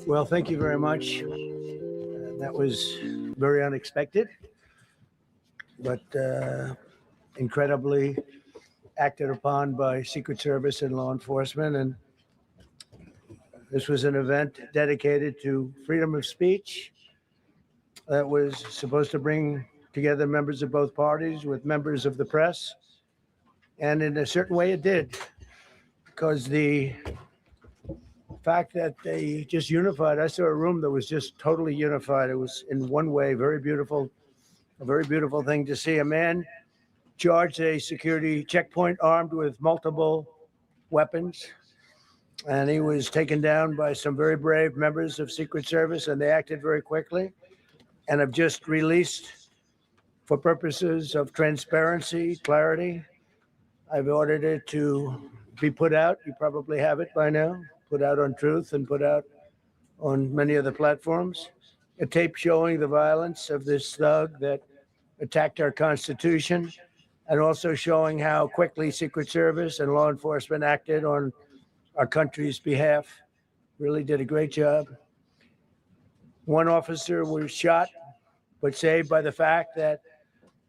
Well, thank you very much. That was very unexpected, but incredibly acted upon by Secret Service and law enforcement. And this was an event dedicated to freedom of speech that was supposed to bring together members of both parties with members of the press. And in a certain way, it did, because the fact that they just unified, I saw a room that was just totally unified. It was in one way very beautiful, a very beautiful thing to see. A man charged a security checkpoint armed with multiple weapons, and he was taken down by some very brave members of Secret Service, and they acted very quickly and have just released, for purposes of transparency, clarity. I've ordered it to be put out. You probably have it by now, put out on Truth and put out on many of the platforms. A tape showing the violence of this thug that attacked our Constitution, and also showing how quickly Secret Service and law enforcement acted on our country's behalf. Really did a great job. One officer was shot, but saved by the fact that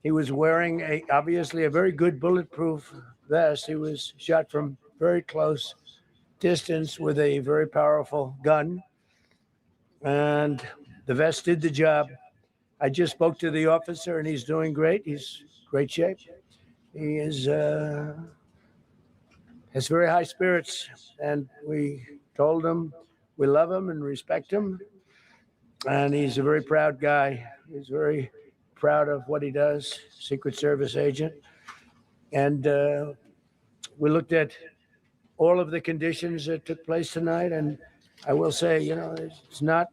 he was wearing obviously a very good bulletproof vest. He was shot from very close distance with a very powerful gun, and the vest did the job. I just spoke to the officer, and he's doing great. He's in great shape. He has very high spirits, and we told him we love him and respect him, and he's a very proud guy. He's very proud of what he does, Secret Service agent. And we looked at all of the conditions that took place tonight, and I will say, it's not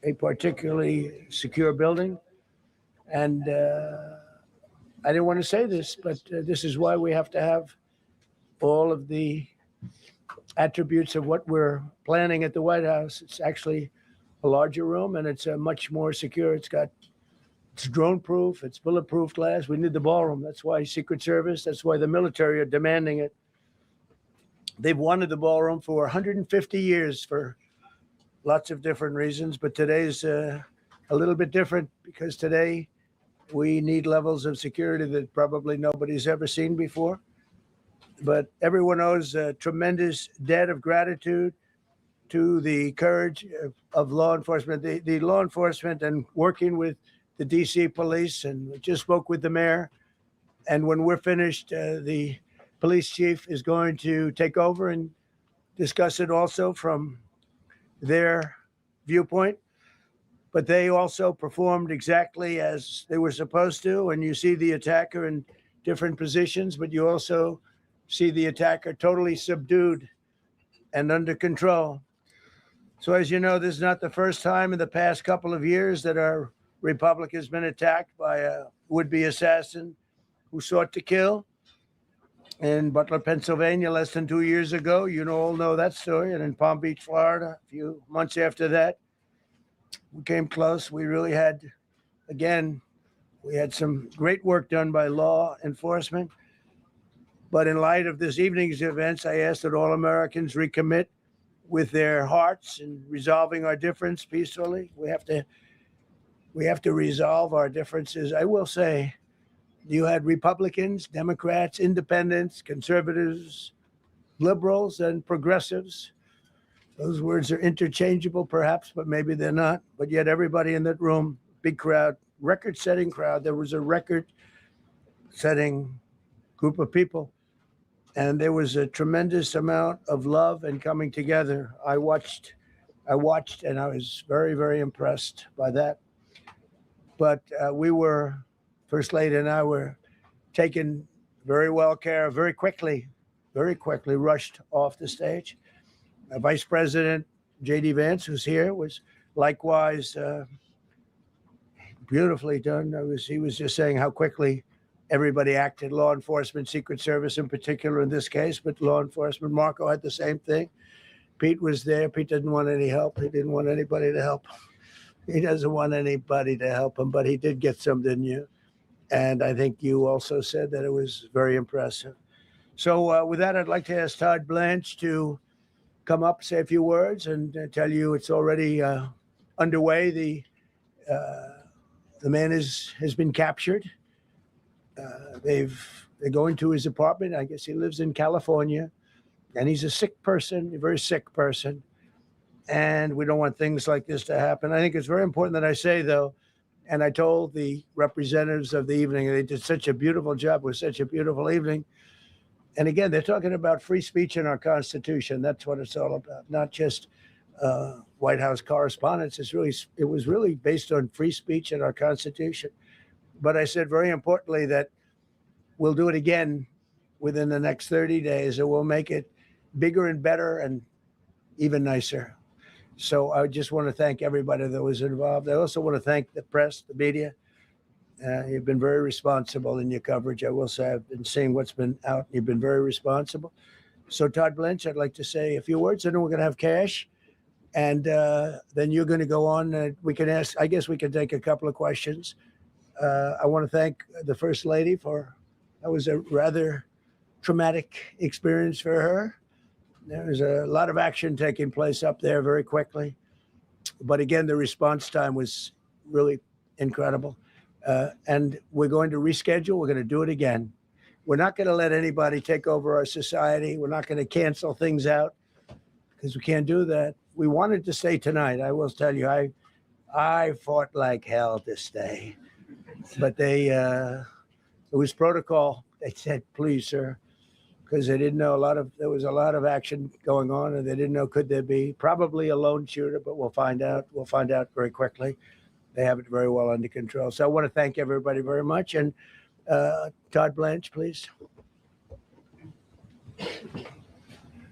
a particularly secure building, and I didn't want to say this, but this is why we have to have all of the attributes of what we're planning at the White House. It's actually a larger room, and it's much more secure. It's drone proof, it's bulletproof glass. We need the ballroom. That's why Secret Service, that's why the military are demanding it. They've wanted the ballroom for 150 years for lots of different reasons, but today's a little bit different, because today we need levels of security that probably nobody's ever seen before. But everyone owes a tremendous debt of gratitude to the courage of law enforcement, the law enforcement, and working with the DC police. And we just spoke with the mayor. And when we're finished, the police chief is going to take over and discuss it also from their viewpoint. But they also performed exactly as they were supposed to. And you see the attacker in different positions, but you also see the attacker totally subdued and under control. So as you know, this is not the first time in the past couple of years that our republic has been attacked by a would-be assassin who sought to kill. In Butler, Pennsylvania, less than 2 years ago, you all know that story. And in Palm Beach, Florida, a few months after that, we came close. We really had, again, we had some great work done by law enforcement. But in light of this evening's events, I asked that all Americans recommit with their hearts in resolving our difference peacefully. We have to resolve our differences. I will say, you had Republicans, Democrats, independents, conservatives, liberals, and progressives. Those words are interchangeable, perhaps, but maybe they're not. But yet everybody in that room, big crowd, record-setting crowd. There was a record-setting group of people. And there was a tremendous amount of love and coming together. I watched, and I was very, very impressed by that. But First Lady and I were taken very well care of, very quickly rushed off the stage. Vice President J.D. Vance, who's here, was likewise beautifully done. He was just saying how quickly everybody acted, law enforcement, Secret Service in particular in this case, but law enforcement. Marco had the same thing. Pete was there. Pete didn't want any help. He didn't want anybody to help him. He doesn't want anybody to help him, but he did get some, didn't you? And I think you also said that it was very impressive. So with that, I'd like to ask Todd Blanche to come up, say a few words, and tell you it's already underway. The man has been captured. They're going to his apartment. I guess he lives in California, and he's a sick person, a very sick person. And we don't want things like this to happen. I think it's very important that I say, though, and I told the representatives of the evening, they did such a beautiful job. It was such a beautiful evening. And again, they're talking about free speech in our Constitution. That's what it's all about, not just White House correspondence. It was really based on free speech in our Constitution. But I said very importantly that we'll do it again within the next 30 days, and we'll make it bigger and better and even nicer. So I just want to thank everybody that was involved. I also want to thank the press, the media. You've been very responsible in your coverage. I will say I've been seeing what's been out. You've been very responsible. So Todd Blanche, I'd like to say a few words, and then we're going to have cash. And then you're going to go on. We can ask, I guess we can take a couple of questions. I want to thank the First Lady that was a rather traumatic experience for her. There was a lot of action taking place up there very quickly. But again, the response time was really incredible. And we're going to reschedule. We're going to do it again. We're not going to let anybody take over our society. We're not going to cancel things out because we can't do that. We wanted to stay tonight. I will tell you, I fought like hell to stay. But it was protocol. They said, please, sir, because they didn't know there was a lot of action going on, and they didn't know, could there be probably a lone shooter, but we'll find out. We'll find out very quickly. They have it very well under control. So I want to thank everybody very much. And Todd Blanche, please.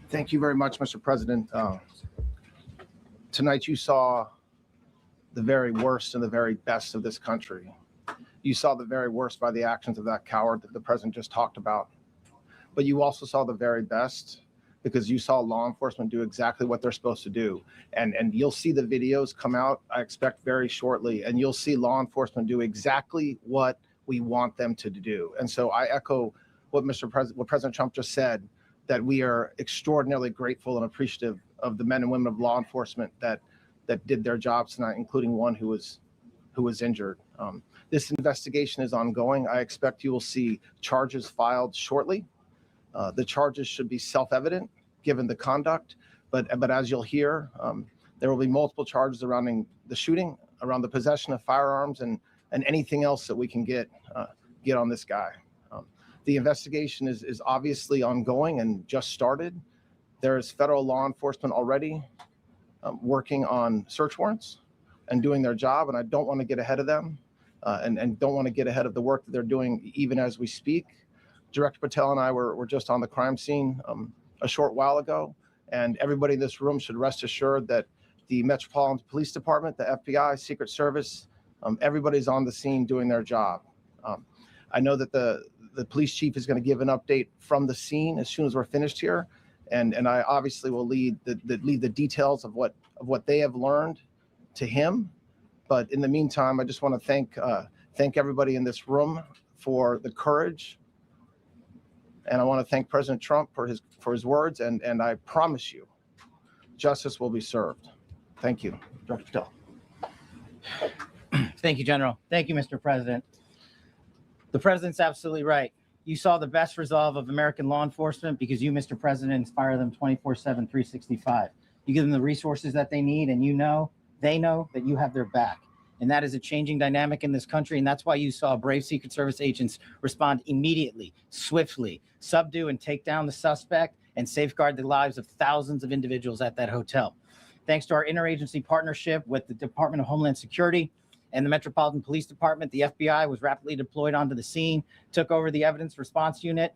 Thank you very much, Mr. President. Tonight you saw the very worst and the very best of this country. You saw the very worst by the actions of that coward that the president just talked about. But you also saw the very best because you saw law enforcement do exactly what they're supposed to do. And you'll see the videos come out, I expect, very shortly, and you'll see law enforcement do exactly what we want them to do. And so I echo what President Trump just said, that we are extraordinarily grateful and appreciative of the men and women of law enforcement that did their jobs tonight, including one who was injured. This investigation is ongoing. I expect you will see charges filed shortly. The charges should be self-evident given the conduct, but as you'll hear, there will be multiple charges surrounding the shooting, around the possession of firearms, and anything else that we can get on this guy. The investigation is obviously ongoing and just started. There's federal law enforcement already working on search warrants and doing their job, and I don't want to get ahead of them and don't want to get ahead of the work that they're doing even as we speak. Director Patel and I were just on the crime scene a short while ago, and everybody in this room should rest assured that the Metropolitan Police Department, the FBI, Secret Service, everybody's on the scene doing their job. I know that the police chief is going to give an update from the scene as soon as we're finished here, and I obviously will lead the details of what they have learned to him. But in the meantime, I just want to thank everybody in this room for the courage. And I want to thank President Trump for his words, and I promise you, justice will be served. Thank you, Dr. Patel. Thank you, General. Thank you, Mr. President. The president's absolutely right. You saw the best resolve of American law enforcement because you, Mr. President, inspire them 24/7, 365. You give them the resources that they need, and they know that you have their back. And that is a changing dynamic in this country. And that's why you saw brave Secret Service agents respond immediately, swiftly, subdue and take down the suspect and safeguard the lives of thousands of individuals at that hotel. Thanks to our interagency partnership with the Department of Homeland Security and the Metropolitan Police Department, the FBI was rapidly deployed onto the scene, took over the evidence response unit,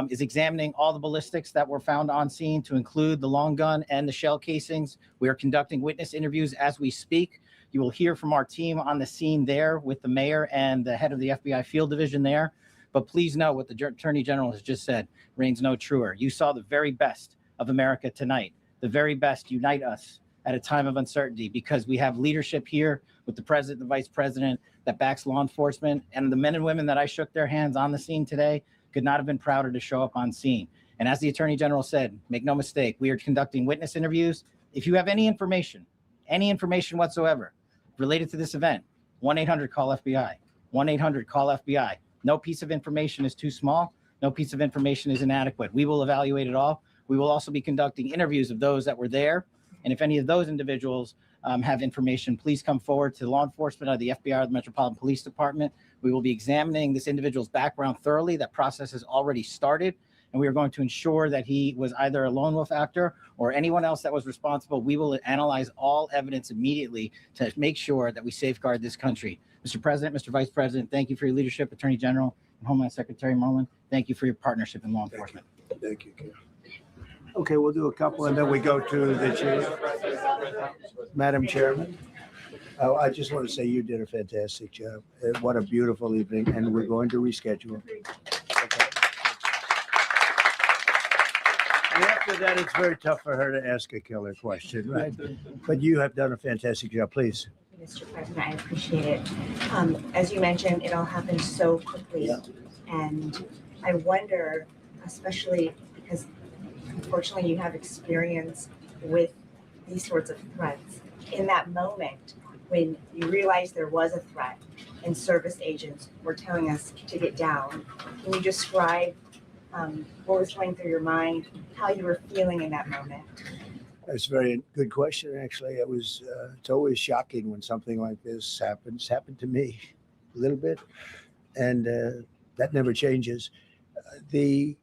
is examining all the ballistics that were found on scene to include the long gun and the shell casings. We are conducting witness interviews as we speak. You will hear from our team on the scene there with the mayor and the head of the FBI field division there. But please know what the Attorney General has just said reigns no truer. You saw the very best of America tonight. The very best unite us at a time of uncertainty because we have leadership here with the president, the vice president that backs law enforcement, and the men and women that I shook their hands on the scene today could not have been prouder to show up on scene. And as the Attorney General said, make no mistake, we are conducting witness interviews. If you have any information whatsoever related to this event, 1-800-CALL-FBI, 1-800-CALL-FBI. No piece of information is too small. No piece of information is inadequate. We will evaluate it all. We will also be conducting interviews of those that were there. And if any of those individuals have information, please come forward to law enforcement or the FBI or the Metropolitan Police Department. We will be examining this individual's background thoroughly. That process has already started. And we are going to ensure that he was either a lone wolf actor or anyone else that was responsible. We will analyze all evidence immediately to make sure that we safeguard this country. Mr. President, Mr. Vice President, thank you for your leadership. Attorney General and Homeland Secretary Merlin, thank you for your partnership in law enforcement. Thank you, Ken. Okay, we'll do a couple and then we go to the chair. Madam Chairman. Oh, I just want to say you did a fantastic job. What a beautiful evening, and we're going to reschedule. Okay. And after that, it's very tough for her to ask a killer question, right? But you have done a fantastic job. Please. Mr. President, I appreciate it. As you mentioned, it all happened so quickly. Yeah. And I wonder, especially because unfortunately you have experience with these sorts of threats, in that moment when you realized there was a threat and service agents were telling us to get down, can you describe what was going through your mind, how you were feeling in that moment? That's a very good question, actually. It's always shocking when something like this happens. It's happened to me a little bit, and that never changes. The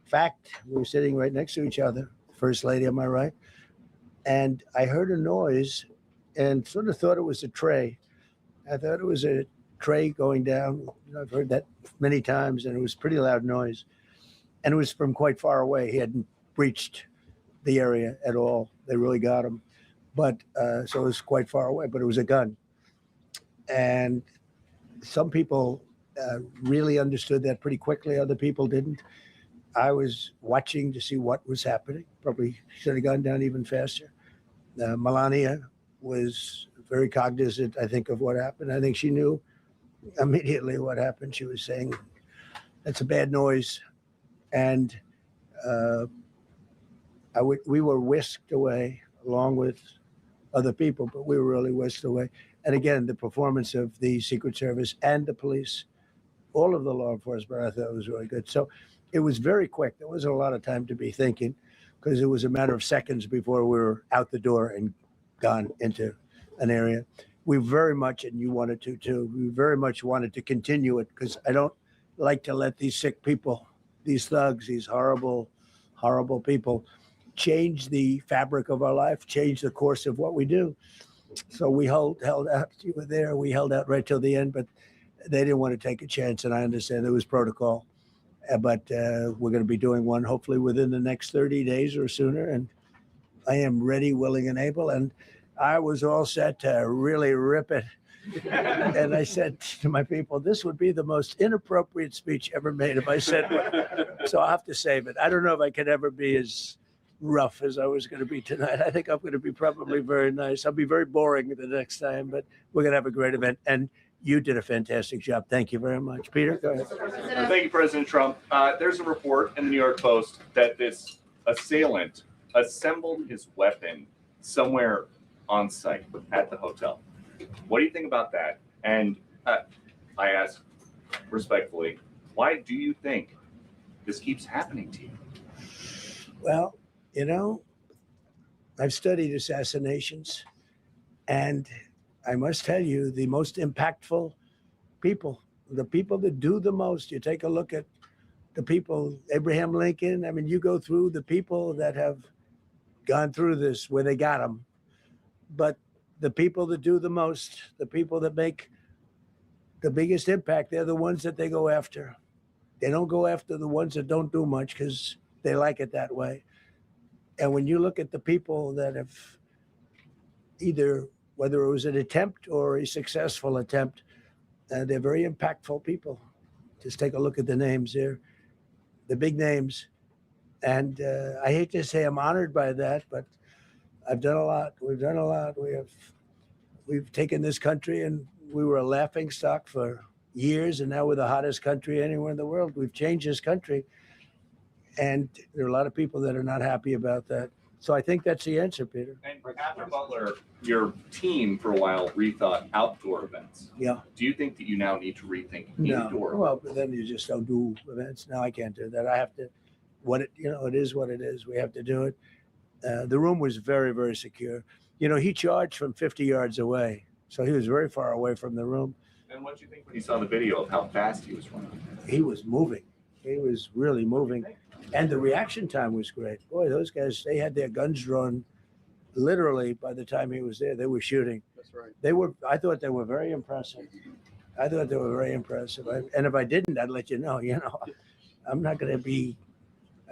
fact we were sitting right next to each other, First Lady on my right, and I heard a noise and sort of thought it was a tray. I thought it was a tray going down. I've heard that many times, and it was a pretty loud noise. And it was from quite far away. He hadn't breached the area at all. They really got him. But so it was quite far away, but it was a gun. And some people really understood that pretty quickly. Other people didn't. I was watching to see what was happening. Probably should have gone down even faster. Melania was very cognizant, I think, of what happened. I think she knew immediately what happened. She was saying, that's a bad noise. And we were whisked away along with other people, but we were really whisked away. And again, the performance of the Secret Service and the police, all of the law enforcement, I thought was really good. So it was very quick. There wasn't a lot of time to be thinking because it was a matter of seconds before we were out the door and gone into an area. We very much, and you wanted to too, we very much wanted to continue it because I don't like to let these sick people, these thugs, these horrible, horrible people change the fabric of our life, change the course of what we do. So we held out. You were there. We held out right till the end, but they didn't want to take a chance. And I understand there was protocol, but we're going to be doing one hopefully within the next 30 days or sooner. And I am ready, willing, and able. And I was all set to really rip it. And I said to my people, this would be the most inappropriate speech ever made if I said one. So I'll have to save it. I don't know if I could ever be as rough as I was going to be tonight. I think I'm going to be probably very nice. I'll be very boring the next time, but we're going to have a great event. And you did a fantastic job. Thank you very much. Peter, go ahead. Thank you, President Trump. There's a report in the New York Post that this assailant assembled his weapon somewhere on site at the hotel. What do you think about that? And I ask respectfully, why do you think this keeps happening to you? Well, you know, I've studied assassinations, and I must tell you, the most impactful people, the people that do the most, you take a look at the people, Abraham Lincoln, I mean, you go through the people that have gone through this where they got them, but the people that do the most, the people that make the biggest impact, they're the ones that they go after. They don't go after the ones that don't do much because they like it that way. And when you look at the people that have either, whether it was an attempt or a successful attempt, they're very impactful people. Just take a look at the names there, the big names. And I hate to say I'm honored by that, but I've done a lot. We've done a lot. We've taken this country, and we were a laughing stock for years, and now we're the hottest country anywhere in the world. We've changed this country. And there are a lot of people that are not happy about that. So I think that's the answer, Peter. And after Butler, your team for a while rethought outdoor events. Yeah. Do you think that you now need to rethink No. indoor? Well, but then you just don't do events. No, I can't do that. I have to, it is what it is. We have to do it. The room was very, very secure. He charged from 50 yards away. So he was very far away from the room. And what do you think when you saw the video of how fast he was running? He was moving. He was really moving. And the reaction time was great. Boy, those guys, they had their guns drawn literally by the time he was there. They were shooting. That's right. I thought they were very impressive. And if I didn't, I'd let you know, I'm not going to be,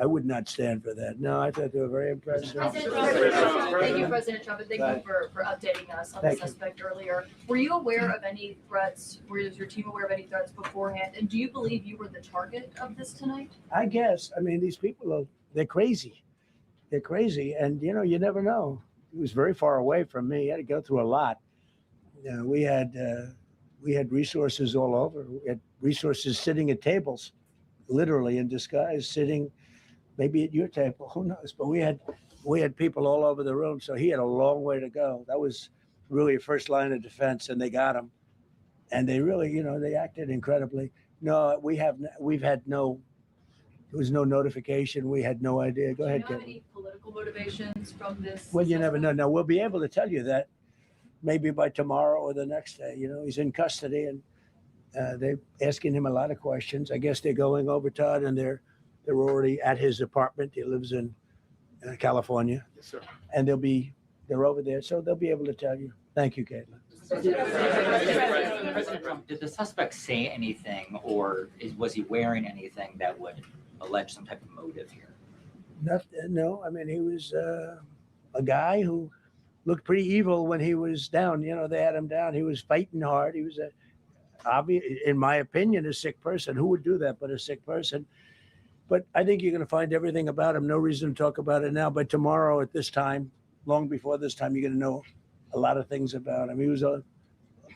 I would not stand for that. No, I thought they were very impressive. President Trump, thank you, President Trump, and thank you for updating us on the Thank you. suspect earlier. Were you aware of any threats? Was your team aware of any threats beforehand? And do you believe you were the target of this tonight? I guess. I mean, these people they're crazy. They're crazy. And, you never know. He was very far away from me. He had to go through a lot. We had resources all over. We had resources sitting at tables, literally in disguise, sitting maybe at your table, who knows? But we had people all over the room, so he had a long way to go. That was really a first line of defense, and they got him. And they really, they acted incredibly. No, there was no notification. We had no idea. Go Do you ahead, know Kevin. any political motivations from this? Well, you never know. suspect? Now, we'll be able to tell you that maybe by tomorrow or the next day. He's in custody, and they're asking him a lot of questions. I guess they're going over, Todd, and they're already at his apartment. He lives in California. Yes, sir. And they're over there, so they'll be able to tell you. Thank you, Caitlin. President Trump, did the suspect say anything, or was he wearing anything that would allege some type of motive here? No, I mean, he was a guy who looked pretty evil when he was down. They had him down. He was fighting hard. He was in my opinion, a sick person. Who would do that but a sick person? But I think you're going to find everything about him. No reason to talk about it now. But tomorrow at this time, long before this time, you're going to know a lot of things about him.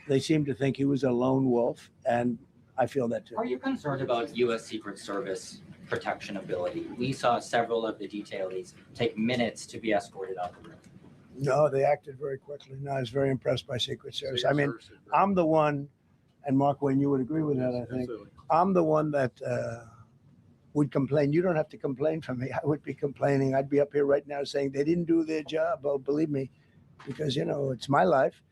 They seem to think he was a lone wolf, and I feel that too. Are you concerned about U.S. Secret Service protection ability? We saw several of the detailees take minutes to be escorted out the room. No, they acted very quickly. No, I was very impressed by Secret Service. I mean, I'm the one, and Mark Wayne, you would agree with that, I think. I'm the one that would complain. You don't have to complain for me. I would be complaining. I'd be up here right now saying they didn't do their job. Oh, believe me, because, it's my life.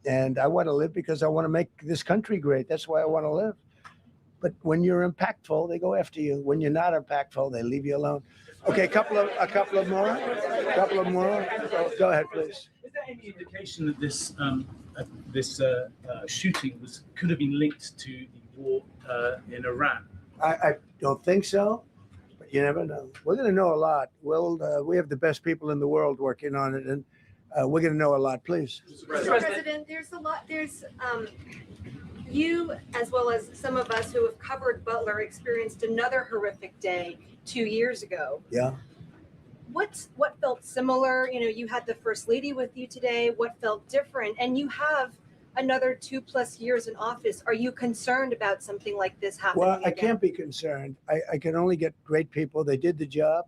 And I want to live because I want to make this country great. That's why I want to live. But when you're impactful, they go after you. When you're not impactful, they leave you alone. Okay, a couple of more. Go ahead, please. Is there any indication that this shooting could have been linked to the war in Iran? I don't think so, but you never know. We're going to know a lot. We have the best people in the world working on it, and we're going to know a lot. Please. Mr. President, there's a lot. You, as well as some of us who have covered Butler, experienced another horrific day 2 years ago. Yeah. What felt similar? You had the First Lady with you today. What felt different? And you have another 2+ years in office. Are you concerned about something like this happening? Well, I again? can't be concerned. I can only get great people. They did the job,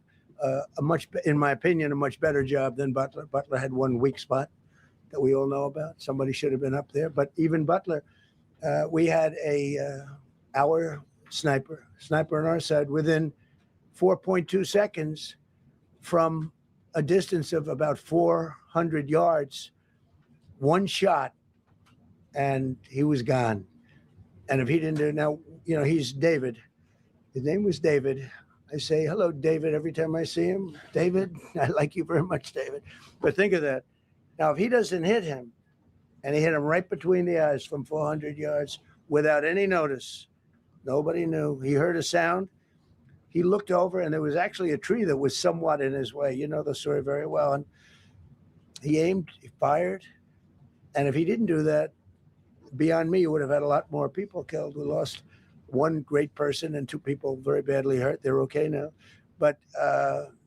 in my opinion, a much better job than Butler. Butler had one weak spot that we all know about. Somebody should have been up there. But even Butler, we had our sniper on our side within 4.2 seconds from a distance of about 400 yards, one shot, and he was gone. And if he didn't do it now, he's David. His name was David. I say, hello, David, every time I see him. David, I like you very much, David. But think of that. Now, if he doesn't hit him, and he hit him right between the eyes from 400 yards without any notice, nobody knew. He heard a sound. He looked over, and there was actually a tree that was somewhat in his way. You know the story very well. And he aimed, he fired. And if he didn't do that, beyond me, you would have had a lot more people killed. We lost one great person and 2 people very badly hurt. They're okay now. But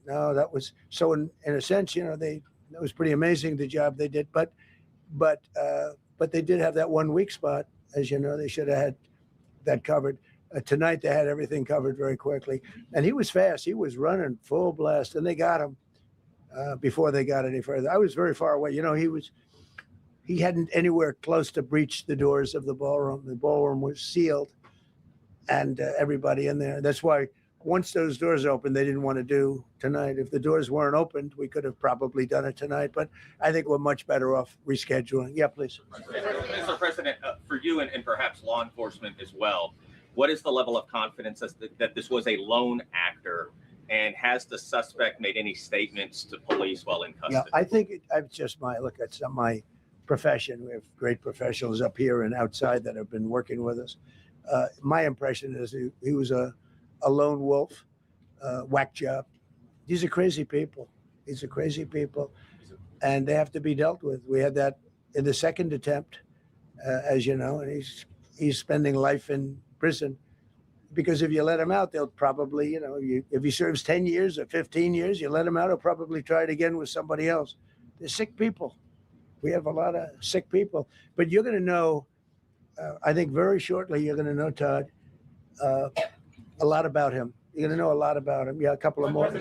no, that was so in a sense, that was pretty amazing, the job they did. But they did have that one weak spot. As you know, they should have had that covered. Tonight they had everything covered very quickly, and he was fast. He was running full blast, and they got him before they got any further. I was very far away. You know, he hadn't anywhere close to breach the doors of the ballroom. The ballroom was sealed, and everybody in there. That's why once those doors opened, they didn't want to do tonight. If the doors weren't opened, we could have probably done it tonight. But I think we're much better off rescheduling. Yeah, please. Mr. President, for you and perhaps law enforcement as well, what is the level of confidence that this was a lone actor? And has the suspect made any statements to police while in custody? Yeah, I think it's just it's not my profession. We have great professionals up here and outside that have been working with us. My impression is he was a lone wolf, whack job. These are crazy people. These are crazy people, and they have to be dealt with. We had that in the second attempt, as you know, and he's spending life in prison. Because if you let him out, they'll probably, if he serves 10 years or 15 years, you let him out, he'll probably try it again with somebody else. They're sick people. We have a lot of sick people. But you're going to know, I think very shortly, you're going to know, Todd, a lot about him. You're going to know a lot about him. Yeah, a couple of more.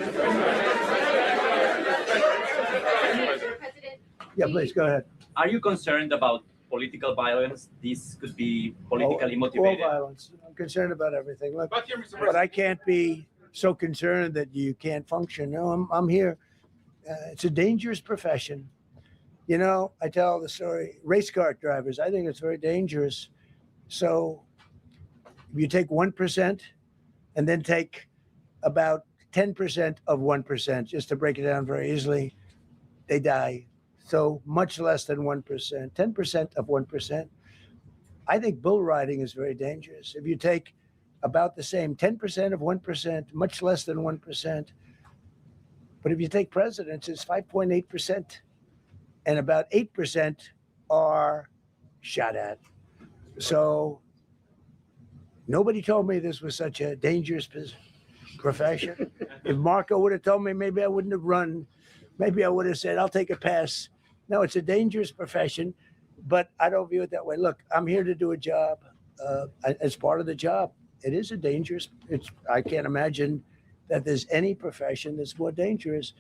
Yeah, please, go ahead. Are you concerned about political violence? This could be politically motivated. All violence. I'm concerned about everything. Look, but I can't be so concerned that you can't function. No, I'm here. It's a dangerous profession. You know, I tell the story, race car drivers, I think it's very dangerous. So if you take 1% and then take about 10% of 1%, just to break it down very easily, they die. So much less than 1%, 10% of 1%. I think bull riding is very dangerous. If you take about the same 10% of 1%, much less than 1%. But if you take presidents, it's 5.8%. And about 8% are shot at. So nobody told me this was such a dangerous profession. If Marco would have told me, maybe I wouldn't have run. Maybe I would have said, I'll take a pass. No, it's a dangerous profession, but I don't view it that way. Look, I'm here to do a job. As part of the job, it is a dangerous, I can't imagine that there's any profession that's more dangerous,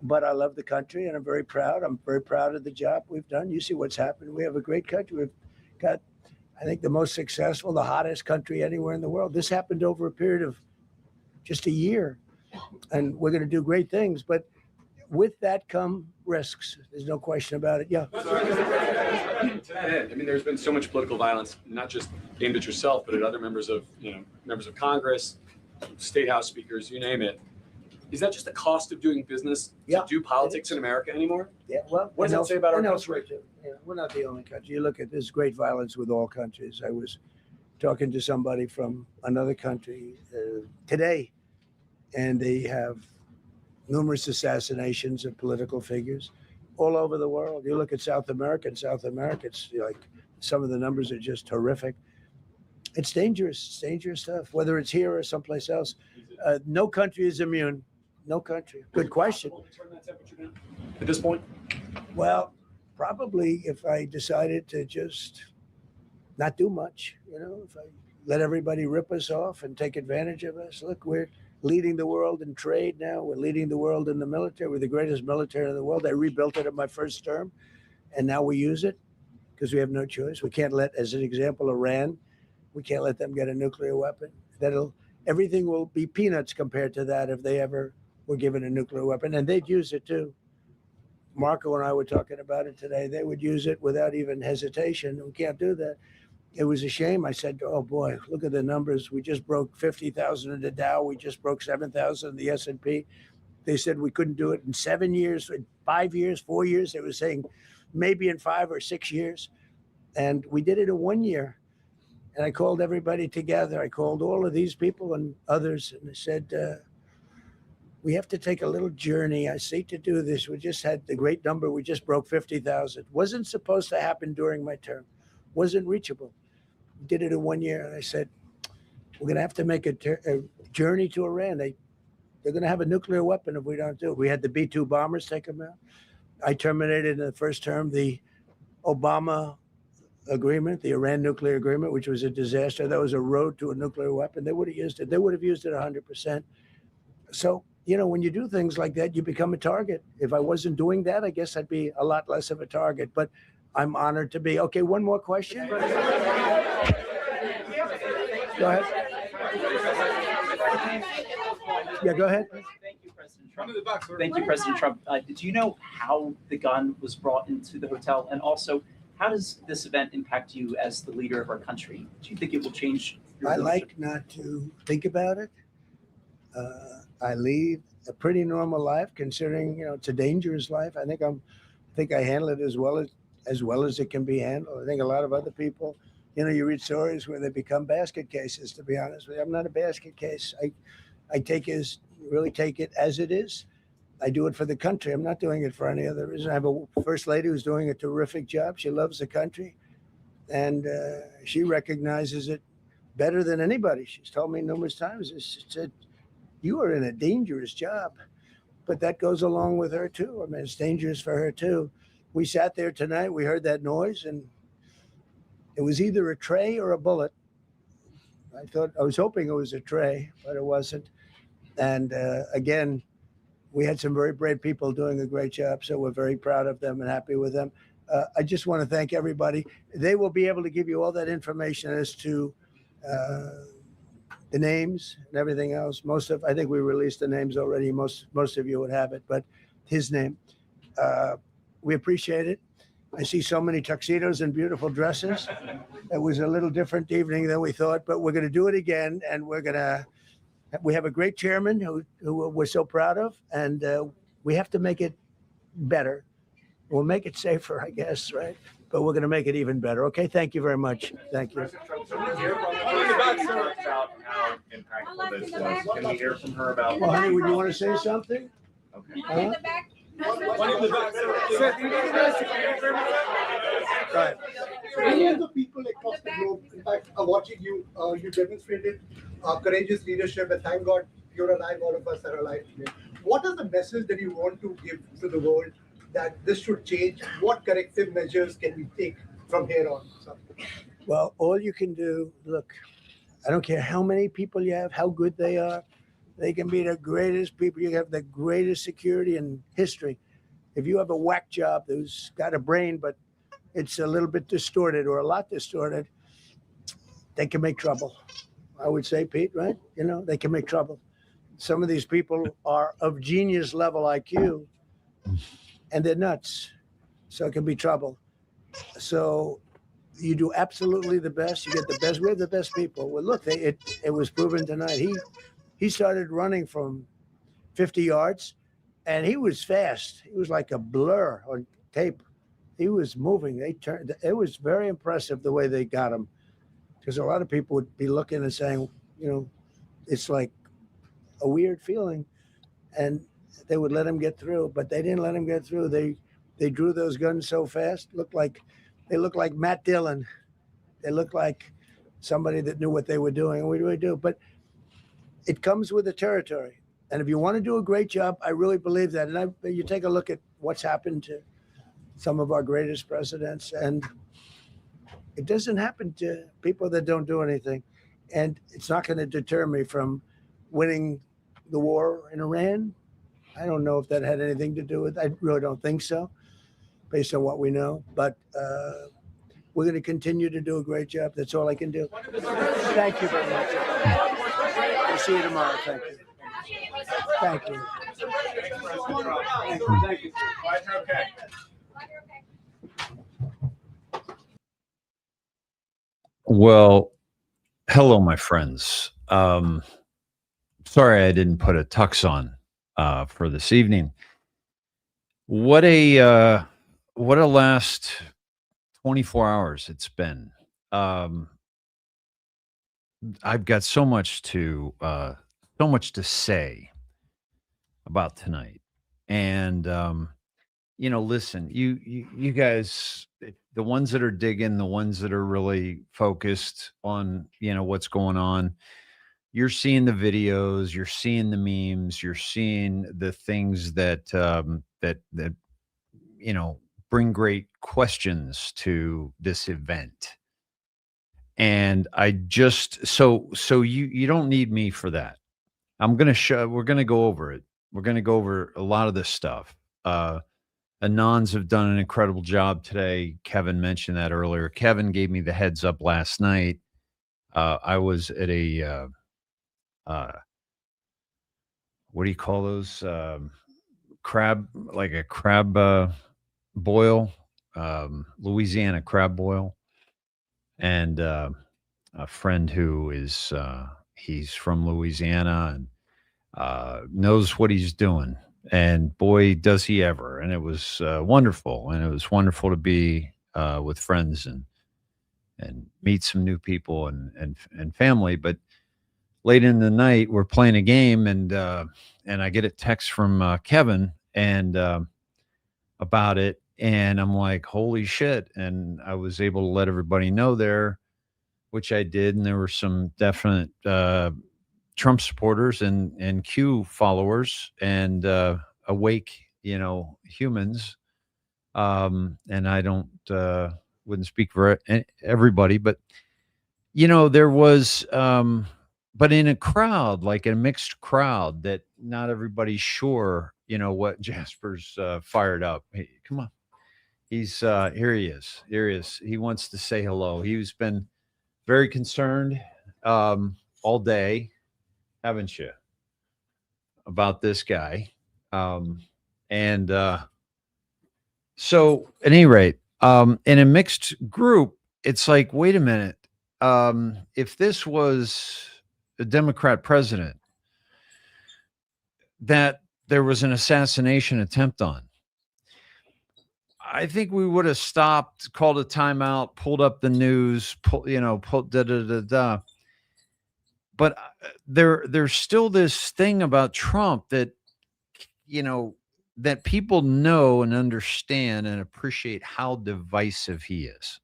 but I love the country and I'm very proud. I'm very proud of the job we've done. You see what's happened. We have a great country. We've got, I think, the most successful, the hottest country anywhere in the world. This happened over a period of just a year, and we're going to do great things, but with that come risks. There's no question about it. Yeah. To that end, I mean, there's been so much political violence, not just aimed at yourself, but at other members of Congress, state house speakers, you name it. Is that just the cost of doing business to do politics in America anymore? Yeah. Well, what does that say about our country? Elsewhere too. Yeah, we're not the only country. You look at this great violence with all countries. I was talking to somebody from another country today, and they have numerous assassinations of political figures all over the world. You look at South America, it's like some of the numbers are just horrific. It's dangerous stuff, whether it's here or someplace else. No country is immune. No country. Good question. Turn that temperature down at this point? Well, probably if I decided to just not do much, if I let everybody rip us off and take advantage of us. Look, we're leading the world in trade now. We're leading the world in the military. We're the greatest military in the world. I rebuilt it in my first term, and now we use it because we have no choice. We can't let, as an example, Iran, we can't let them get a nuclear weapon. Everything will be peanuts compared to that if they ever were given a nuclear weapon, and they'd use it too. Marco and I were talking about it today. They would use it without even hesitation. We can't do that. It was a shame. I said, oh boy, look at the numbers. We just broke 50,000 in the Dow. We just broke 7,000 in the S&P. They said we couldn't do it in 7 years, in 5 years, 4 years. They were saying maybe in 5 or 6 years. And we did it in 1 year. And I called everybody together. I called all of these people and others. And I said, we have to take a little journey. I seek to do this. We just had the great number. We just broke 50,000. Wasn't supposed to happen during my term. Wasn't reachable. Did it in 1 year. And I said, we're going to have to make a journey to Iran. They're going to have a nuclear weapon if we don't do it. We had the B-2 bombers take them out. I terminated in the first term the Obama agreement, the Iran nuclear agreement, which was a disaster. That was a road to a nuclear weapon. They would have used it. They would have used it 100%. So, you know, when you do things like that, you become a target. If I wasn't doing that, I guess I'd be a lot less of a target. But I'm honored to be. Okay, one more question. Go ahead. Yeah, go ahead. Thank you, President Trump. Thank you, President Trump. Did you know how the gun was brought into the hotel? And also, how does this event impact you as the leader of our country? Do you think it will change your I leadership? like not to think about it. I lead a pretty normal life, considering, you know, it's a dangerous life. I think I handle it as well as it can be handled. I think a lot of other people, you know, you read stories where they become basket cases. To be honest with you, I'm not a basket case. I really take it as it is. I do it for the country. I'm not doing it for any other reason. I have a first lady who's doing a terrific job. She loves the country, and she recognizes it better than anybody. She's told me numerous times. She said, "You are in a dangerous job," but that goes along with her too. I mean, it's dangerous for her too. We sat there tonight. We heard that noise, and it was either a tray or a bullet. I was hoping it was a tray, but it wasn't. And again, we had some very brave people doing a great job, so we're very proud of them and happy with them. I just want to thank everybody. They will be able to give you all that information as to the names and everything else. I think we released the names already. Most of you would have it, but his name. We appreciate it. I see so many tuxedos and beautiful dresses. It was a little different evening than we thought, but we're going to do it again, and we have a great chairman who we're so proud of, and we have to make it better. We'll make it safer, I guess, right? But we're going to make it even better. Okay, thank you very much. Thank you. President Trump, so we're here from about how impactful this was. Can we hear from her about? Well, honey, would you want to say something? Okay. Huh? Right. Many of the people across the globe, in fact, are watching you. You demonstrated courageous leadership, and thank God you're alive. All of us are alive today. What is the message that you want to give to the world that this should change? What corrective measures can we take from here on? Well, all you can do, look, I don't care how many people you have, how good they are. They can be the greatest people. You have the greatest security in history. If you have a whack job who's got a brain, but it's a little bit distorted or a lot distorted, they can make trouble. I would say, Pete, right? You know, they can make trouble. Some of these people are of genius level IQ, and they're nuts. So it can be trouble. So you do absolutely the best. You get the best. We have the best people. Well, look, it was proven tonight. He started running from 50 yards, and he was fast. He was like a blur on tape. He was moving. It was very impressive the way they got him, because a lot of people would be looking and saying, you know, it's like a weird feeling, and they would let him get through, but they didn't let him get through. They drew those guns so fast. They looked like Matt Dillon. They looked like somebody that knew what they were doing, and we really do. But it comes with the territory. And if you want to do a great job, I really believe that. And you take a look at what's happened to some of our greatest presidents, and it doesn't happen to people that don't do anything. And it's not going to deter me from winning the war in Iran. I don't know if that had anything to do with it. I really don't think so, based on what we know. But we're going to continue to do a great job. That's all I can do. Thank you very much. We'll see you tomorrow. Thank you. Thank you. Thank you. Glad you're okay. Well, hello, my friends. Sorry I didn't put a tux on for this evening. What a last 24 hours it's been. I've got so much to say about tonight. And you know, listen, you guys, the ones that are digging, the ones that are really focused on, you know, what's going on, you're seeing the videos, you're seeing the memes, you're seeing the things that that you know, bring great questions to this event. And I just so you don't need me for that. I'm gonna show. We're gonna go over it. We're gonna go over a lot of this stuff. Anons have done an incredible job today. Kevin mentioned that earlier. Kevin gave me the heads up last night. I was at a what do you call those? Crab, like a crab boil, Louisiana crab boil, and a friend who is he's from Louisiana and knows what he's doing. And boy, does he ever! And it was wonderful, and it was wonderful to be with friends and meet some new people and family. But late in the night, we're playing a game, and I get a text from Kevin and about it, and I'm like, holy shit! And I was able to let everybody know there, which I did, and there were some definite Trump supporters and Q followers and awake, humans. And I don't wouldn't speak for everybody, but there was but in a crowd, like a mixed crowd, that not everybody's sure, what Jasper's fired up. Hey, come on. He's here he is. Here he is. He wants to say hello. He's been very concerned all day, haven't you, about this guy. And so at any rate, in a mixed group, it's like, wait a minute. If this was a Democrat president that there was an assassination attempt on, I think we would have stopped, called a timeout, pulled up the news, pulled da da da da. But there's still this thing about Trump that, that people know and understand and appreciate how divisive he is.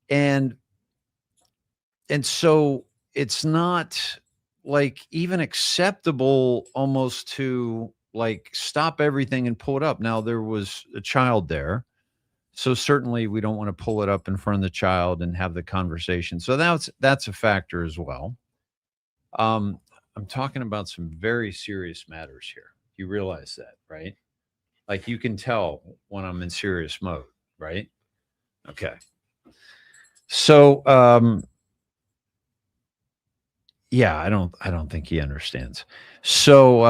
And so it's not like even acceptable almost to like stop everything and pull it up. Now there was a child there, so certainly we don't want to pull it up in front of the child and have the conversation. So that's a factor as well. I'm talking about some very serious matters here. You realize that, right? Like you can tell when I'm in serious mode, right? Okay. So yeah, I don't think he understands. So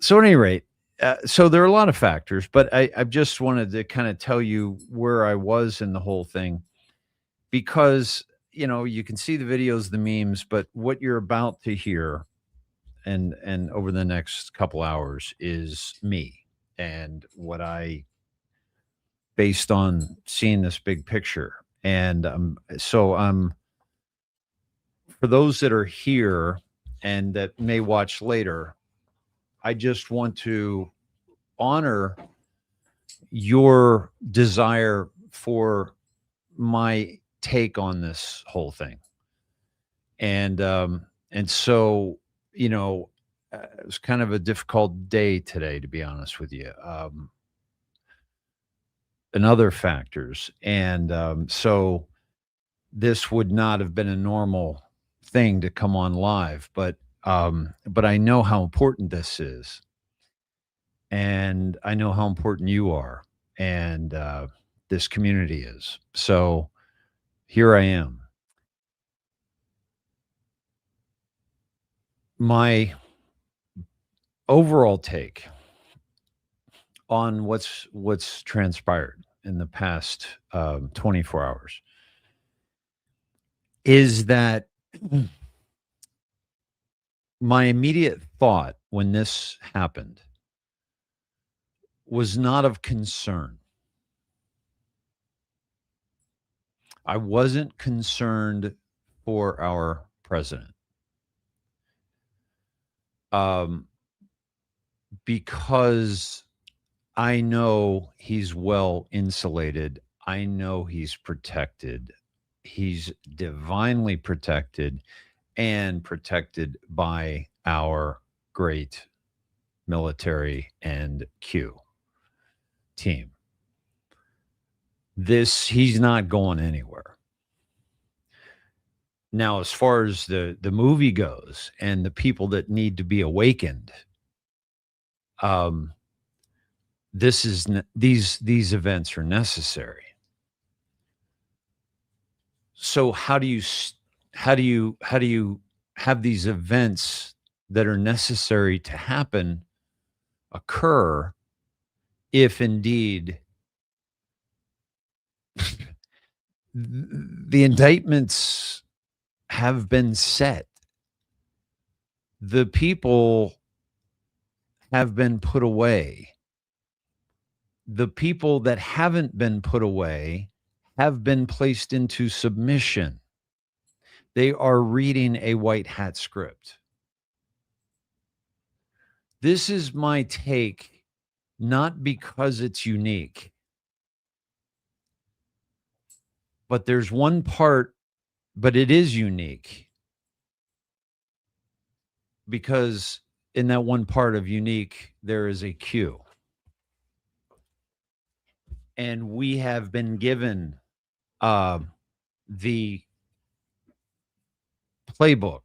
at any rate, so there are a lot of factors, but I just wanted to kind of tell you where I was in the whole thing, because you can see the videos, the memes, but what you're about to hear and over the next couple hours is me and what I, based on seeing this big picture. And so for those that are here and that may watch later, I just want to honor your desire for my take on this whole thing. And so, it was kind of a difficult day today, to be honest with you. And other factors. And so this would not have been a normal thing to come on live, but I know how important this is. And I know how important you are, and this community is. So here I am. My overall take on what's transpired in the past 24 hours is that my immediate thought when this happened was not of concern. I wasn't concerned for our president. Because I know he's well insulated. I know he's protected. He's divinely protected and protected by our great military and Q team. He's not going anywhere. Now, as far as the movie goes and the people that need to be awakened, these events are necessary. So how do you have these events that are necessary to happen occur if indeed the indictments have been set? The people have been put away. The people that haven't been put away have been placed into submission. They are reading a white hat script. This is my take, not because it's unique, but there's one part, but it is unique because in that one part of unique, there is a Q. And we have been given the playbook.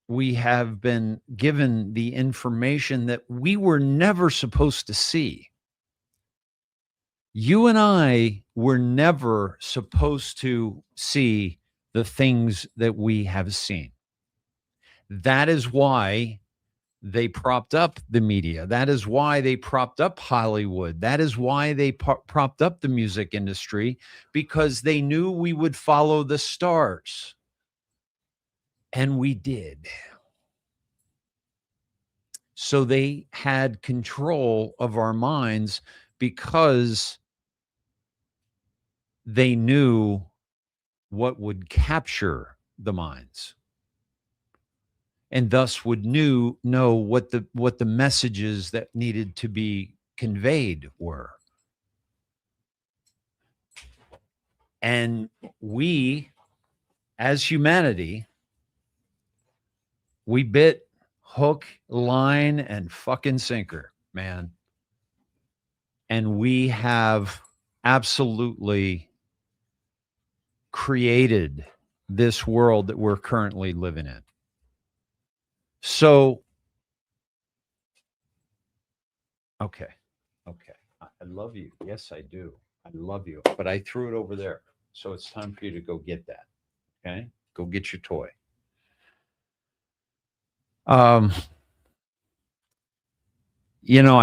We have been given the information that we were never supposed to see. You and I were never supposed to see the things that we have seen. That is why they propped up the media. That is why they propped up Hollywood. That is why they propped up the music industry, because they knew we would follow the stars. And we did. So they had control of our minds because they knew what would capture the minds, and thus would know what the messages that needed to be conveyed were. And we, as humanity, we bit hook, line, and fucking sinker, man. And we have absolutely created this world that we're currently living in. So, okay. I love you. Yes, I do. I love you. But I threw it over there. So it's time for you to go get that. Okay? Go get your toy. I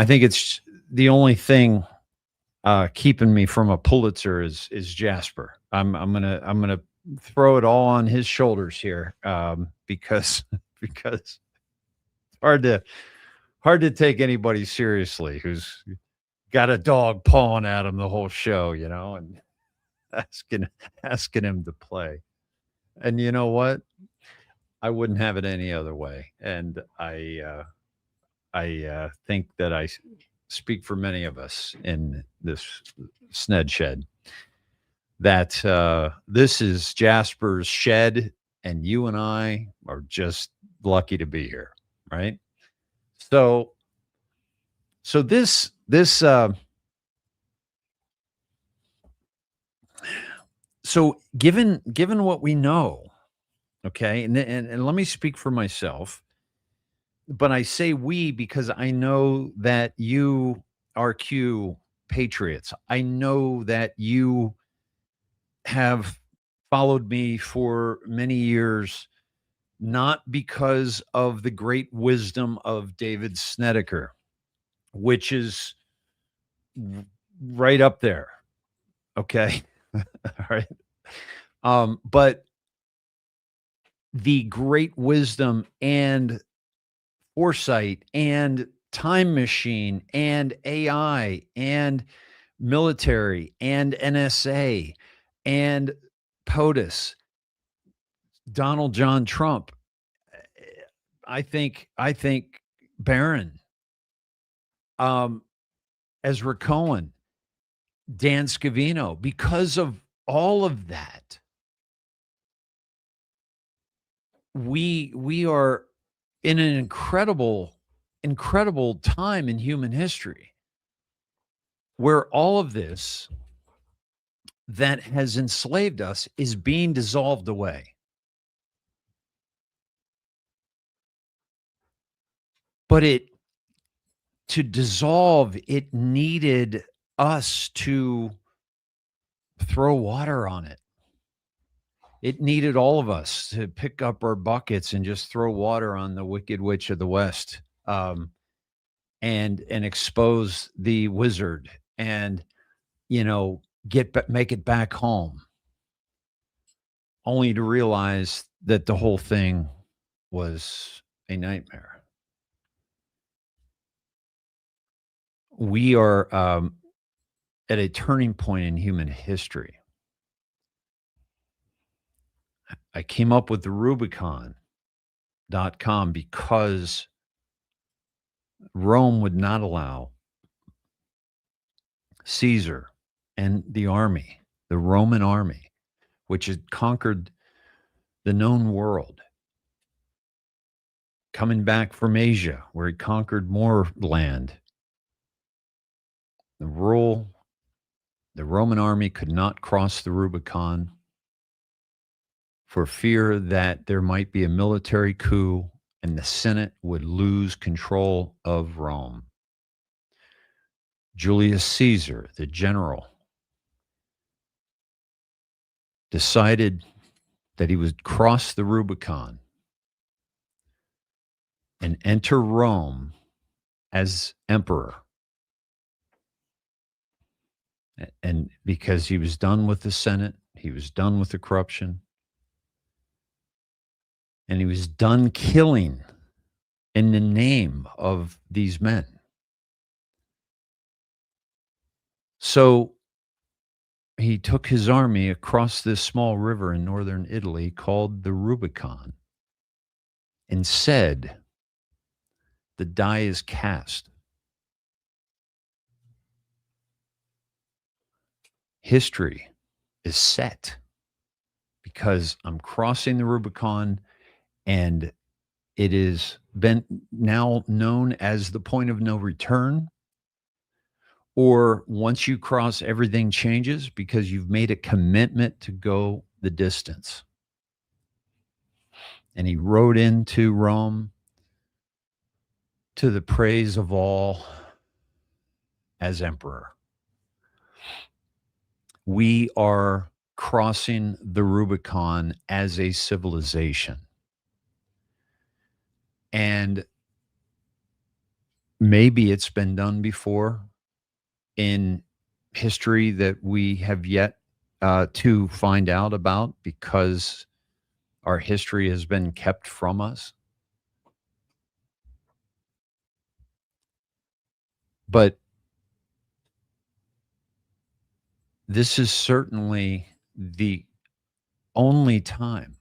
think it's the only thing keeping me from a Pulitzer is Jasper. I'm gonna throw it all on his shoulders here, because it's hard to take anybody seriously who's got a dog pawing at him the whole show, and asking him to play. And you know what? I wouldn't have it any other way. And I think that I speak for many of us in this Sned shed that this is Jasper's shed, and you and I are just lucky to be here, right? So this so given what we know, okay, and let me speak for myself, but I say we because I know that you are Q Patriots. I know that you have followed me for many years, not because of the great wisdom of David Snedeker, which is right up there. Okay. All right. But the great wisdom and foresight and time machine and AI and military and NSA and POTUS, Donald John Trump, I think Barron, Ezra Cohen, Dan Scavino, because of all of that, we are in an incredible incredible time in human history where all of this that has enslaved us is being dissolved away. But to dissolve, it needed us to throw water on it. It needed all of us to pick up our buckets and just throw water on the Wicked Witch of the West, and expose the wizard, and make it back home, only to realize that the whole thing was a nightmare. We are at a turning point in human history. I came up with the Rubicon.com because Rome would not allow Caesar and the army, the Roman army, which had conquered the known world, coming back from Asia, where he conquered more land. The Roman army could not cross the Rubicon for fear that there might be a military coup and the Senate would lose control of Rome. Julius Caesar, the general, decided that he would cross the Rubicon and enter Rome as emperor. And because he was done with the Senate, he was done with the corruption, and he was done killing in the name of these men. So he took his army across this small river in northern Italy called the Rubicon and said, "The die is cast. History is set because I'm crossing the Rubicon, and it is been now known as the point of no return. Or once you cross, everything changes because you've made a commitment to go the distance." And he rode into Rome to the praise of all as emperor. We are crossing the Rubicon as a civilization. And maybe it's been done before in history that we have yet to find out about because our history has been kept from us. But this is certainly the only time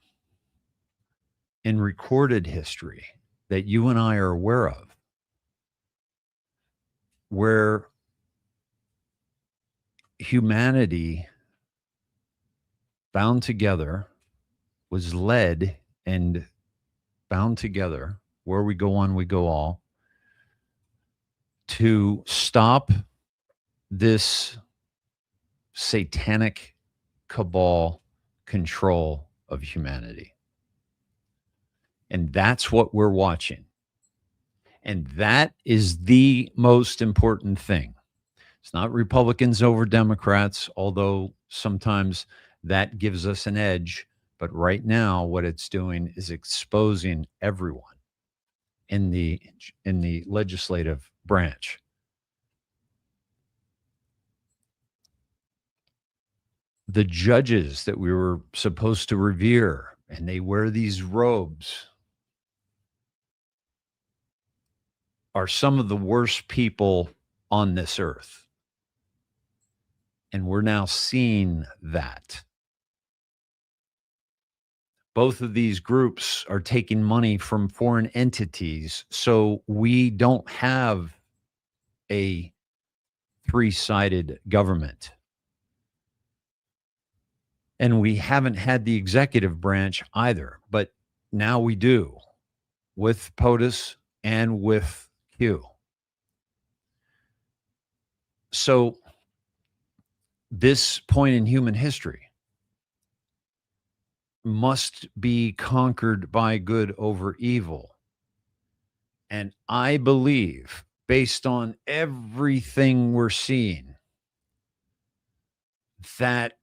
in recorded history that you and I are aware of where humanity bound together was led and bound together, where we go on, we go all, to stop this satanic cabal control of humanity. And that's what we're watching. And that is the most important thing. It's not Republicans over Democrats, although sometimes that gives us an edge. But right now, what it's doing is exposing everyone in the legislative branch. The judges that we were supposed to revere, and they wear these robes, are some of the worst people on this earth. And we're now seeing that. Both of these groups are taking money from foreign entities, so we don't have a three-sided government. And we haven't had the executive branch either, but now we do with POTUS and with Q. So this point in human history must be conquered by good over evil. And I believe, based on everything we're seeing, that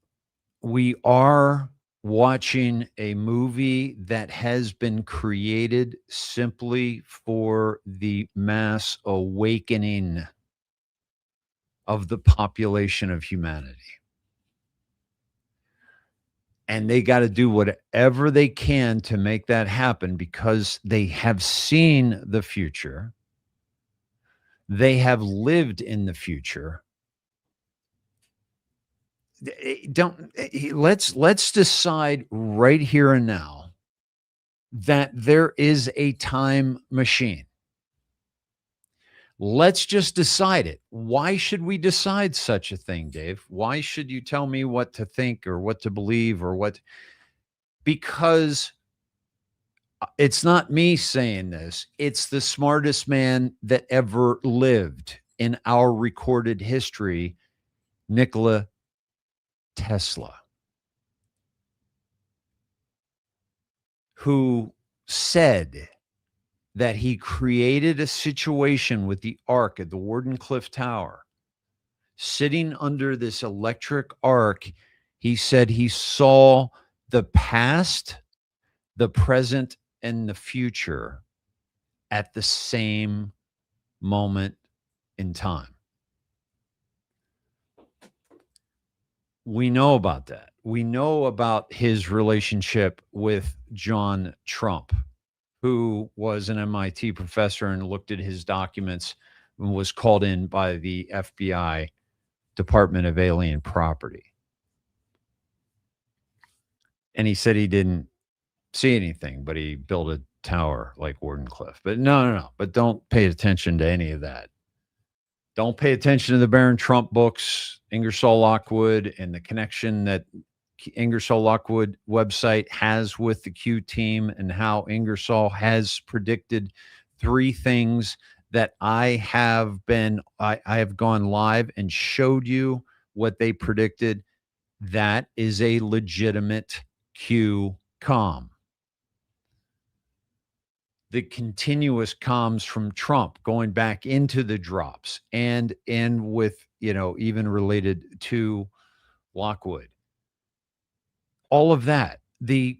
we are watching a movie that has been created simply for the mass awakening of the population of humanity. And they got to do whatever they can to make that happen because they have seen the future. They have lived in the future. Let's decide right here and now that there is a time machine. Let's just decide it. Why should we decide such a thing, Dave? Why should you tell me what to think or what to believe or what? Because it's not me saying this. It's the smartest man that ever lived in our recorded history, Nikola Tesla, who said that he created a situation with the arc at the Wardenclyffe Tower. Sitting under this electric arc, he said he saw the past, the present, and the future at the same moment in time. We know about that. We know about his relationship with John Trump, who was an MIT professor and looked at his documents and was called in by the FBI Department of Alien Property. And he said he didn't see anything, but he built a tower like Wardenclyffe. But no. But don't pay attention to any of that. Don't pay attention to the Barron Trump books, Ingersoll Lockwood, and the connection that Ingersoll Lockwood website has with the Q team and how Ingersoll has predicted three things that I have gone live and showed you what they predicted. That is a legitimate Q comm. The continuous comms from Trump going back into the drops and with, even related to Lockwood. All of that, the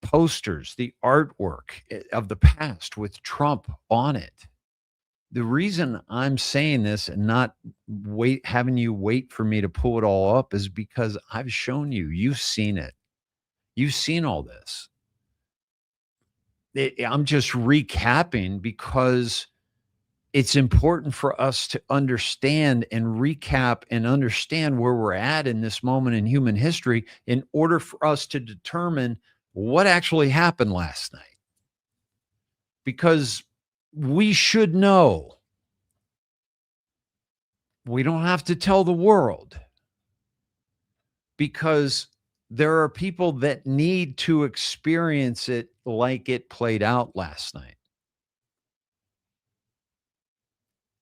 posters, the artwork of the past with Trump on it. The reason I'm saying this and not having you wait for me to pull it all up is because I've shown you. You've seen it. You've seen all this. I'm just recapping because it's important for us to understand and recap and understand where we're at in this moment in human history in order for us to determine what actually happened last night. Because we should know. We don't have to tell the world. Because there are people that need to experience it like it played out last night.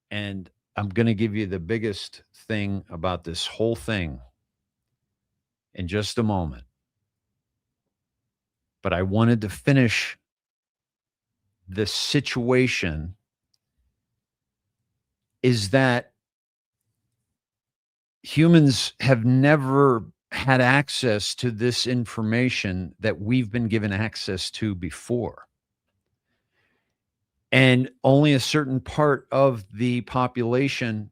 And I'm going to give you the biggest thing about this whole thing in just a moment. But I wanted to finish the situation is that humans have never had access to this information that we've been given access to before. And only a certain part of the population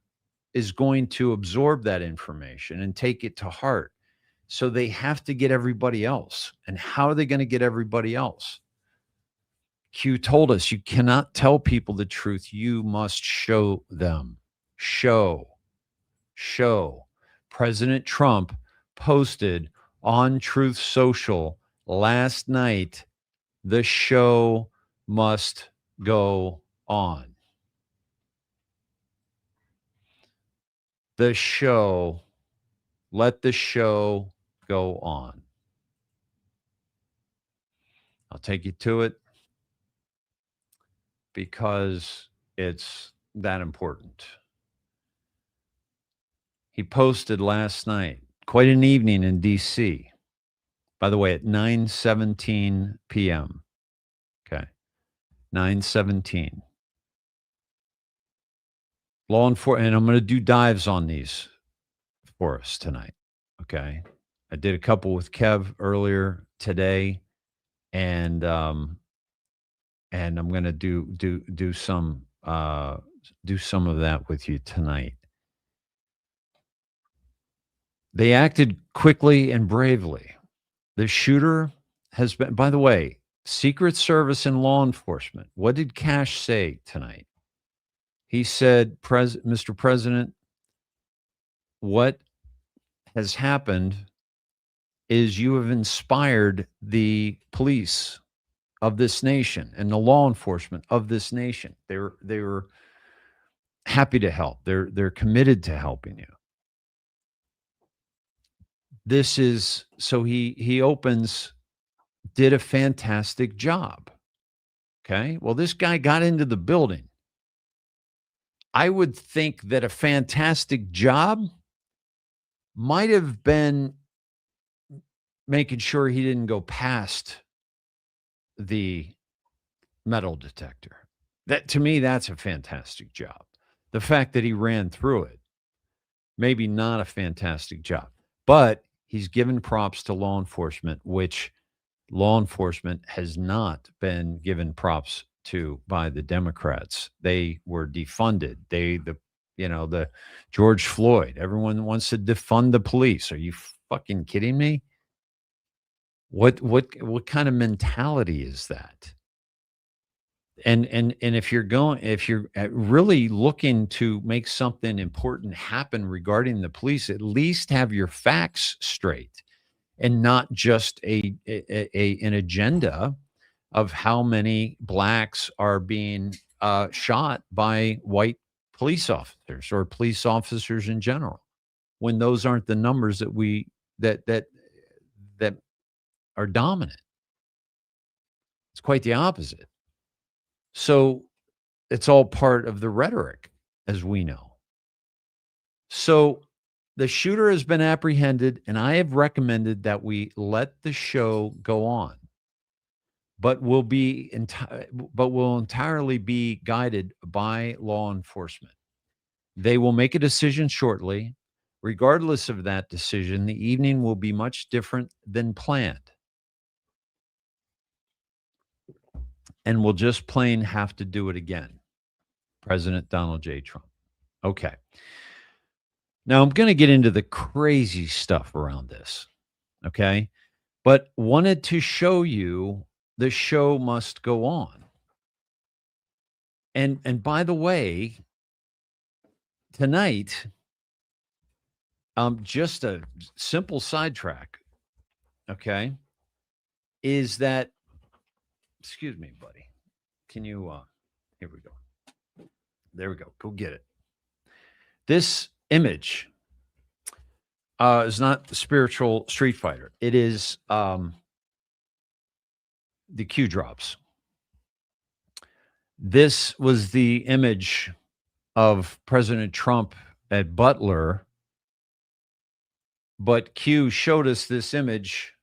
is going to absorb that information and take it to heart. So they have to get everybody else. And how are they going to get everybody else? Q told us you cannot tell people the truth. You must show them. Show. President Trump posted on Truth Social last night, the show must go on. Let the show go on. I'll take you to it because it's that important. He posted last night, quite an evening in DC. By the way, at 9:17 p.m. Okay. 9:17. Law enforcement, and I'm going to do dives on these for us tonight. Okay. I did a couple with Kev earlier today, and I'm going to do some of that with you tonight. They acted quickly and bravely. The shooter has been, by the way, Secret Service and law enforcement. What did Cash say tonight? He said, Mr. President, what has happened is you have inspired the police of this nation and the law enforcement of this nation. They were happy to help. They're committed to helping you. This is so he opens, did a fantastic job. Okay. Well, this guy got into the building. I would think that a fantastic job might have been making sure he didn't go past the metal detector. That, to me, that's a fantastic job. The fact that he ran through it, maybe not a fantastic job, but he's given props to law enforcement, which law enforcement has not been given props to by the Democrats. They were defunded. The George Floyd, everyone wants to defund the police. Are you fucking kidding me? What kind of mentality is that? And if you're really looking to make something important happen regarding the police, at least have your facts straight and not just an agenda of how many blacks are being shot by white police officers or police officers in general, when those aren't the numbers that are dominant. It's quite the opposite. So it's all part of the rhetoric, as we know. So the shooter has been apprehended, and I have recommended that we let the show go on, but will entirely be guided by law enforcement. They will make a decision shortly. Regardless of that decision, the evening will be much different than planned. And we'll just plain have to do it again. President Donald J. Trump. Okay. Now I'm going to get into the crazy stuff around this. Okay. But wanted to show you the show must go on. And by the way, tonight, just a simple sidetrack, okay, is that, excuse me, buddy. Can you, here we go. There we go. Go get it. This image is not the spiritual Street Fighter. It is the Q drops. This was the image of President Trump at Butler, but Q showed us this image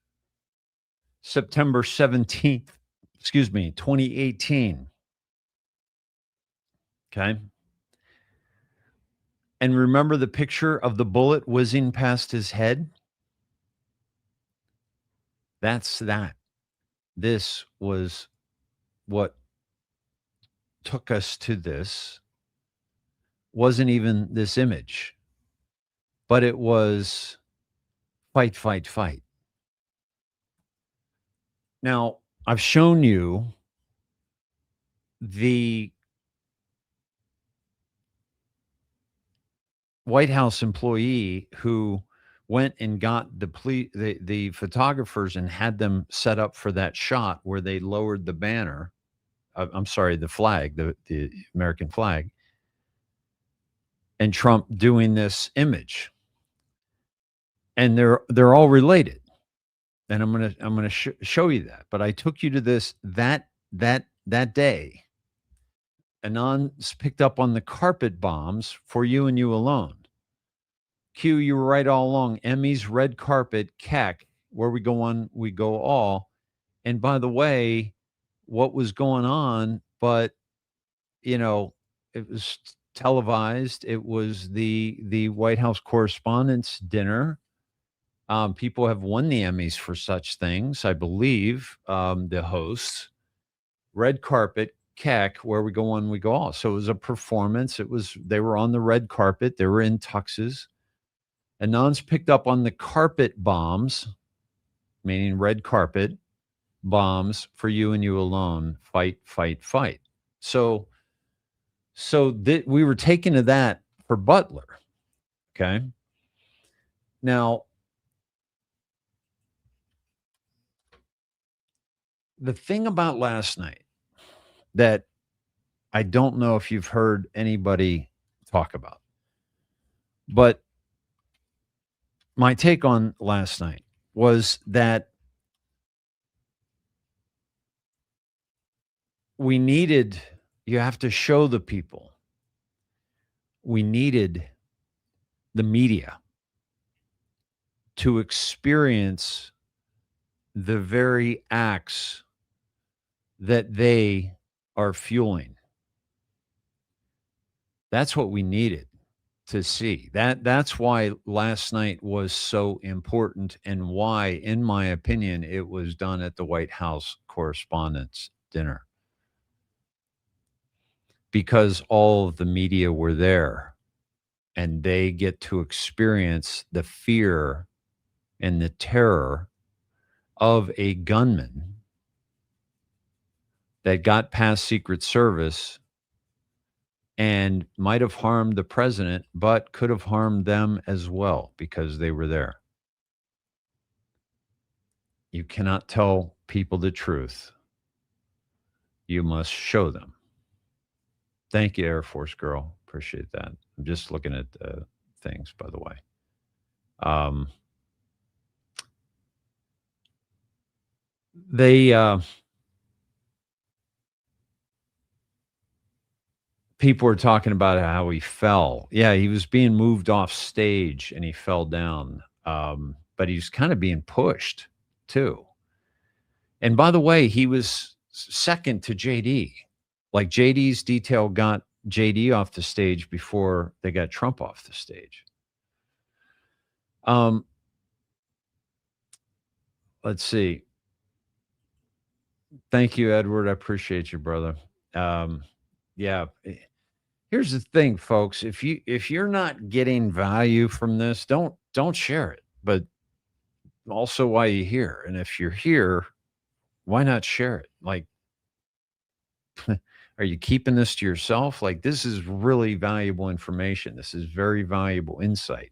September 17th, 2018. Okay. And remember the picture of the bullet whizzing past his head? That's that. This was what took us to this. Wasn't even this image, but it was fight, fight, fight. Now, I've shown you the White House employee who went and got the photographers and had them set up for that shot where they lowered the banner. I'm sorry, the flag, the American flag, and Trump doing this image. And they're all related. And I'm gonna show you that. But I took you to this that day Anon's picked up on the carpet bombs for you and you alone. Q, you were right all along. Emmy's red carpet, CAC, where we go one, we go all. And by the way, what was going on, but you know, it was televised. It was the White House Correspondents' Dinner. People have won the Emmys for such things, I believe. The hosts, red carpet, CAC, where we go one, we go all. So it was a performance. They were on the red carpet. They were in tuxes. Anon's picked up on the carpet bombs, meaning red carpet bombs for you and you alone. Fight, fight, fight. So we were taken to that for Butler. Okay. Now, the thing about last night that I don't know if you've heard anybody talk about, but my take on last night was that you have to show the people, we needed the media to experience the very acts that they are fueling. That's what we needed to see. That's why last night was so important, and why, in my opinion, it was done at the White House Correspondents' Dinner. Because all of the media were there, and they get to experience the fear and the terror of a gunman that got past Secret Service and might have harmed the president, but could have harmed them as well because they were there. You cannot tell people the truth. You must show them. Thank you, Air Force girl. Appreciate that. I'm just looking at things, by the way. People were talking about how he fell. Yeah, he was being moved off stage and he fell down. But he was kind of being pushed too. And by the way, he was second to JD. Like JD's detail got JD off the stage before they got Trump off the stage. Let's see. Thank you, Edward. I appreciate you, brother. Yeah. Here's the thing, folks. If you're not getting value from this, don't share it. But also why you're here. And if you're here, why not share it? Like, are you keeping this to yourself? Like, this is really valuable information. This is very valuable insight.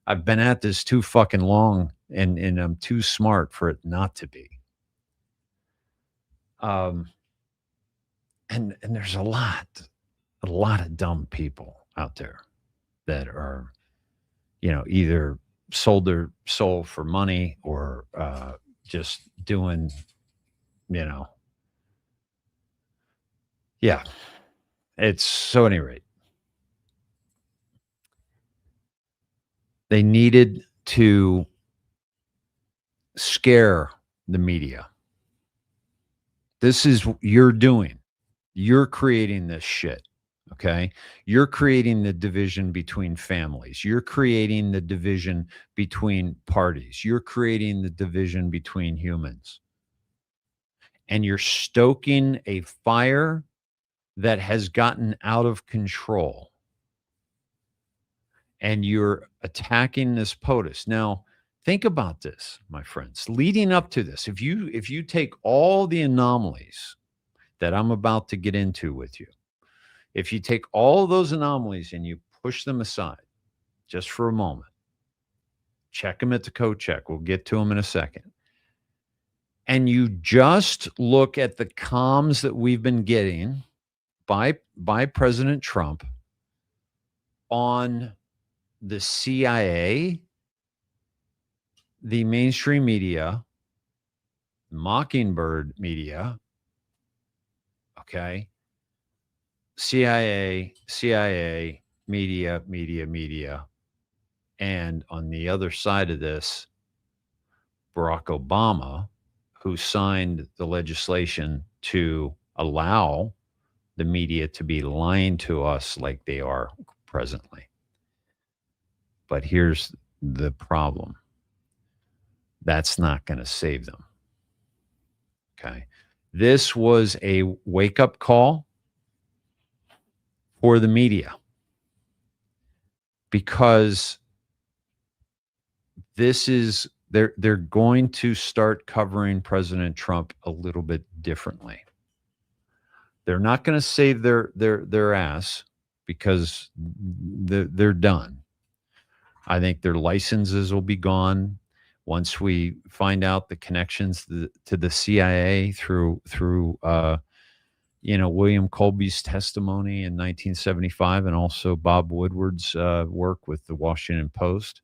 I've been at this too fucking long, and I'm too smart for it not to be. And there's a lot of dumb people out there that are, either sold their soul for money or just doing, yeah. It's so, at any rate, they needed to scare the media. This is what you're doing. You're creating this shit. Okay. You're creating the division between families. You're creating the division between parties. You're creating the division between humans. And you're stoking a fire that has gotten out of control. And you're attacking this POTUS. Now, think about this, my friends. Leading up to this, if you take all the anomalies that I'm about to get into with you, if you take all those anomalies and you push them aside just for a moment, check them at the code check. We'll get to them in a second. And you just look at the comms that we've been getting by President Trump on the CIA, the mainstream media, Mockingbird media, okay, CIA, media. And on the other side of this, Barack Obama, who signed the legislation to allow the media to be lying to us like they are presently. But here's the problem. That's not going to save them. Okay. This was a wake-up call for the media because they're going to start covering President Trump a little bit differently. They're not going to save their ass because they're done. I think their licenses will be gone once we find out the connections to the CIA through William Colby's testimony in 1975 and also Bob Woodward's work with the Washington Post,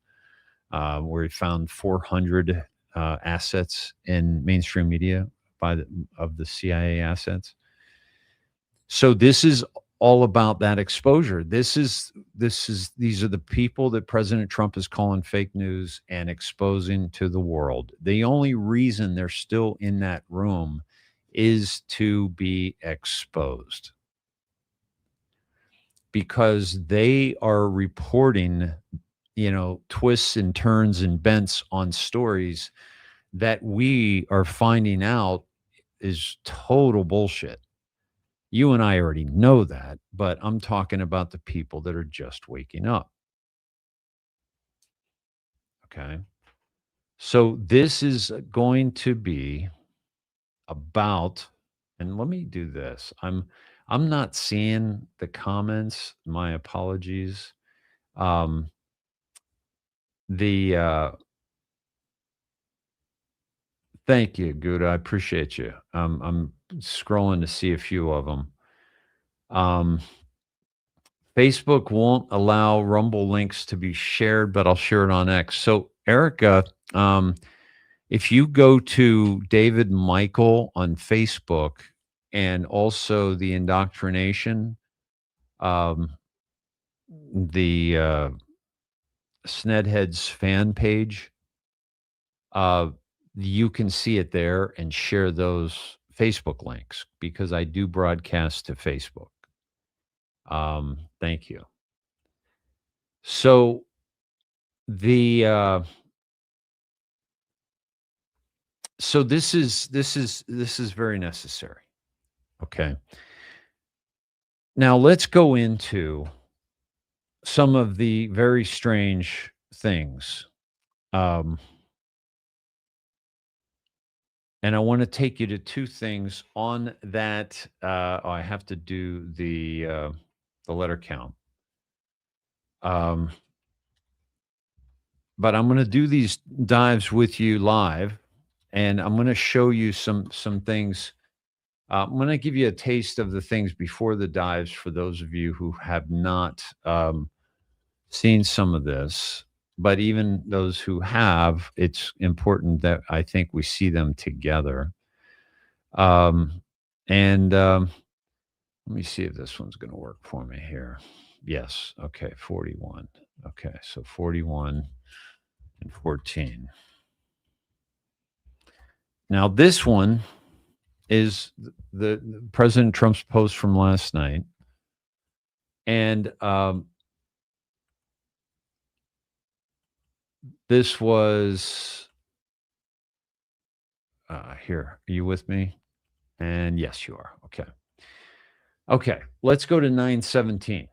where he found 400 assets in mainstream media of the CIA assets. So this is all about that exposure. These are the people that President Trump is calling fake news and exposing to the world. The only reason they're still in that room is to be exposed because they are reporting, twists and turns and bends on stories that we are finding out is total bullshit. You and I already know that, but I'm talking about the people that are just waking up. Okay. So this is going to be about, and let me do this. I'm not seeing the comments. My apologies. Thank you, Gouda. I appreciate you. I'm scrolling to see a few of them. Facebook won't allow Rumble links to be shared, but I'll share it on X. So, Erica, if you go to David Michael on Facebook and also the Indoctrination, the Snedheads fan page, you can see it there and share those Facebook links because I do broadcast to Facebook. Thank you. So this is very necessary. Okay. Now let's go into some of the very strange things. And I want to take you to two things on that. I have to do the letter count. But I'm going to do these dives with you live, and I'm going to show you some things. I'm going to give you a taste of the things before the dives for those of you who have not seen some of this. But even those who have, it's important that I think we see them together. Let me see if this one's going to work for me here. Yes. Okay. 41. Okay. So 41 and 14. Now, this one is the President Trump's post from last night. And this was here. Are you with me? And yes, you are. Okay. Okay. Let's go to 9/17.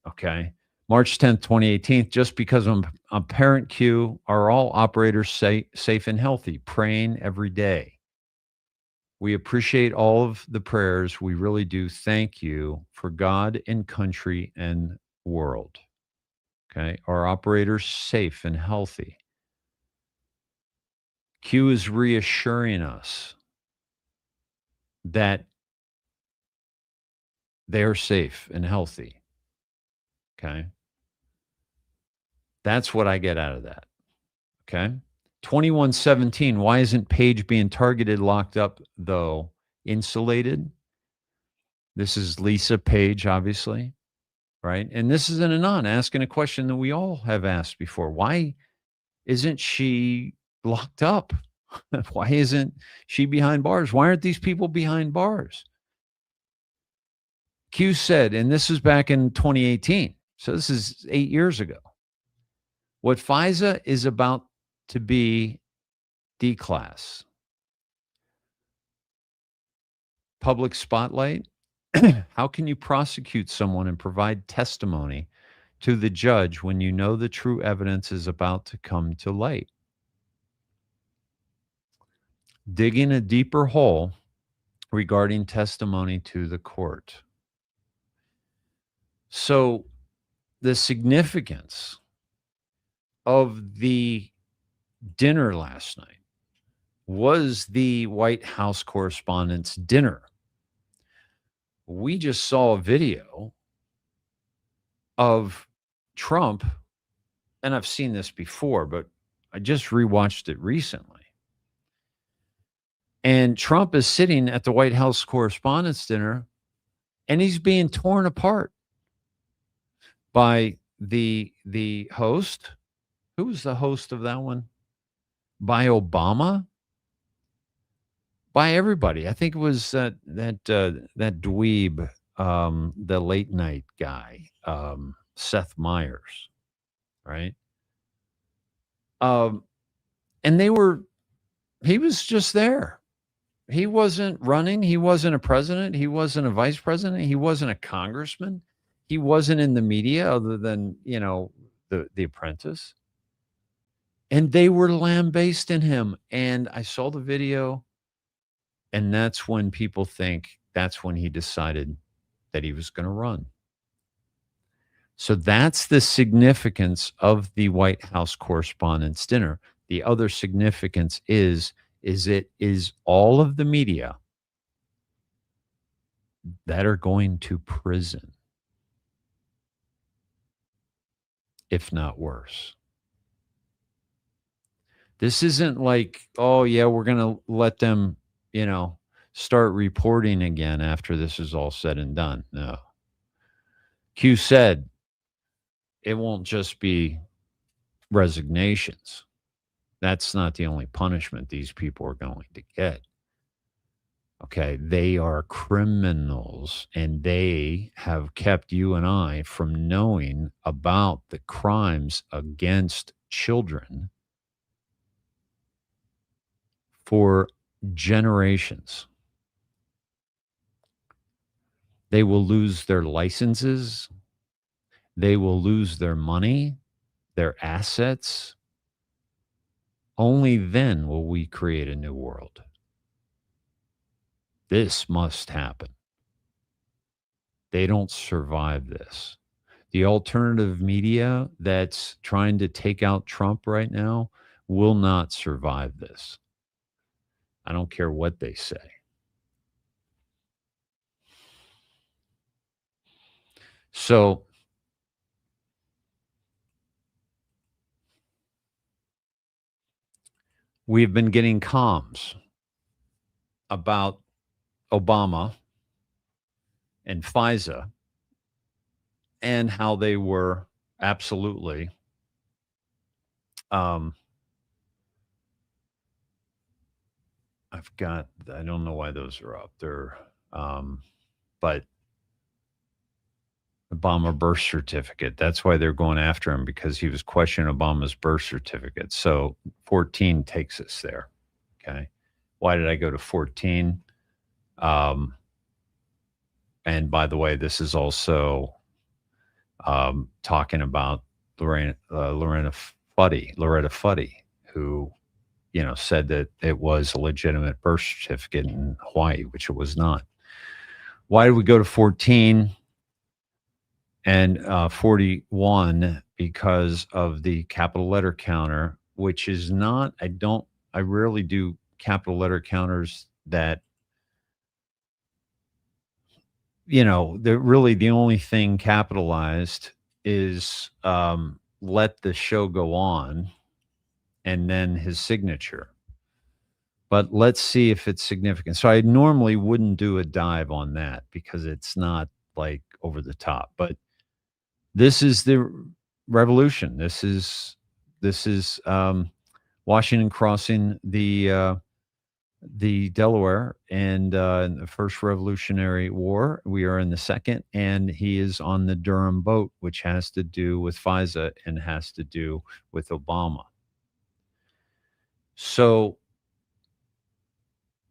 Okay. March 10th, 2018. Just because I'm a parent Q, are all operators safe and healthy? Praying every day. We appreciate all of the prayers. We really do. Thank you for God and country and world. Okay. Are operators safe and healthy? Q is reassuring us that they're safe and healthy. Okay. That's what I get out of that. Okay. 21/17. Why isn't Page being targeted, locked up, though? Insulated? This is Lisa Page, obviously, right? And this is an anon asking a question that we all have asked before. Why isn't she locked up? Why isn't she behind bars? Why aren't these people behind bars? Q said, and this was back in 2018, so this is 8 years ago, what FISA is about to be D-class. Public spotlight. How can you prosecute someone and provide testimony to the judge when you know the true evidence is about to come to light? Digging a deeper hole regarding testimony to the court. So the significance of the dinner last night was the White House Correspondents' Dinner. We just saw a video of Trump, and I've seen this before, but I just rewatched it recently. And Trump is sitting at the White House Correspondents' Dinner, and he's being torn apart by the host. Who was the host of that one? By Obama? By everybody. I think it was that dweeb, the late night guy, Seth Meyers, right? And he was just there. He wasn't running. He wasn't a president. He wasn't a vice president. He wasn't a congressman. He wasn't in the media other than, the Apprentice. And they were lambasting him. And I saw the video. And that's when people think that's when he decided that he was going to run. So that's the significance of the White House Correspondents' Dinner. The other significance is it is all of the media that are going to prison, if not worse. This isn't like, oh, yeah, we're going to let them, start reporting again after this is all said and done. No. Q said it won't just be resignations. That's not the only punishment these people are going to get. Okay, they are criminals, and they have kept you and I from knowing about the crimes against children for generations. They will lose their licenses. They will lose their money, their assets. Only then will we create a new world. This must happen. They don't survive this. The alternative media that's trying to take out Trump right now will not survive this. I don't care what they say. So we've been getting comms about Obama and FISA and how they were absolutely I don't know why those are up there, but Obama birth certificate. That's why they're going after him, because he was questioning Obama's birth certificate. So 14 takes us there. Okay. Why did I go to 14? And by the way, this is also talking about Loretta Fuddy, who, said that it was a legitimate birth certificate in Hawaii, which it was not. Why did we go to 14 and 41? Because of the capital letter counter, which is not, I rarely do capital letter counters that, really the only thing capitalized is let the show go on and then his signature. but let's see if it's significant. So I normally wouldn't do a dive on that because it's not like over the top, but this is the revolution. This is Washington crossing the Delaware and in the first Revolutionary War. We are in the second, and he is on the Durham boat, which has to do with FISA and has to do with Obama. So,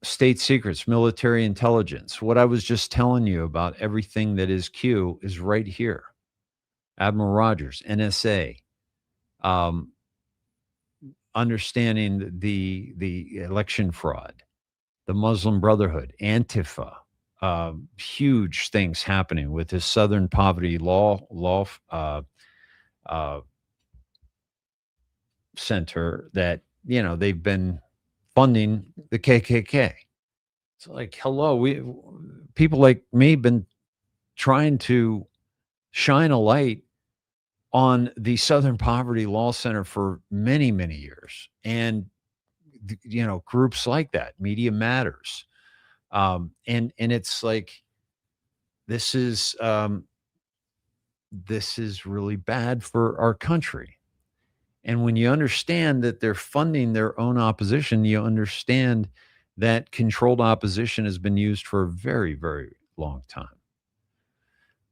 state secrets, military intelligence, what I was just telling you about everything that is Q is right here. Admiral Rogers, NSA, understanding the election fraud, the Muslim Brotherhood, Antifa, huge things happening with this Southern Poverty Law Center that, you know, they've been funding the KKK. It's like, hello, people like me been trying to shine a light on the Southern Poverty Law Center for many, many years. And, you know, groups like that, Media Matters. And it's like, this is really bad for our country. And when you understand that they're funding their own opposition, you understand that controlled opposition has been used for a very, very long time.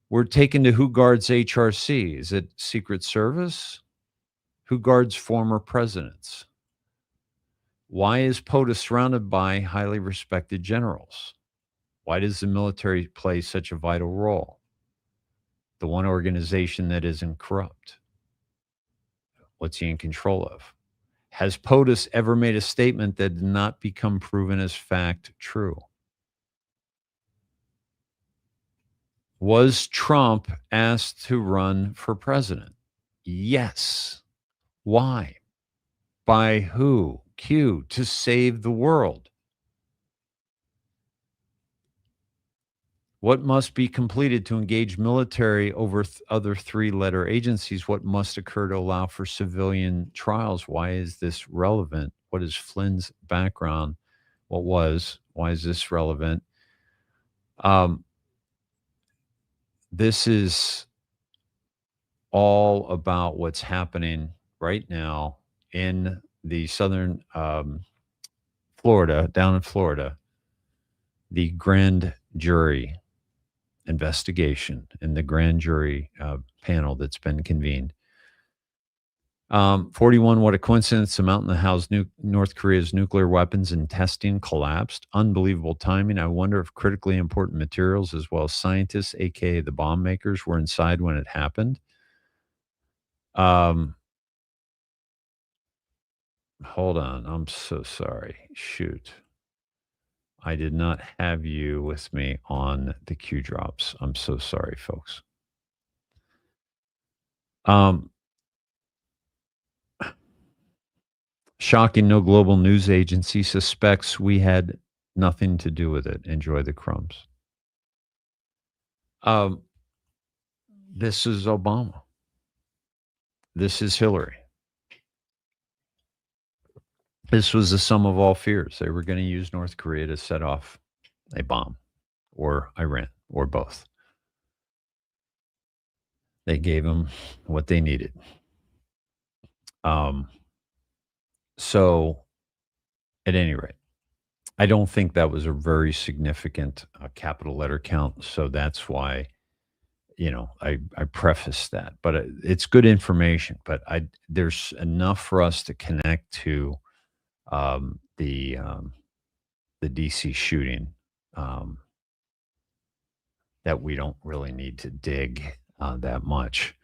We're taken to who guards HRC. Is it Secret Service? Who guards former presidents? Why is POTUS surrounded by highly respected generals? Why does the military play such a vital role? The one organization that isn't corrupt. What's he in control of? Has POTUS ever made a statement that did not become proven as fact true? Was Trump asked to run for president? Yes. Why? By who? Q, to save the world. What must be completed to engage military over other three-letter agencies? What must occur to allow for civilian trials? Why is this relevant? What is Flynn's background? Why is this relevant? This is all about what's happening right now in the southern Florida, down in Florida, the grand jury investigation and the grand jury panel that's been convened. 41, what a coincidence. The mountain that housed North Korea's nuclear weapons and testing collapsed. Unbelievable timing. I wonder if critically important materials as well as scientists, aka the bomb makers, were inside when it happened. Hold on. I'm so sorry. Shoot. I did not have you with me on the Q drops. I'm so sorry, folks. Shocking, no global news agency suspects we had nothing to do with it. Enjoy the crumbs. This is Obama. This is Hillary. This was the sum of all fears. They were going to use North Korea to set off a bomb, or Iran, or both. They gave them what they needed. So, at any rate, I don't think that was a very significant capital letter count. So that's why, you know, I preface that. But it's good information. But there's enough for us to connect to the DC shooting that we don't really need to dig that much.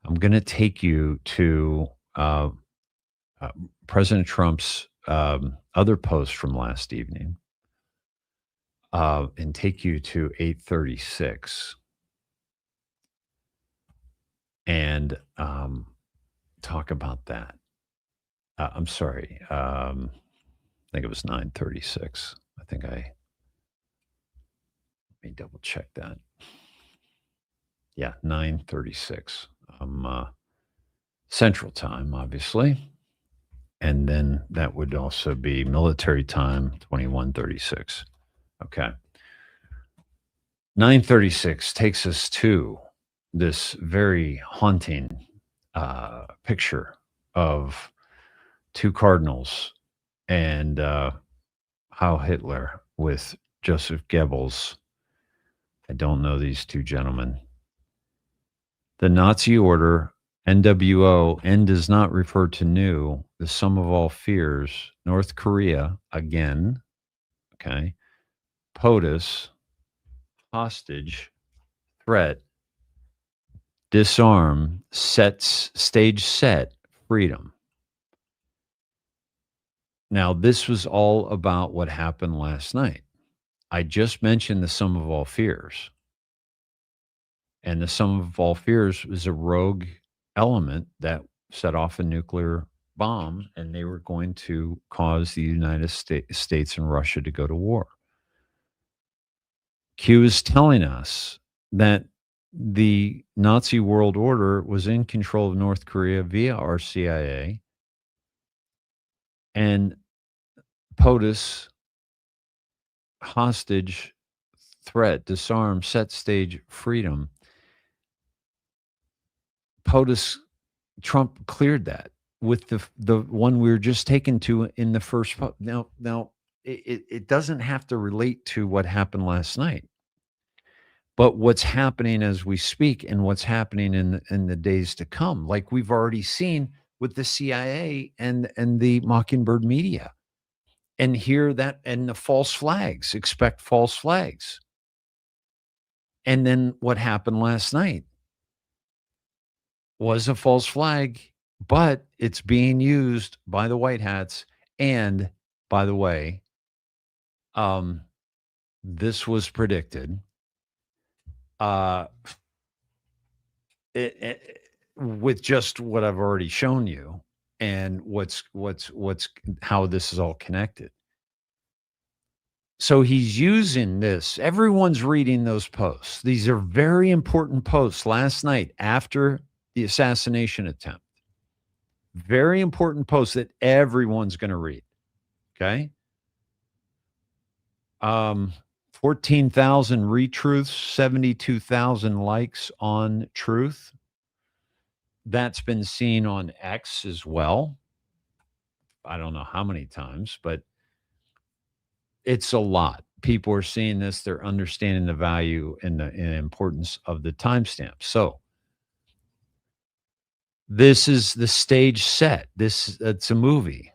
I'm going to take you to President Trump's other post from last evening and take you to 836 and talk about that. I'm sorry. I think it was 936. Let me double check that. Yeah, 936. Central Time, obviously. And then that would also be military time, 2136. Okay. 936 takes us to this very haunting picture of two cardinals and Heil Hitler with Joseph Goebbels. I don't know these two gentlemen. The Nazi order, NWO, N does not refer to new, the sum of all fears, North Korea, again, okay, POTUS, hostage, threat, disarm, stage set, freedom. Now, this was all about what happened last night. I just mentioned the sum of all fears. And the sum of all fears was a rogue element that set off a nuclear bomb, and they were going to cause the United States and Russia to go to war. Q is telling us that the Nazi world order was in control of North Korea via our CIA, and POTUS, hostage, threat, disarm, set stage, freedom. POTUS, Trump cleared that with the one we were just taken to in the first. Now it doesn't have to relate to what happened last night, but what's happening as we speak and what's happening in the days to come, like we've already seen with the CIA and the Mockingbird media, and hear that, and the false flags, expect false flags. And then what happened last night was a false flag, but it's being used by the white hats. And by the way, this was predicted. With just what I've already shown you, and what's how this is all connected. So he's using this. Everyone's reading those posts. These are very important posts last night after the assassination attempt. Very important posts that everyone's going to read. Okay. 14,000 retruths, 72,000 likes on Truth. That's been seen on X as well. I don't know how many times, but it's a lot. People are seeing this. They're understanding the value and the importance of the timestamp. So this is the stage set. It's a movie.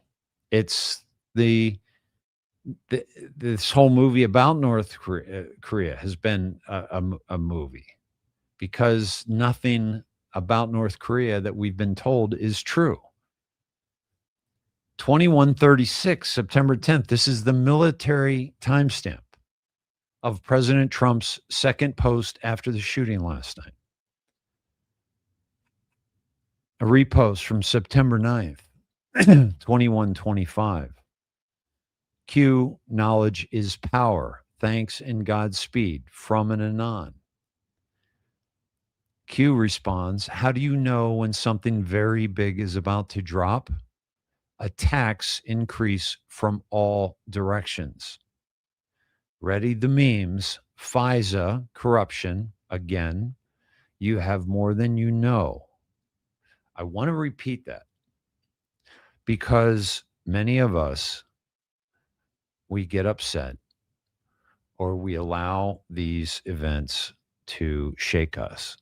It's this whole movie about North Korea has been a movie, because nothing about North Korea that we've been told is true. 2136, September 10th. This is the military timestamp of President Trump's second post after the shooting last night. A repost from September 9th, 2125. Q, knowledge is power. Thanks and Godspeed, from and anon. Q responds, how do you know when something very big is about to drop? Attacks increase from all directions. Ready the memes. FISA, corruption, again. You have more than you know. I want to repeat that, because many of us, we get upset, or we allow these events to shake us.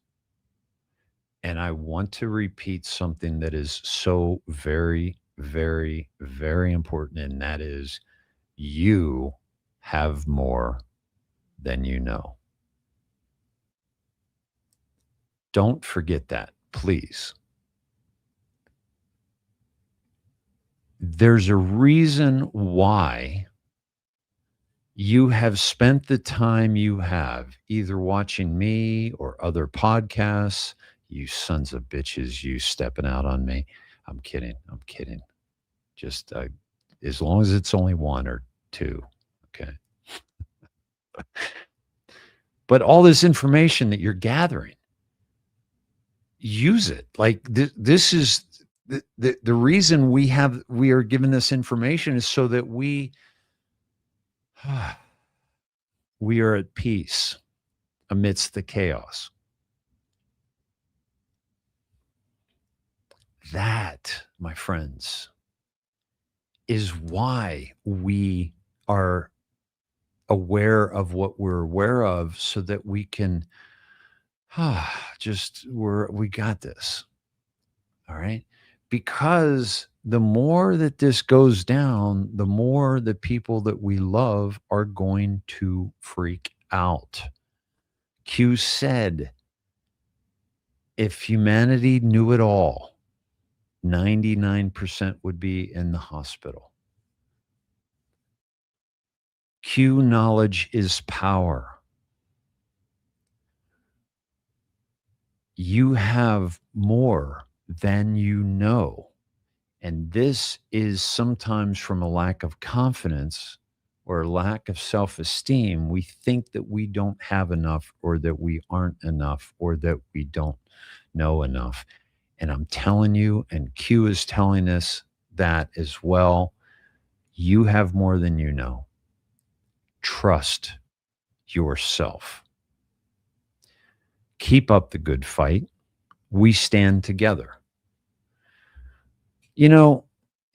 And I want to repeat something that is so very, very, very important, and that is, you have more than you know. Don't forget that, please. There's a reason why you have spent the time you have either watching me or other podcasts. You sons of bitches, you stepping out on me. I'm kidding. Just as long as it's only one or two. Okay. But all this information that you're gathering, use it. Like this is the reason we are given this information is so that we are at peace amidst the chaos. That, my friends, is why we are aware of what we're aware of, so that we can we got this. All right. Because the more that this goes down, the more the people that we love are going to freak out. Q said, if humanity knew it all, 99% would be in the hospital. Q, knowledge is power. You have more than you know. And this is sometimes from a lack of confidence or a lack of self-esteem. We think that we don't have enough, or that we aren't enough, or that we don't know enough. And I'm telling you, and Q is telling us that as well, you have more than you know. Trust yourself. Keep up the good fight. We stand together. You know,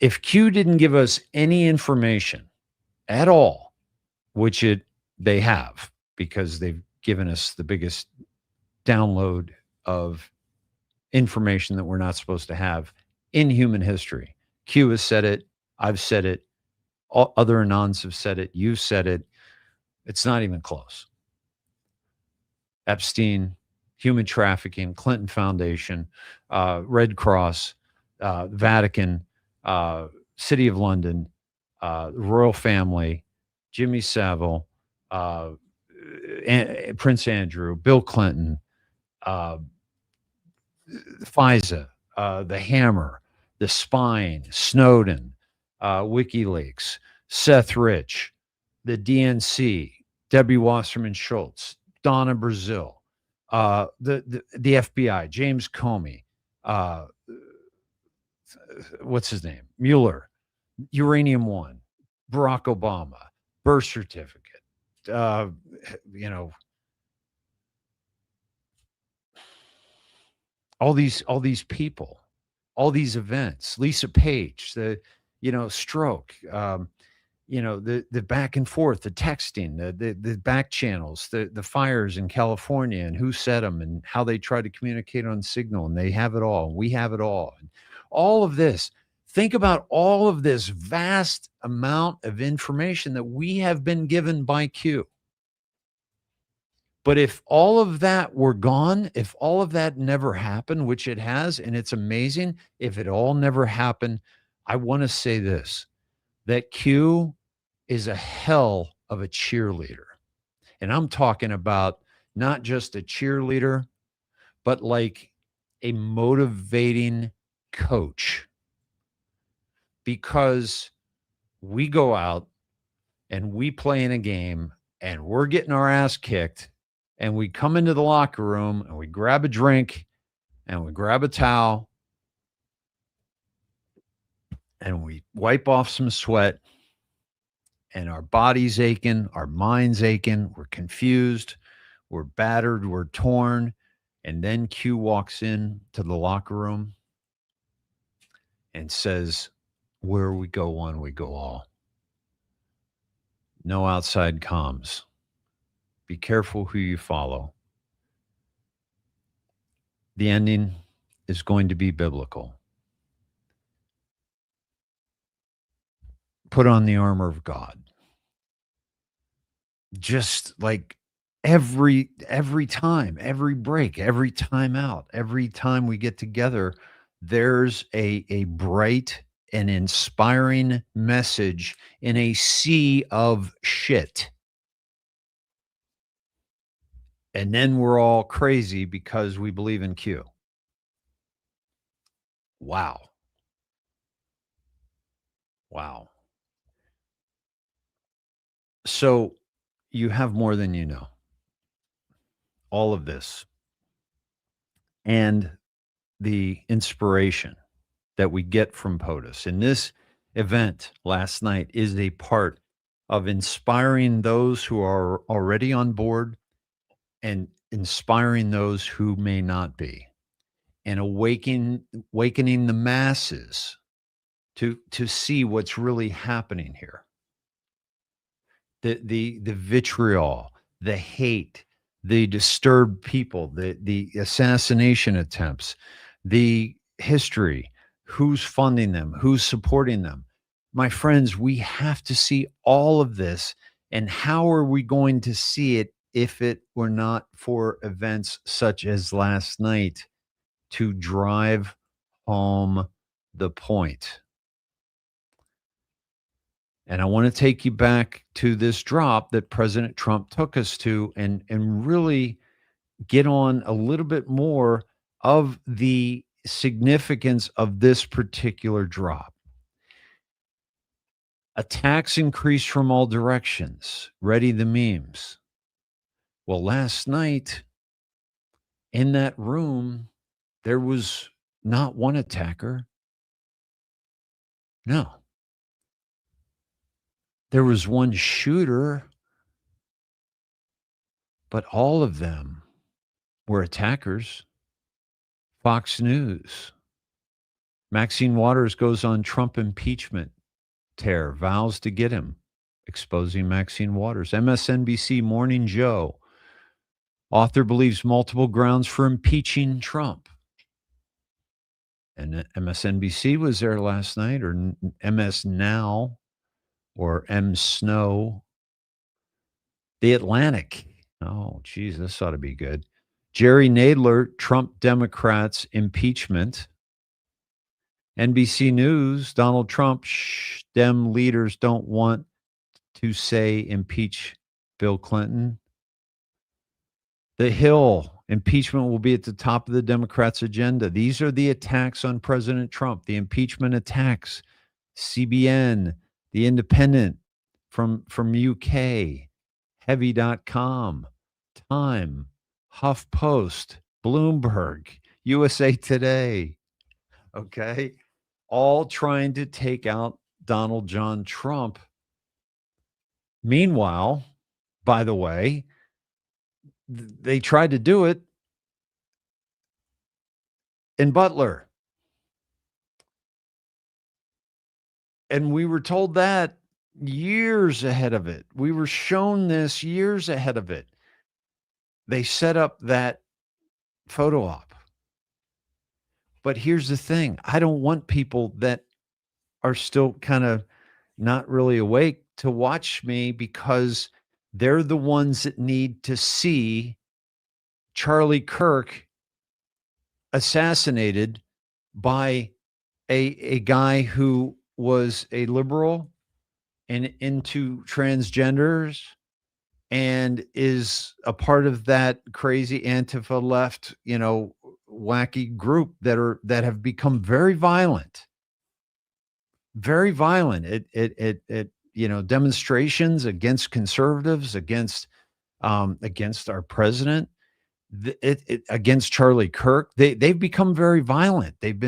if Q didn't give us any information at all, which they have, because they've given us the biggest download of information that we're not supposed to have in human history. Q has said it. I've said it. All other Anons have said it. You've said it. It's not even close. Epstein, human trafficking, Clinton Foundation, Red Cross, Vatican, City of London, royal family, Jimmy Savile, Prince Andrew, Bill Clinton, FISA, the Hammer, the Spine, Snowden, WikiLeaks, Seth Rich, the DNC, Debbie Wasserman Schultz, Donna Brazil, the FBI, James Comey, what's his name? Mueller, Uranium One, Barack Obama, birth certificate, all these people, all these events, Lisa Page, the stroke, the back and forth, the texting, the back channels, the fires in California, and who set them, and how they try to communicate on Signal, and they have it all, and we have it all, and all of this. Think about all of this vast amount of information that we have been given by Q. But if all of that were gone, if all of that never happened, which it has, and it's amazing, if it all never happened, I want to say this, that Q is a hell of a cheerleader. And I'm talking about not just a cheerleader, but like a motivating coach. Because we go out and we play in a game and we're getting our ass kicked, and we come into the locker room and we grab a drink and we grab a towel and we wipe off some sweat, and our body's aching, our mind's aching, we're confused, we're battered, we're torn. And then Q walks in to the locker room and says, where we go one, we go all. No outside comms. Be careful who you follow. The ending is going to be biblical. Put on the armor of God. Just like every time, every break, every time out, every time we get together, there's a bright and inspiring message in a sea of shit. And then we're all crazy because we believe in Q. Wow. Wow. So you have more than you know. All of this. And the inspiration that we get from POTUS. And this event last night is a part of inspiring those who are already on board and inspiring those who may not be, and awakening the masses to see what's really happening here. The vitriol, the hate, the disturbed people, the assassination attempts, the history, who's funding them, who's supporting them. My friends, we have to see all of this. And how are we going to see it if it were not for events such as last night to drive home the point? And I want to take you back to this drop that President Trump took us to and really get on a little bit more of the significance of this particular drop. Attacks increase from all directions. Ready the memes. Well, last night in that room, there was not one attacker. No. There was one shooter, but all of them were attackers. Fox News. Maxine Waters goes on Trump impeachment tear, vows to get him, exposing Maxine Waters. MSNBC Morning Joe. Author believes multiple grounds for impeaching Trump. And MSNBC was there last night, or MS Now, or M Snow. The Atlantic. Oh, geez, this ought to be good. Jerry Nadler, Trump Democrats impeachment. NBC News, Donald Trump, Dem leaders don't want to say impeach Bill Clinton. The Hill, impeachment will be at the top of the Democrats' agenda. These are the attacks on President Trump, the impeachment attacks. CBN, The Independent from UK, Heavy.com, Time, HuffPost, Bloomberg, USA Today. Okay. All trying to take out Donald John Trump. Meanwhile, by the way, they tried to do it in Butler. And we were told that years ahead of it. We were shown this years ahead of it. They set up that photo op. But here's the thing. I don't want people that are still kind of not really awake to watch me, because they're the ones that need to see Charlie Kirk assassinated by a guy who was a liberal and into transgenders and is a part of that crazy Antifa left, wacky group that have become very violent. Very violent. It demonstrations against conservatives, against our president, against Charlie Kirk. They've become very violent. They've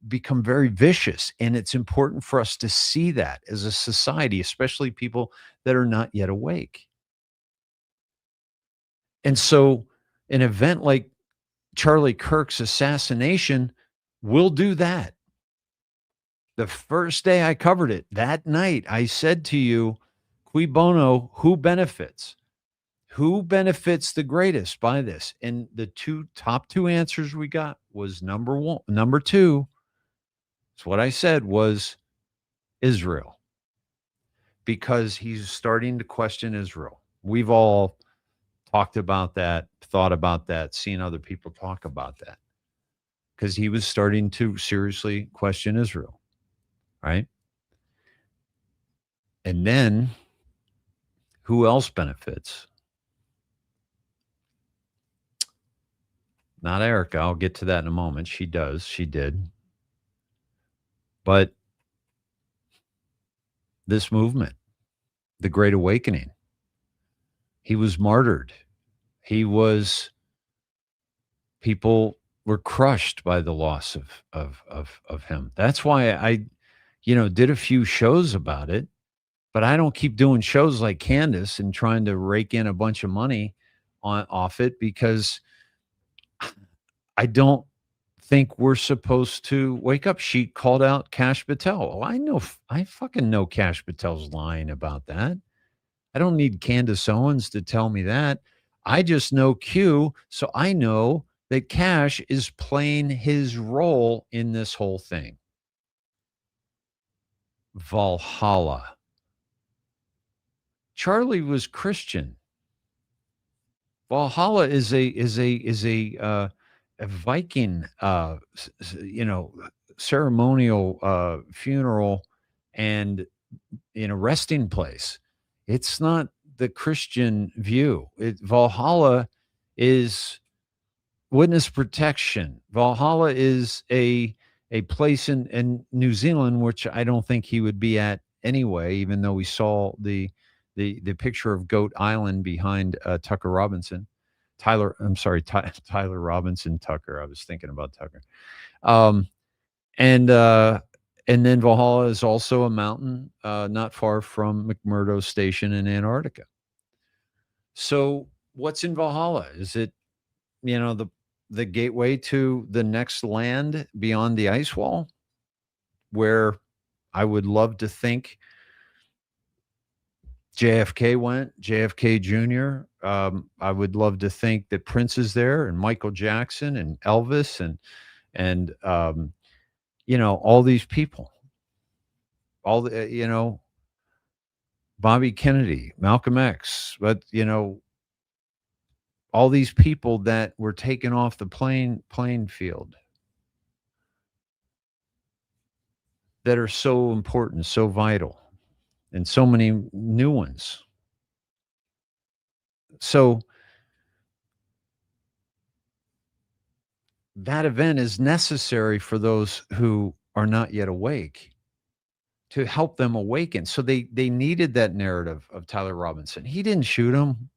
become very vicious, and it's important for us to see that as a society, especially people that are not yet awake. And so, an event like Charlie Kirk's assassination will do that. The first day I covered it, that night, I said to you, cui bono, who benefits? Who benefits the greatest by this? And the top two answers we got was number two, it's what I said, was Israel. Because he's starting to question Israel. We've all talked about that, thought about that, seen other people talk about that. Because he was starting to seriously question Israel. Right? And then who else benefits? Not Erica. I'll get to that in a moment. She does. She did. But this movement, the Great Awakening, he was martyred. People were crushed by the loss of him. That's why I, did a few shows about it, but I don't keep doing shows like Candace and trying to rake in a bunch of money off it, because I don't think we're supposed to wake up. She called out Kash Patel. Oh, I fucking know Kash Patel's lying about that. I don't need Candace Owens to tell me that. I just know Q, so I know that Kash is playing his role in this whole thing. Valhalla. Charlie was Christian. Valhalla is a Viking, ceremonial funeral and resting place. It's not the Christian view. Valhalla is witness protection. Valhalla is a place in New Zealand, which I don't think he would be at anyway, even though we saw the picture of Goat Island behind Tucker Robinson. Tyler Robinson Tucker. I was thinking about Tucker. And then Valhalla is also a mountain not far from McMurdo Station in Antarctica. So what's in Valhalla? Is it, the gateway to the next land beyond the ice wall, where I would love to think JFK went, JFK Jr. I would love to think that Prince is there, and Michael Jackson and Elvis and all these people, all the, Bobby Kennedy, Malcolm X, but, all these people that were taken off the playing field that are so important, so vital, and so many new ones. So that event is necessary for those who are not yet awake, to help them awaken. So they needed that narrative of Tyler Robinson. He didn't shoot him.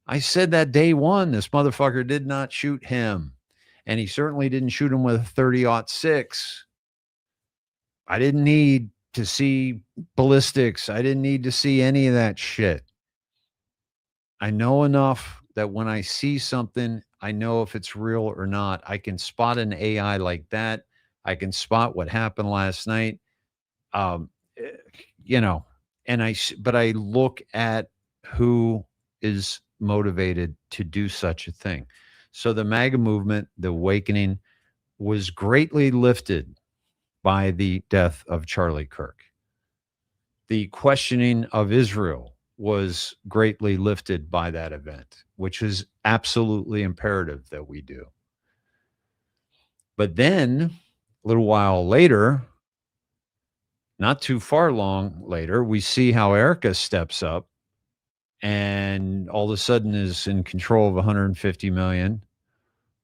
I said that day one. This motherfucker did not shoot him. And he certainly didn't shoot him with a 30-06. I didn't need to see ballistics. I didn't need to see any of that shit. I know enough that when I see something, I know if it's real or not. I can spot an AI like that. I can spot what happened last night. But I look at who is motivated to do such a thing. So the MAGA movement, the awakening, was greatly lifted by the death of Charlie Kirk. The questioning of Israel was greatly lifted by that event, which is absolutely imperative that we do. But then, a little while later, not too far long later, we see how Erica steps up and all of a sudden is in control of 150 million.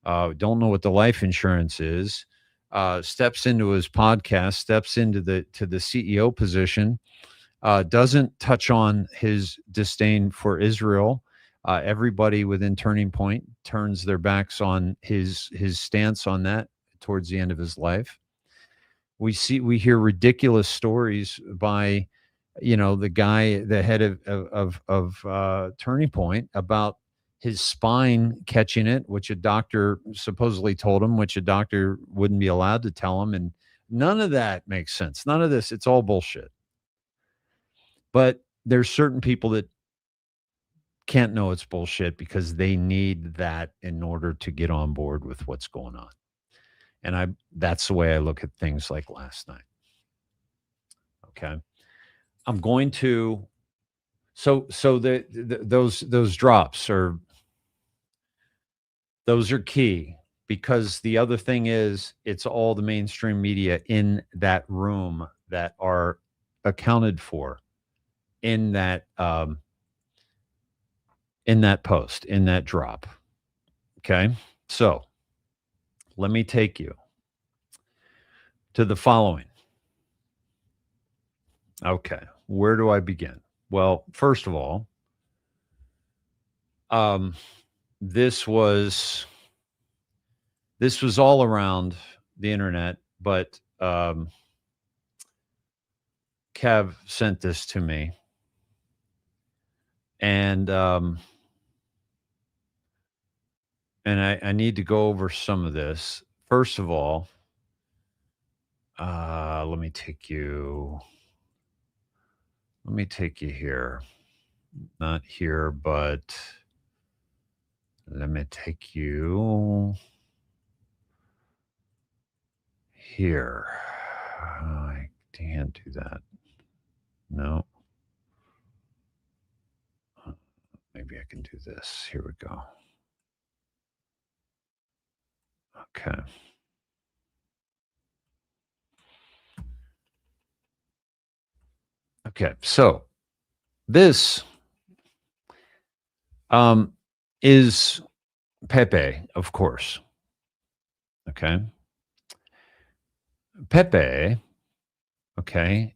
Don't know what the life insurance is. Steps into his podcast, steps into the CEO position. Doesn't touch on his disdain for Israel. Everybody within Turning Point turns their backs on his stance on that towards the end of his life. We hear ridiculous stories by, the guy, the head of Turning Point, about his spine catching it, which a doctor supposedly told him, which a doctor wouldn't be allowed to tell him. And none of that makes sense. None of this. It's all bullshit. But there's certain people that can't know it's bullshit because they need that in order to get on board with what's going on. And that's the way I look at things like last night. Okay. I'm going to, so those drops those are key, because the other thing is it's all the mainstream media in that room that are accounted for in that post, in that drop. Okay. So let me take you to the following. Okay. Where do I begin? Well, first of all, this was this was all around the internet, but Kev sent this to me. And I need to go over some of this. First of all, let me take you here. Not here, but let me take you here. I can't do that. No. Maybe I can do this. Here we go. Okay. Okay. So this is Pepe, of course. Okay. Pepe, okay,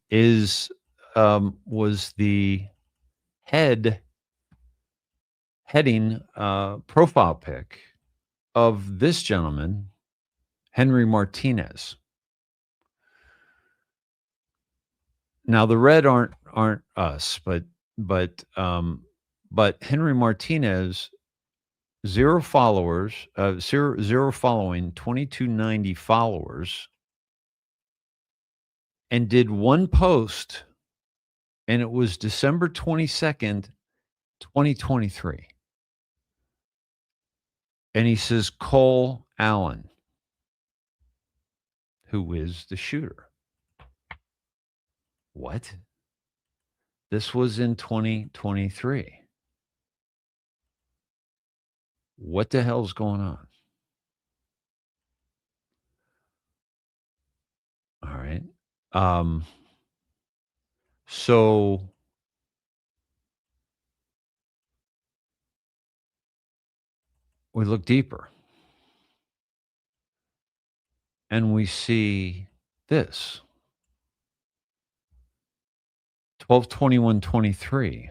was the heading profile pic of this gentleman, Henry Martinez. Now the red aren't us, but Henry Martinez, 0 followers, zero following, 2290 followers, and did one post, and it was December 22nd, 2023. And he says Cole Allen, who is the shooter. What? This was in 2023. What the hell's going on? All right. So we look deeper and we see this 12/21/23.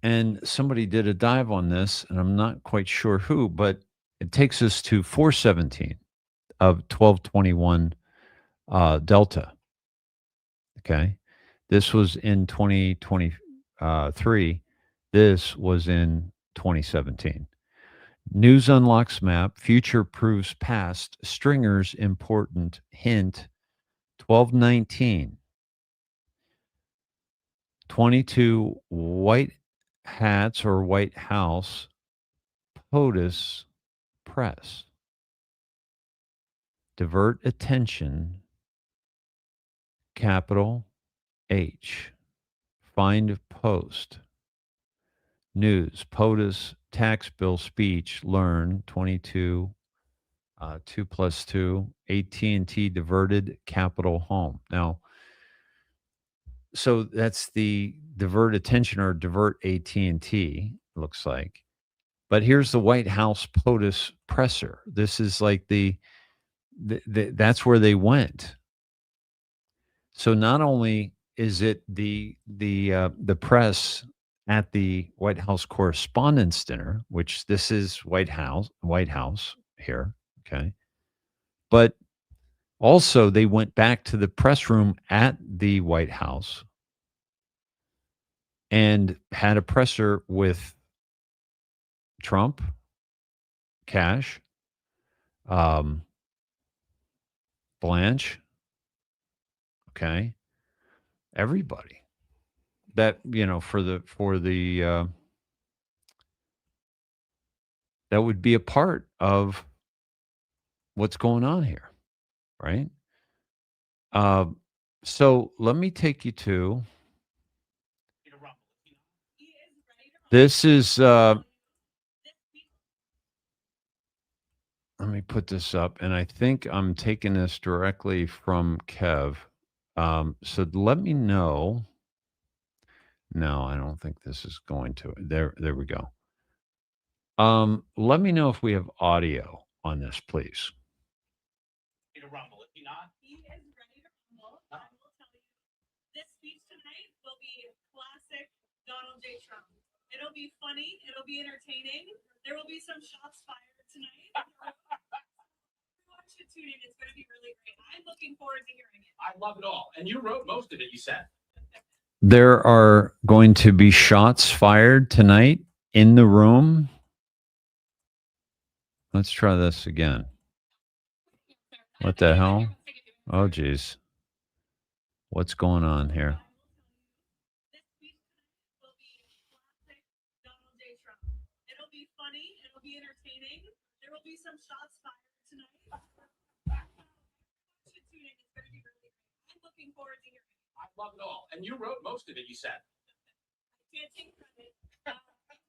And somebody did a dive on this, and I'm not quite sure who, but it takes us to 4/17 of 12/21 Delta. Okay. This was in 2023. This was in 2017. News unlocks map. Future proves past. Stringers important. Hint 12/19. 22 white hats or White House POTUS press. Divert attention. Capital H. Find post. News. POTUS tax bill speech. Learn 22 2 + 2. AT&T diverted Capitol home. Now, so that's the divert attention or divert AT&T, looks like. But here's the White House POTUS presser. This is like that's where they went. So not only is it the press at the White House Correspondents' Dinner, which this is White House here, okay, but also they went back to the press room at the White House and had a presser with Trump, Cash, Blanche, okay, everybody that for the that would be a part of what's going on here, right? So let me take you to this is let me put this up, and I think I'm taking this directly from Kev. So let me know. No, I don't think this is going to. There we go. Let me know if we have audio on this, please. This speech tonight will be classic Donald J. Trump. It'll be funny. It'll be entertaining. There will be some shots fired tonight. Everyone should tune in. It's going to be really great. I'm looking forward to hearing it. I love it all. And you wrote most of it, you said. There are going to be shots fired tonight in the room. Let's try this again. What the hell? Oh, geez. What's going on here? This speech tonight will be classic Donald J. Trump. It'll be funny. It'll be entertaining. There will be some shots fired tonight. Everyone should tune in. It's going to be really great. I'm looking forward to hearing it. I love it all. And you wrote most of it, you said. I can't take credit.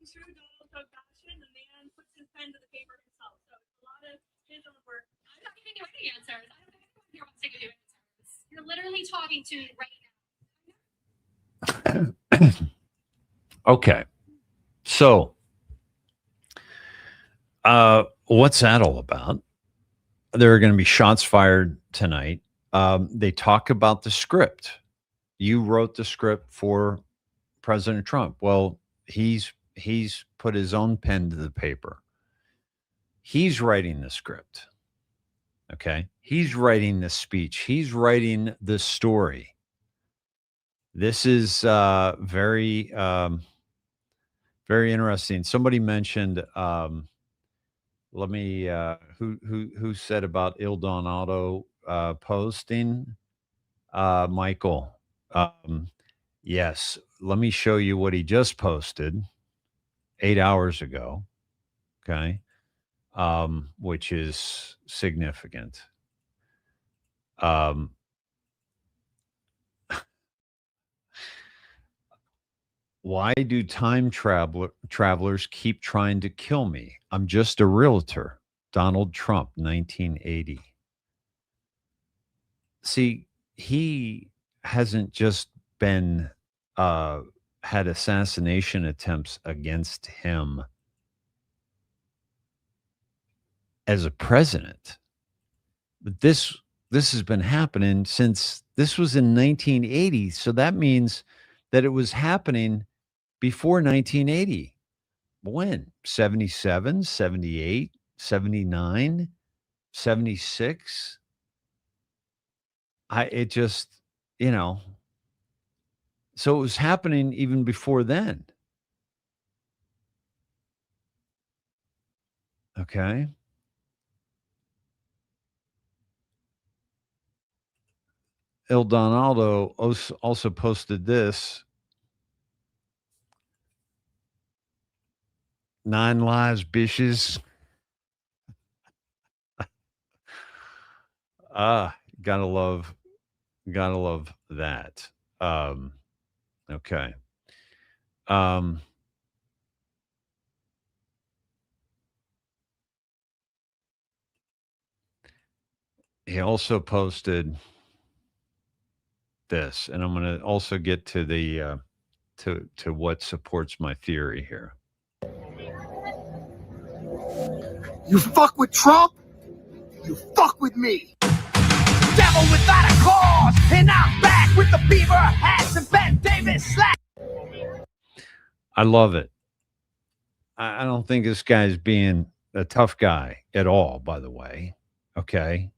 True Donald Trump fashion, the man puts his pen to the paper himself. So it's a lot of his own work. I'm not giving you any answers. I don't think anyone here wants to give you answers. You're literally talking to me right now. Okay. So, what's that all about? There are going to be shots fired tonight. They talk about the script. You wrote the script for President Trump. Well, he's put his own pen to the paper. He's writing the script. Okay. He's writing the speech. He's writing the story. This is very interesting. Somebody mentioned, let me, who said about Il Donato posting? Michael. Yes. Let me show you what he just posted 8 hours ago. Okay. Which is significant. Why do time travelers keep trying to kill me? I'm just a realtor. Donald Trump, 1980. See, he hasn't just been had assassination attempts against him as a president, but this has been happening since this was in 1980. So that means that it was happening before 1980. When? 77, 78, 79, 76. It just, so it was happening even before then. Okay. Il Donaldo also posted this. 9 lives, bitches. Gotta love that. Okay. He also posted this, and I'm going to also get to the to what supports my theory here. You fuck with Trump, you fuck with me. Devil without a cause, and I'm back with the beaver hats and Ben Davis slack. I love it. I don't think this guy's being a tough guy at all, by the way. Okay.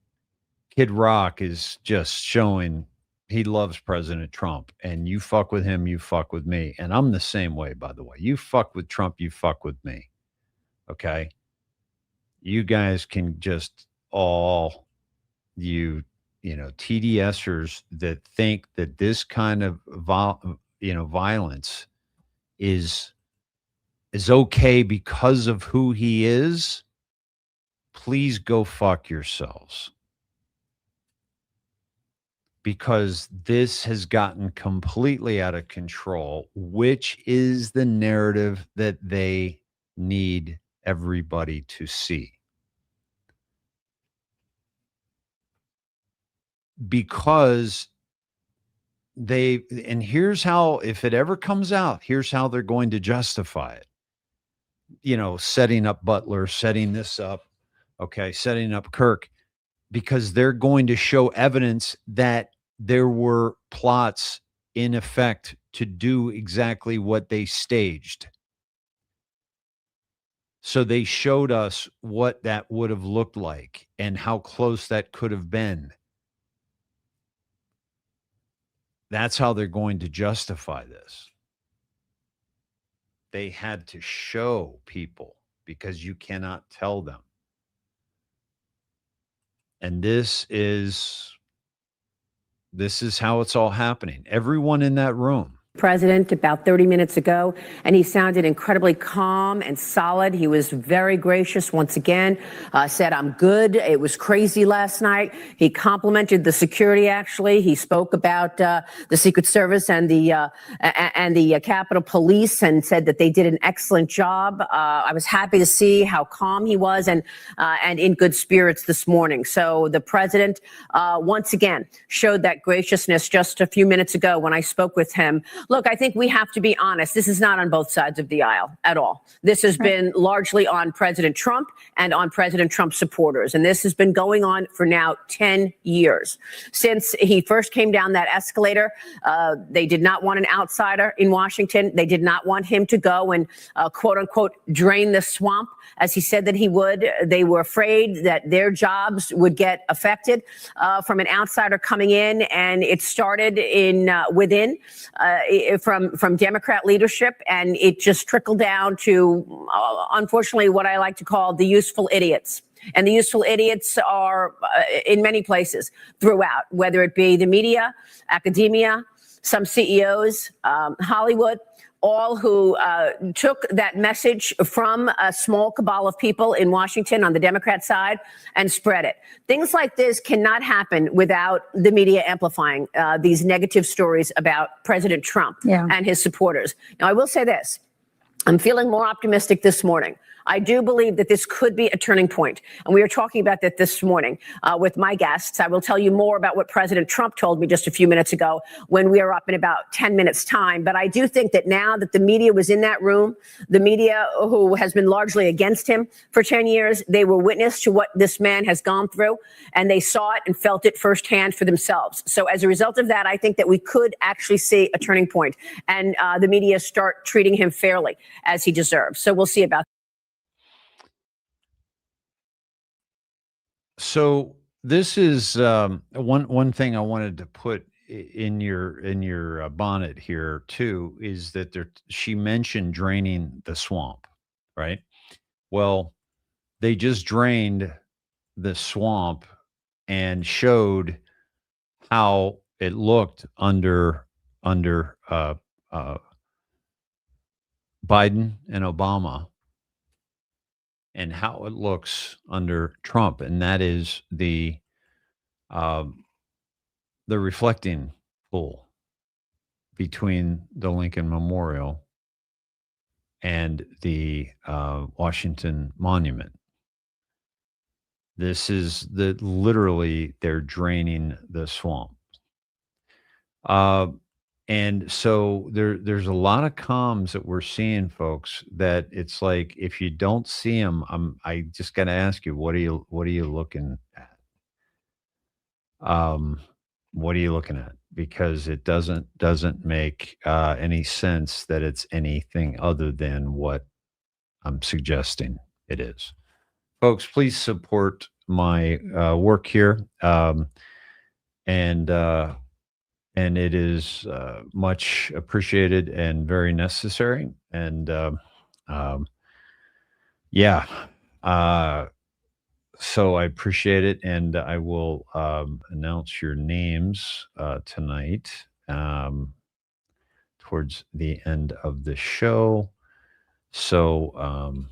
Kid Rock is just showing he loves President Trump, and you fuck with him, you fuck with me. And I'm the same way, by the way. You fuck with Trump, you fuck with me. Okay. You guys can just all, TDSers that think that this kind of, violence is okay because of who he is. Please go fuck yourselves. Because this has gotten completely out of control, which is the narrative that they need everybody to see. Because and here's how, if it ever comes out, here's how they're going to justify it. Setting up Butler, setting this up, okay, setting up Kirk, because they're going to show evidence that there were plots in effect to do exactly what they staged. So they showed us what that would have looked like and how close that could have been. That's how they're going to justify this. They had to show people because you cannot tell them. And this is how it's all happening. Everyone in that room. President about 30 minutes ago, and he sounded incredibly calm and solid. He was very gracious once again, said, I'm good. It was crazy last night. He complimented the security, actually. He spoke about the Secret Service and the Capitol Police and said that they did an excellent job. I was happy to see how calm he was and in good spirits this morning. So the president, once again, showed that graciousness just a few minutes ago when I spoke with him. Look, I think we have to be honest. This is not on both sides of the aisle at all. This has been largely on President Trump and on President Trump's supporters. And this has been going on for now 10 years. Since he first came down that escalator, they did not want an outsider in Washington. They did not want him to go and, quote unquote, drain the swamp, as he said that he would. They were afraid that their jobs would get affected from an outsider coming in. And it started within from Democrat leadership, and it just trickled down to, unfortunately, what I like to call the useful idiots. And the useful idiots are in many places throughout, whether it be the media, academia, some CEOs, Hollywood, all who took that message from a small cabal of people in Washington on the Democrat side and spread it. Things like this cannot happen without the media amplifying these negative stories about President Trump and his supporters. Now, I will say this. I'm feeling more optimistic this morning. I do believe that this could be a turning point. And we were talking about that this morning with my guests. I will tell you more about what President Trump told me just a few minutes ago when we are up in about 10 minutes time. But I do think that now that the media was in that room, the media who has been largely against him for 10 years, they were witness to what this man has gone through, and they saw it and felt it firsthand for themselves. So as a result of that, I think that we could actually see a turning point and the media start treating him fairly as he deserves. So we'll see about that. So this is one thing I wanted to put in your bonnet here too, is that she mentioned draining the swamp, right? Well, they just drained the swamp and showed how it looked under Biden and Obama, and how it looks under Trump, and that is the reflecting pool between the Lincoln Memorial and the Washington Monument. This is literally they're draining the swamp. And so there's a lot of comms that we're seeing, folks, that it's like, if you don't see them, I just got to ask you, what are you looking at? What are you looking at? Because it doesn't make any sense that it's anything other than what I'm suggesting it is. Folks, please support my work here. And it is much appreciated and very necessary. And so I appreciate it. And I will announce your names tonight towards the end of the show. So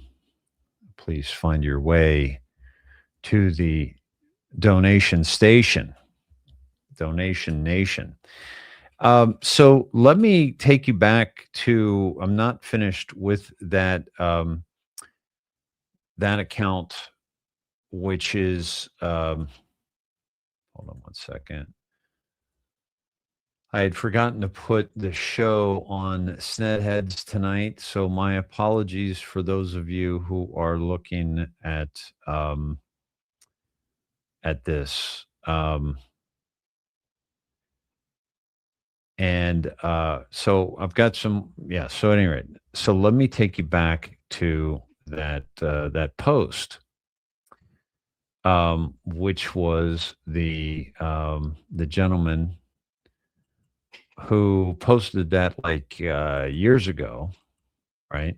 please find your way to the donation station, Donation Nation. So let me take you back to, I'm not finished with that, that account, which is, hold on one second. I had forgotten to put the show on Snedheads tonight. So my apologies for those of you who are looking at this. So I've got some, so anyway, so let me take you back to that post, which was the gentleman who posted that like years ago, right?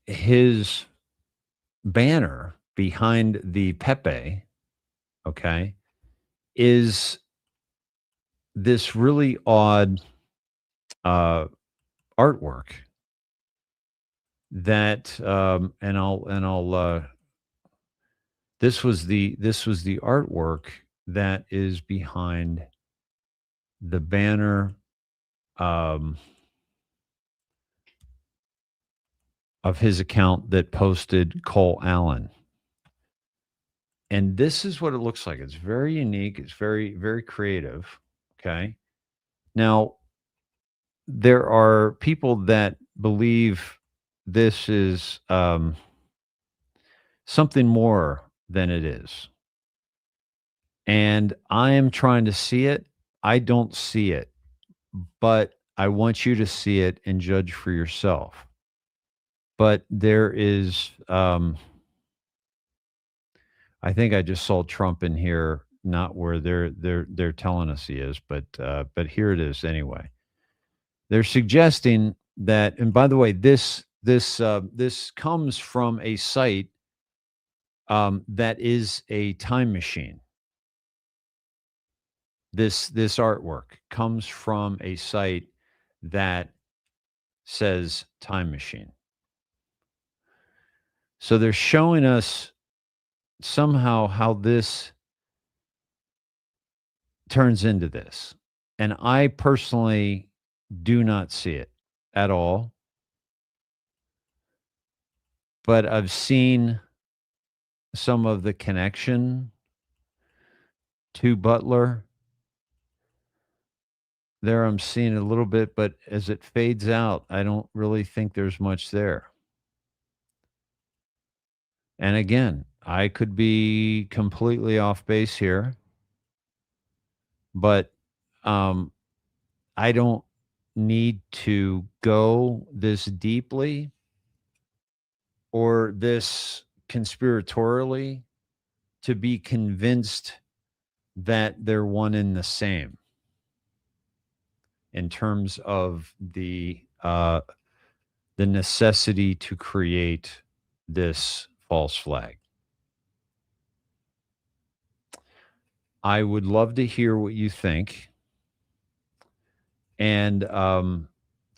His banner behind the Pepe, okay, is this really odd artwork that and I'll this was the artwork that is behind the banner of his account that posted Cole Allen. And this is what it looks like. It's very unique. It's very, very creative. Okay. Now, there are people that believe this is something more than it is. And I am trying to see it. I don't see it, but I want you to see it and judge for yourself. But there is, I think I just saw Trump in here, not where they're telling us he is, but here it is anyway. They're suggesting that, and by the way, this comes from a site that is a time machine. This artwork comes from a site that says time machine. So they're showing us somehow how this turns into this. And I personally do not see it at all. But I've seen some of the connection to Butler. There I'm seeing a little bit, but as it fades out, I don't really think there's much there. And again, I could be completely off base here, but I don't need to go this deeply or this conspiratorially to be convinced that they're one and the same in terms of the necessity to create this false flag. I would love to hear what you think and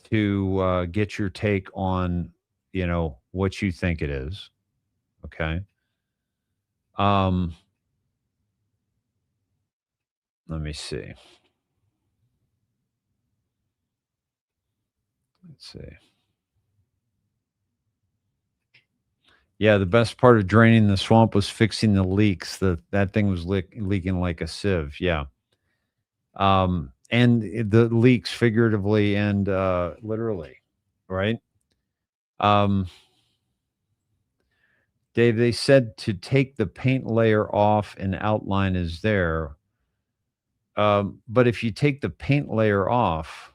to get your take on, what you think it is. Okay. Let me see. Let's see. Yeah, the best part of draining the swamp was fixing the leaks. That thing was leaking like a sieve. Yeah. And the leaks figuratively and literally, right? Dave, they said to take the paint layer off and outline is there. But if you take the paint layer off,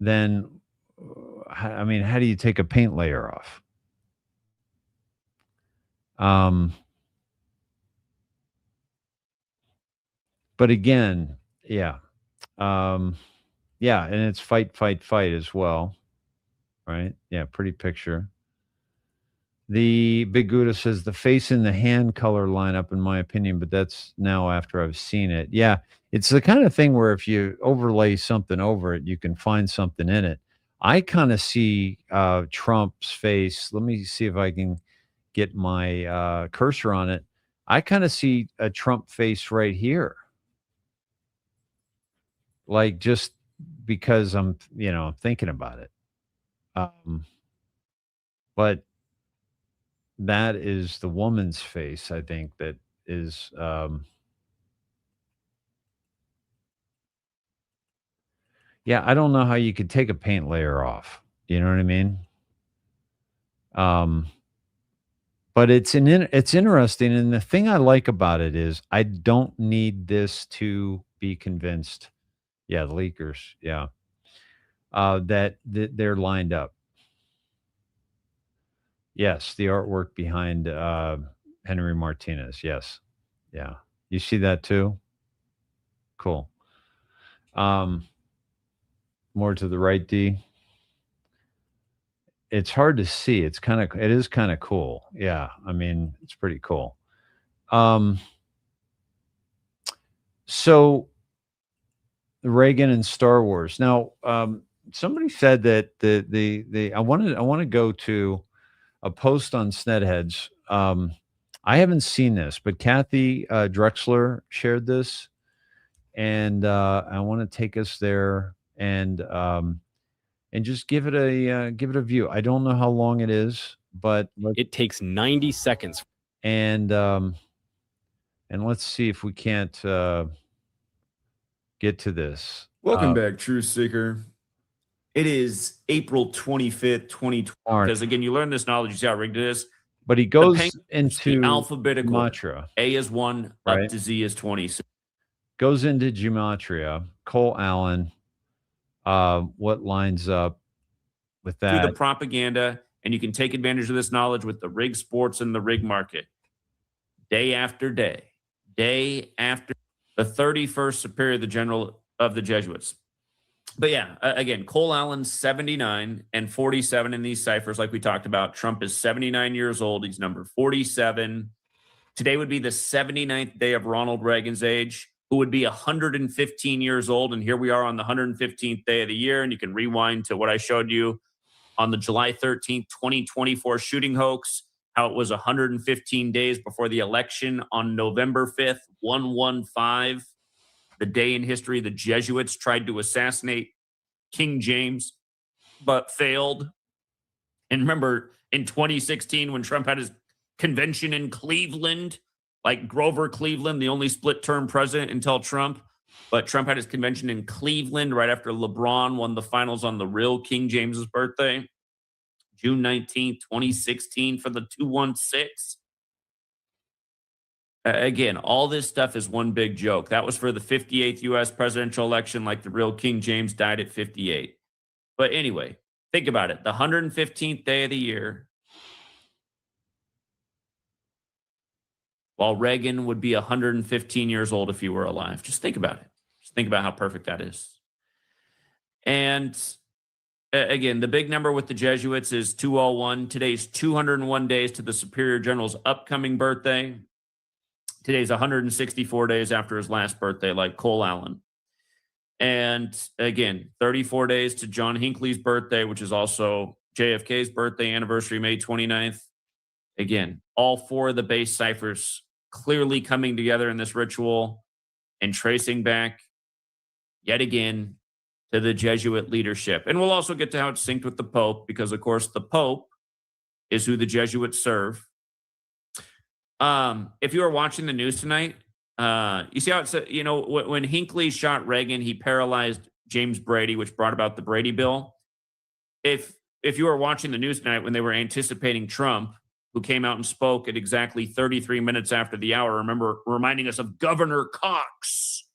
then, how do you take a paint layer off? But again, yeah. Yeah, and it's fight, fight, fight as well. Right? Yeah, pretty picture. The Big Gouda says the face and the hand color line up, in my opinion, but that's now after I've seen it. Yeah, it's the kind of thing where if you overlay something over it, you can find something in it. I kind of see Trump's face. Let me see if I can get my cursor on it. I kind of see a Trump face right here. Like, just because I'm thinking about it. But that is the woman's face, I think, that is yeah, I don't know how you could take a paint layer off. You know what I mean? But it's interesting, and the thing I like about it is I don't need this to be convinced. Yeah, the leakers. Yeah. that they're lined up. Yes, the artwork behind Henry Martinez. Yes. Yeah. You see that too? Cool. More to the right, D. It's hard to see. It is kind of cool. Yeah. I mean, it's pretty cool. So Reagan and Star Wars. Now, somebody said that I want to go to a post on Snedheads. I haven't seen this, but Kathy Drexler shared this, and I want to take us there and just give it a view. I don't know how long it is, but it takes 90 seconds. And let's see if we can't get to this. Welcome back, Truth Seeker. It is April 25th, 2020. Because again, you learn this knowledge, you see how rigged it is. But he goes into the alphabetical gematria. A is 1, Right. up to Z is 20. Goes into gematria. Cole Allen. What lines up with Through that? the propaganda, and you can take advantage of this knowledge with the rig sports and the rig market. Day after day, day after the 31st superior, the general of the Jesuits. But yeah, again, Cole Allen's 79 and 47 in these ciphers, like we talked about. Trump is 79 years old. He's number 47. Today would be the 79th day of Ronald Reagan's age, who would be 115 years old. And here we are on the 115th day of the year. And you can rewind to what I showed you on the July 13th, 2024 shooting hoax, how it was 115 days before the election on November 5th, 115. The day in history the Jesuits tried to assassinate King James, but failed. And remember, in 2016, when Trump had his convention in Cleveland, like Grover Cleveland, the only split-term president until Trump, but Trump had his convention in Cleveland right after LeBron won the finals on the real King James's birthday, June 19th, 2016, for the 216. Again, all this stuff is one big joke. That was for the 58th U.S. presidential election, like the real King James died at 58. But anyway, think about it. The 115th day of the year, while Reagan would be 115 years old if he were alive. Just think about it. Just think about how perfect that is. And again, the big number with the Jesuits is 201. Today's 201 days to the Superior General's upcoming birthday. Today's 164 days after his last birthday, like Cole Allen. And again, 34 days to John Hinckley's birthday, which is also JFK's birthday anniversary, May 29th. Again, all four of the base ciphers clearly coming together in this ritual and tracing back yet again to the Jesuit leadership. And we'll also get to how it's synced with the Pope, because of course the Pope is who the Jesuits serve. If you are watching the news tonight, you see how it's, when Hinckley shot Reagan, he paralyzed James Brady, which brought about the Brady bill. If you were watching the news tonight when they were anticipating Trump, who came out and spoke at exactly 33 minutes after the hour, remember, reminding us of Governor Cox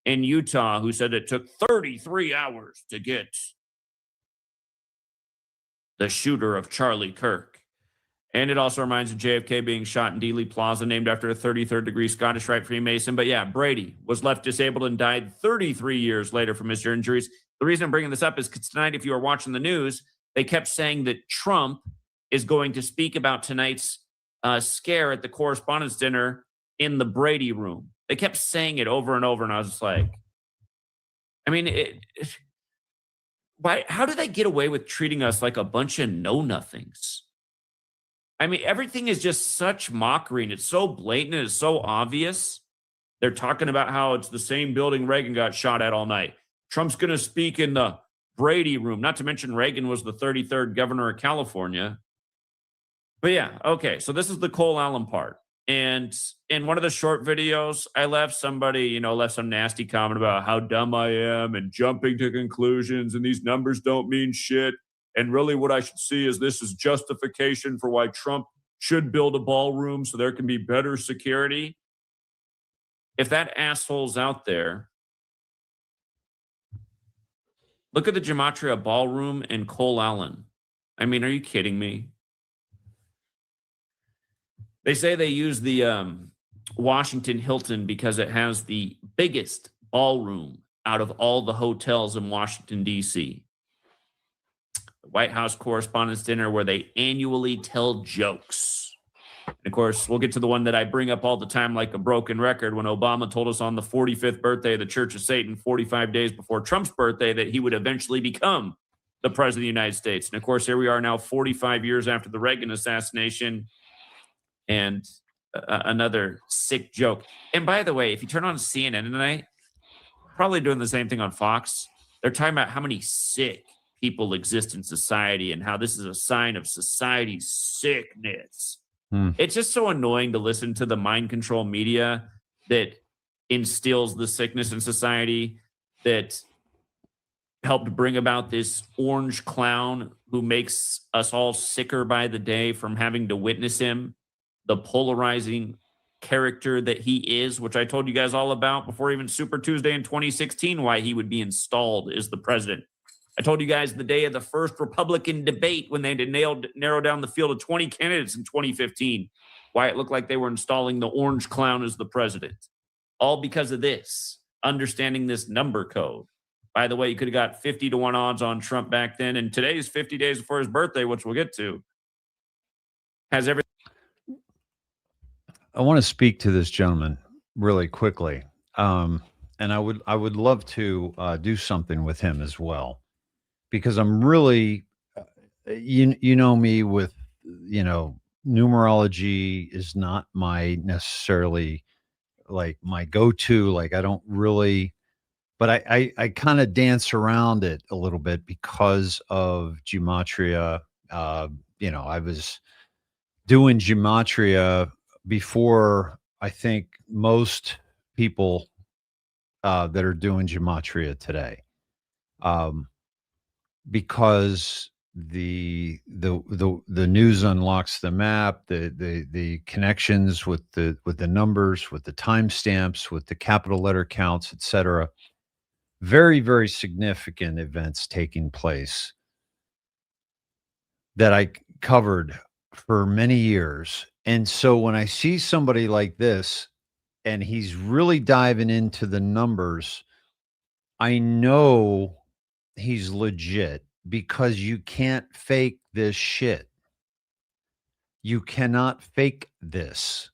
in Utah, who said it took 33 hours to get the shooter of Charlie Kirk. And it also reminds of JFK being shot in Dealey Plaza, named after a 33rd degree Scottish Rite Freemason. But yeah, Brady was left disabled and died 33 years later from his injuries. The reason I'm bringing this up is because tonight, if you are watching the news, they kept saying that Trump is going to speak about tonight's scare at the correspondence dinner in the Brady room. They kept saying it over and over, and I was just like, I mean, why? How do they get away with treating us like a bunch of know-nothings? I mean, everything is just such mockery, and it's so blatant, and it's so obvious. They're talking about how it's the same building Reagan got shot at all night. Trump's going to speak in the Brady room, not to mention Reagan was the 33rd governor of California. But yeah, okay, so this is the Cole Allen part. And in one of the short videos, I left somebody, left some nasty comment about how dumb I am and jumping to conclusions, and these numbers don't mean shit. And really what I should see is this is justification for why Trump should build a ballroom so there can be better security. If that asshole's out there, Look at the Gematria Ballroom in Cole Allen. I mean, are you kidding me? They say they use the Washington Hilton because it has the biggest ballroom out of all the hotels in Washington, D.C. The White House Correspondents' Dinner, where they annually tell jokes. And of course, we'll get to the one that I bring up all the time like a broken record when Obama told us on the 45th birthday of the Church of Satan, 45 days before Trump's birthday, that he would eventually become the president of the United States. And of course, here we are now 45 years after the Reagan assassination, and another sick joke. And by the way, if you turn on CNN tonight, probably doing the same thing on Fox. They're talking about how many sick people exist in society and how this is a sign of society's sickness. It's just so annoying to listen to the mind control media that instills the sickness in society, that helped bring about this orange clown who makes us all sicker by the day from having to witness him, the polarizing character that he is, which I told you guys all about before even Super Tuesday in 2016, why he would be installed as the president. I told you guys the day of the first Republican debate when they had to narrow down the field of 20 candidates in 2015, why it looked like they were installing the orange clown as the president. All because of this, understanding this number code. By the way, you could have got 50-1 odds on Trump back then, and today's 50 days before his birthday, which we'll get to, has everything. I want to speak to this gentleman really quickly, and I would love to do something with him as well, because I'm really, you know me with, numerology is not my necessarily like my go-to. Like I don't really, but I kind of dance around it a little bit because of gematria. I was doing gematria before I think most people that are doing gematria today, because the news unlocks the map, the connections with the numbers, with the timestamps, with the capital letter counts, etc. Very, very significant events taking place that I covered for many years. And so when I see somebody like this and he's really diving into the numbers, I know he's legit, because you can't fake this shit. You cannot fake this.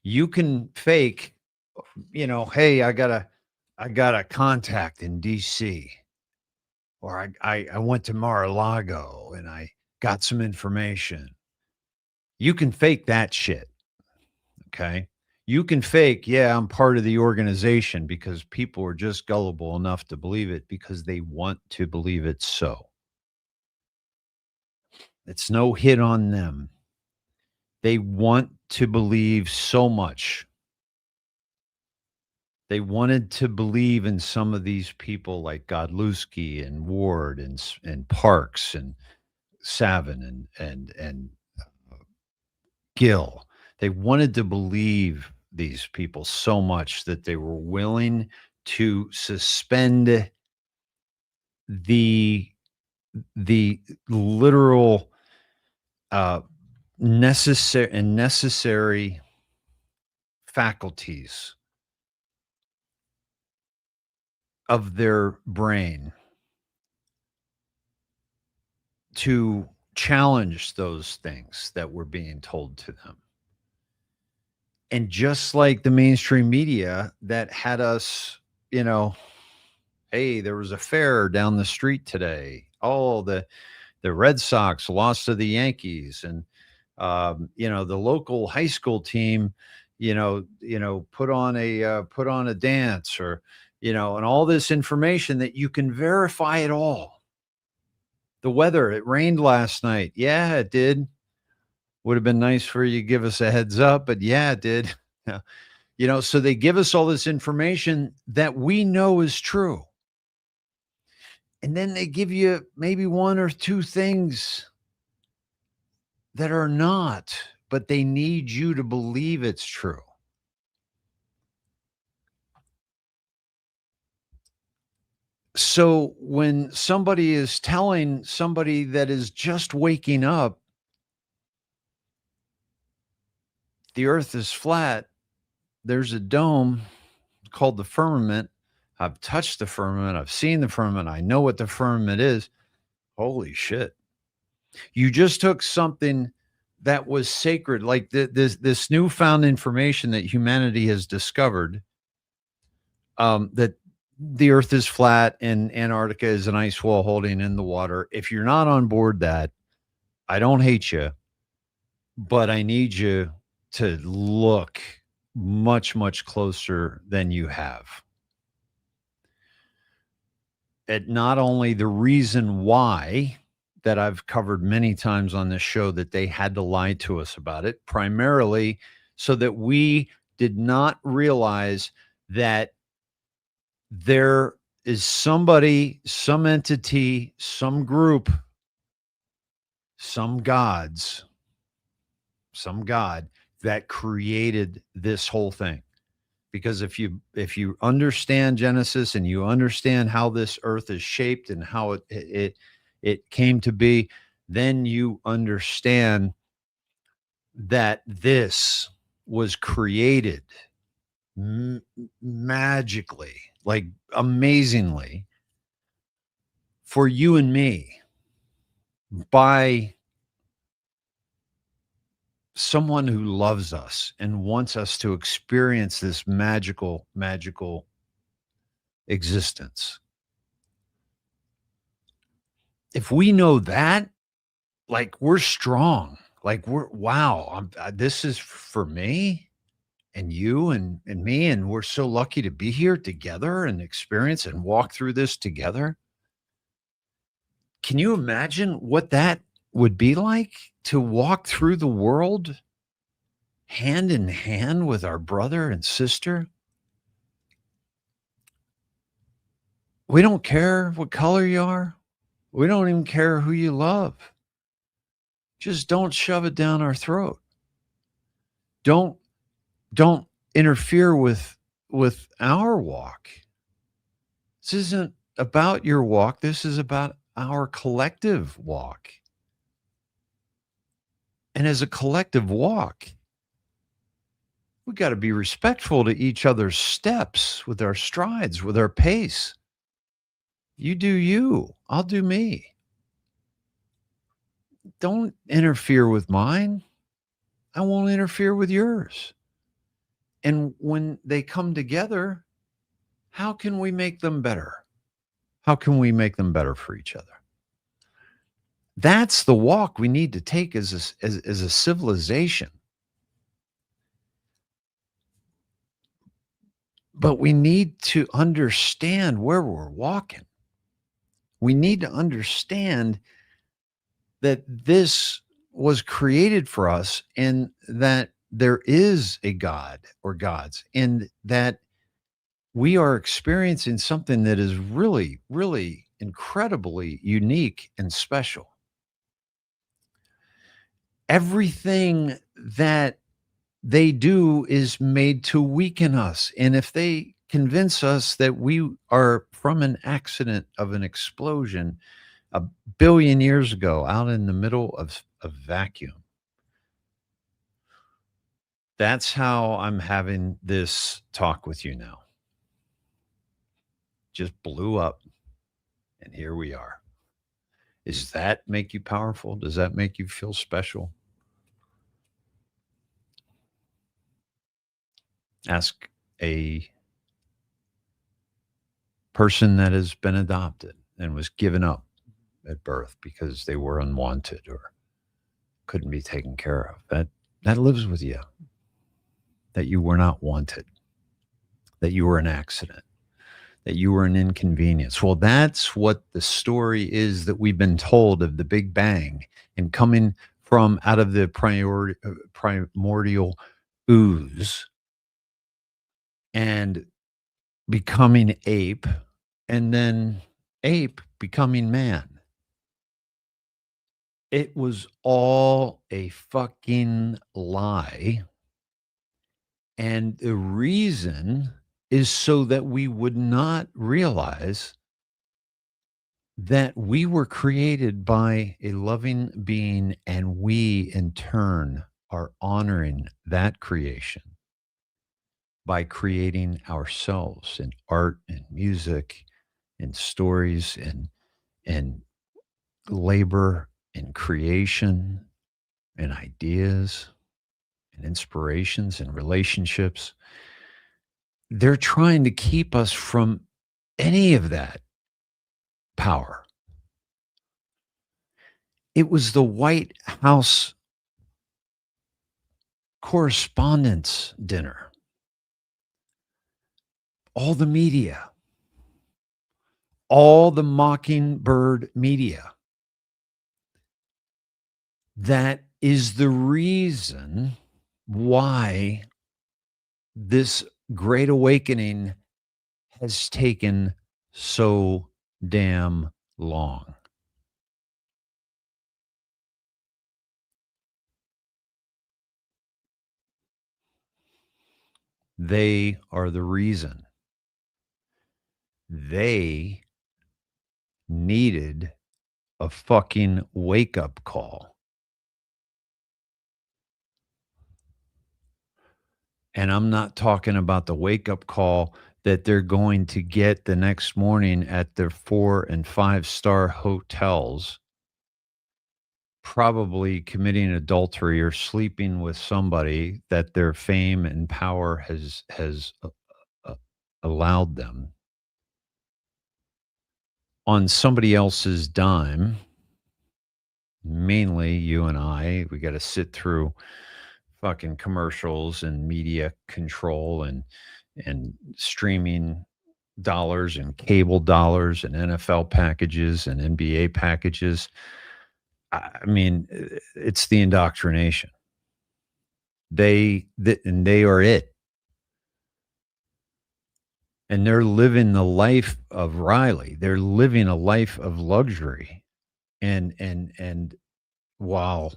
You can fake, hey, I got a contact in DC, or I went to Mar-a-Lago and I got some information. You can fake that shit. Okay. You can fake, yeah, I'm part of the organization, because people are just gullible enough to believe it because they want to believe it so. It's no hit on them. They want to believe so much. They wanted to believe in some of these people like Godlewski and Ward and Parks and Savin and Gill. They wanted to believe these people so much that they were willing to suspend the literal necessary faculties of their brain to challenge those things that were being told to them. And just like the mainstream media that had us, hey, there was a fair down the street today. Oh, the Red Sox lost to the Yankees, and the local high school team, put on a dance, or and all this information that you can verify it all. The weather, it rained last night. Yeah, it did. Would have been nice for you to give us a heads up, but yeah, it did. So they give us all this information that we know is true. And then they give you maybe one or two things that are not, but they need you to believe it's true. So when somebody is telling somebody that is just waking up, the earth is flat, there's a dome called the firmament. I've touched the firmament. I've seen the firmament. I know what the firmament is. Holy shit. You just took something that was sacred, like this newfound information that humanity has discovered, that the earth is flat and Antarctica is an ice wall holding in the water. If you're not on board that, I don't hate you, but I need you to look much, much closer than you have at not only the reason why that I've covered many times on this show, that they had to lie to us about it, primarily so that we did not realize that there is somebody, some entity, some group, some gods, some God that created this whole thing. Because if you understand Genesis and you understand how this earth is shaped and how it came to be, then you understand that this was created magically, like amazingly, for you and me by someone who loves us and wants us to experience this magical existence. If we know that, like, we're strong, like wow, this is for me and you and me, and we're so lucky to be here together and experience and walk through this together. Can you imagine what that would be like, to walk through the world hand in hand with our brother and sister? We don't care what color you are. We don't even care who you love. Just don't shove it down our throat. Don't interfere with our walk. This isn't about your walk. This is about our collective walk. And as a collective walk, we got to be respectful to each other's steps, with our strides, with our pace. You do you, I'll do me. Don't interfere with mine. I won't interfere with yours. And when they come together, how can we make them better? How can we make them better for each other? That's the walk we need to take as a civilization. But we need to understand where we're walking. We need to understand that this was created for us, and that there is a God or gods, and that we are experiencing something that is really, really incredibly unique and special. Everything that they do is made to weaken us. And if they convince us that we are from an accident of an explosion a billion years ago out in the middle of a vacuum, that's how I'm having this talk with you now. Just blew up, and here we are. Does that make you powerful? Does that make you feel special? Ask a person that has been adopted and was given up at birth because they were unwanted or couldn't be taken care of. That lives with you. That you were not wanted. That you were an accident. That you were an inconvenience. Well, that's what the story is that we've been told of the Big Bang, and coming from out of the primordial ooze and becoming ape, and then ape becoming man. It was all a fucking lie. And the reason is so that we would not realize that we were created by a loving being, and we in turn are honoring that creation by creating ourselves in art and music and stories and labor and creation and ideas and inspirations and relationships. They're trying to keep us from any of that power. It was the White House Correspondents' Dinner. All the media, all the mockingbird media. That is the reason why this great awakening has taken so damn long. They are the reason. They needed a fucking wake-up call. And I'm not talking about the wake-up call that they're going to get the next morning at their 4- and 5-star hotels, probably committing adultery or sleeping with somebody that their fame and power has allowed them on somebody else's dime. Mainly you and I, we got to sit through fucking commercials and media control and streaming dollars and cable dollars and NFL packages and NBA packages. I mean, it's the indoctrination. They are it. And they're living the life of Riley. They're living a life of luxury. And while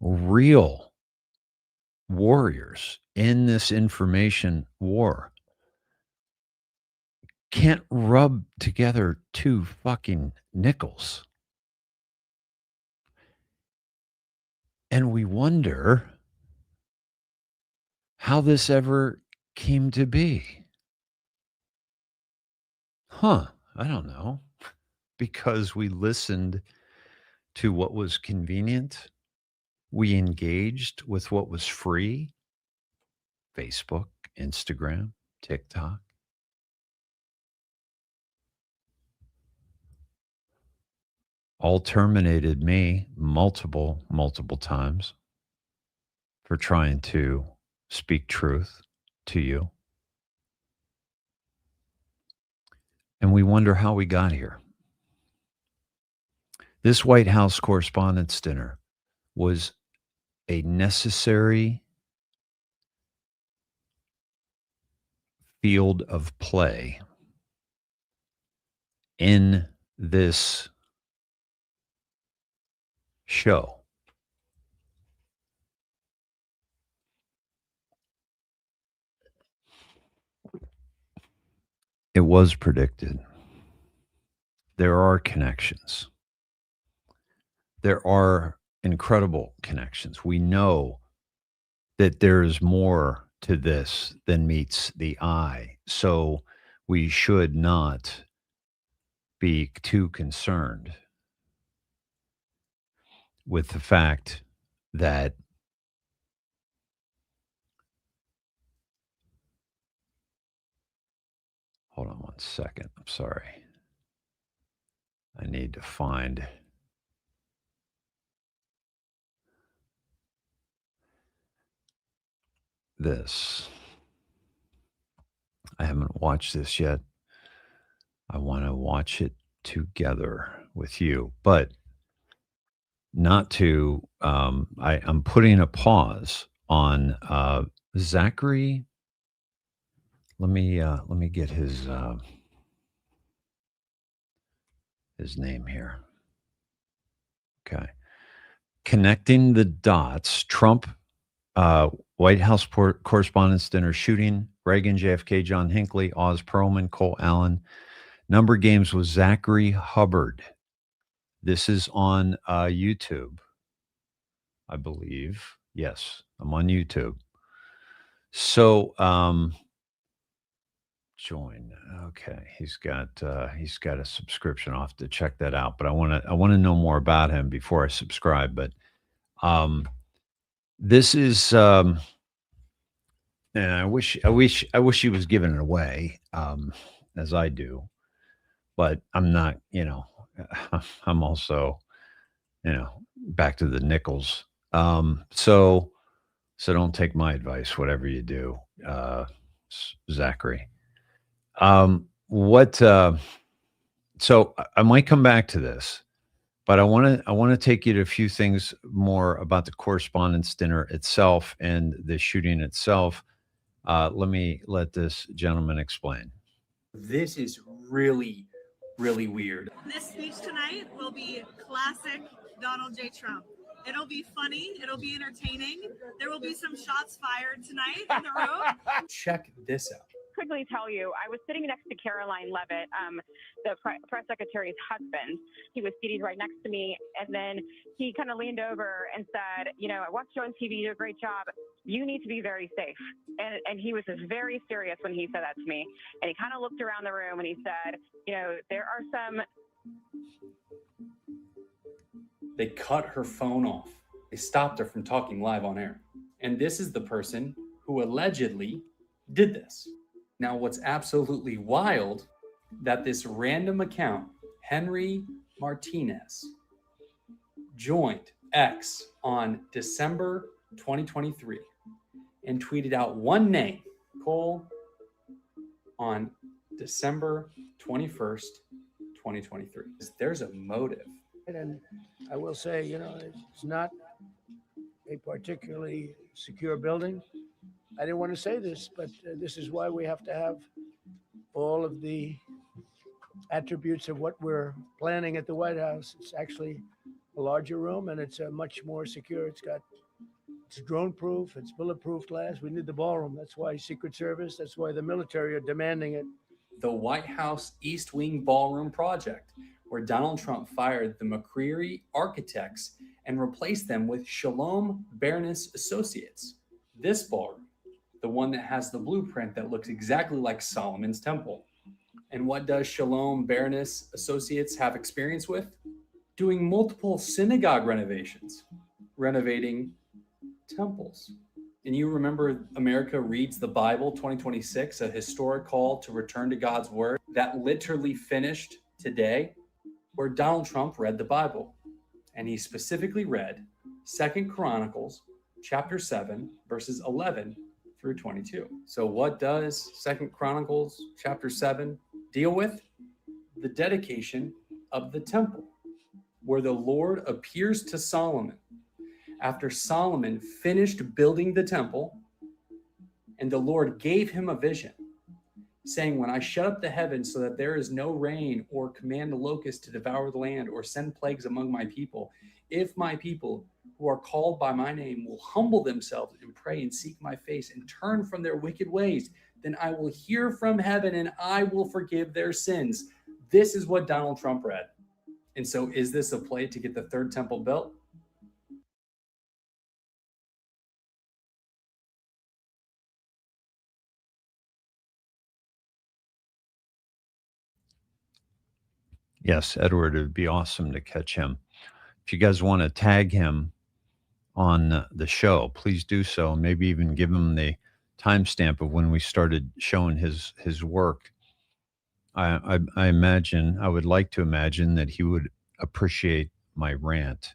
real warriors in this information war can't rub together two fucking nickels. And we wonder how this ever came to be. I don't know. Because we listened to what was convenient. We engaged with what was free. Facebook, Instagram, TikTok. All terminated me multiple times for trying to speak truth to you. And we wonder how we got here. This White House Correspondents' Dinner was a necessary field of play in this show. It was predicted. There are connections. There are incredible connections. We know that there is more to this than meets the eye. So we should not be too concerned with the fact that hold on one second. I'm sorry. I need to find this. I haven't watched this yet. I want to watch it together with you, but not to. I'm putting a pause on Zachary. Let me get his name here. Okay, connecting the dots. Trump, White House Correspondents' Dinner shooting. Reagan, JFK, John Hinckley, Oz Perlman, Cole Allen, Number games with Zachary Hubbard. This is on YouTube, I believe. Yes, I'm on YouTube. So join. Okay, he's got a subscription. I'll have to check that out. But I want to know more about him before I subscribe. But this is and I wish he was giving it away, as I do. But I'm not, I'm also, back to the nickels. So don't take my advice, whatever you do, Zachary. So I might come back to this, but I want to take you to a few things more about the Correspondents' Dinner itself and the shooting itself. Let this gentleman explain. This is really, really weird. This speech tonight will be classic Donald J. Trump. It'll be funny. It'll be entertaining. There will be some shots fired tonight in the room. Check this out. Quickly tell you, I was sitting next to Caroline Levitt, the press secretary's husband. He was seated right next to me, and then he kind of leaned over and said, I watched you on TV, you do a great job. You need to be very safe. And he was just very serious when he said that to me. And he kind of looked around the room and he said, there are some... They cut her phone off. They stopped her from talking live on air. And this is the person who allegedly did this. Now, what's absolutely wild, that this random account, Henry Martinez, joined X on December 2023 and tweeted out one name, Cole, on December 21st, 2023. There's a motive. And I will say, it's not a particularly secure building. I didn't want to say this, but this is why we have to have all of the attributes of what we're planning at the White House. It's actually a larger room, and it's much more secure. It's drone proof, it's bulletproof glass. We need the ballroom. That's why Secret Service, that's why the military are demanding it. The White House East Wing Ballroom project, where Donald Trump fired the McCreary architects and replaced them with Shalom Bernis Associates. This ballroom, the one that has the blueprint that looks exactly like Solomon's temple. And what does Shalom Bernis Associates have experience with? Doing multiple synagogue renovations, renovating temples. And you remember America Reads the Bible 2026, a historic call to return to God's word that literally finished today, where Donald Trump read the Bible. And he specifically read 2 Chronicles chapter 7, verses 11 through 22. So what does 2 Chronicles chapter 7 deal with? The dedication of the temple, where the Lord appears to Solomon after Solomon finished building the temple, and the Lord gave him a vision, saying, when I shut up the heavens so that there is no rain, or command the locusts to devour the land, or send plagues among my people, if my people who are called by my name will humble themselves and pray and seek my face and turn from their wicked ways, then I will hear from heaven and I will forgive their sins. This is what Donald Trump read. And so is this a play to get the third temple built? Yes, Edward, it would be awesome to catch him. If you guys want to tag him on the show, please do so. Maybe even give him the timestamp of when we started showing his work. I would like to imagine that he would appreciate my rant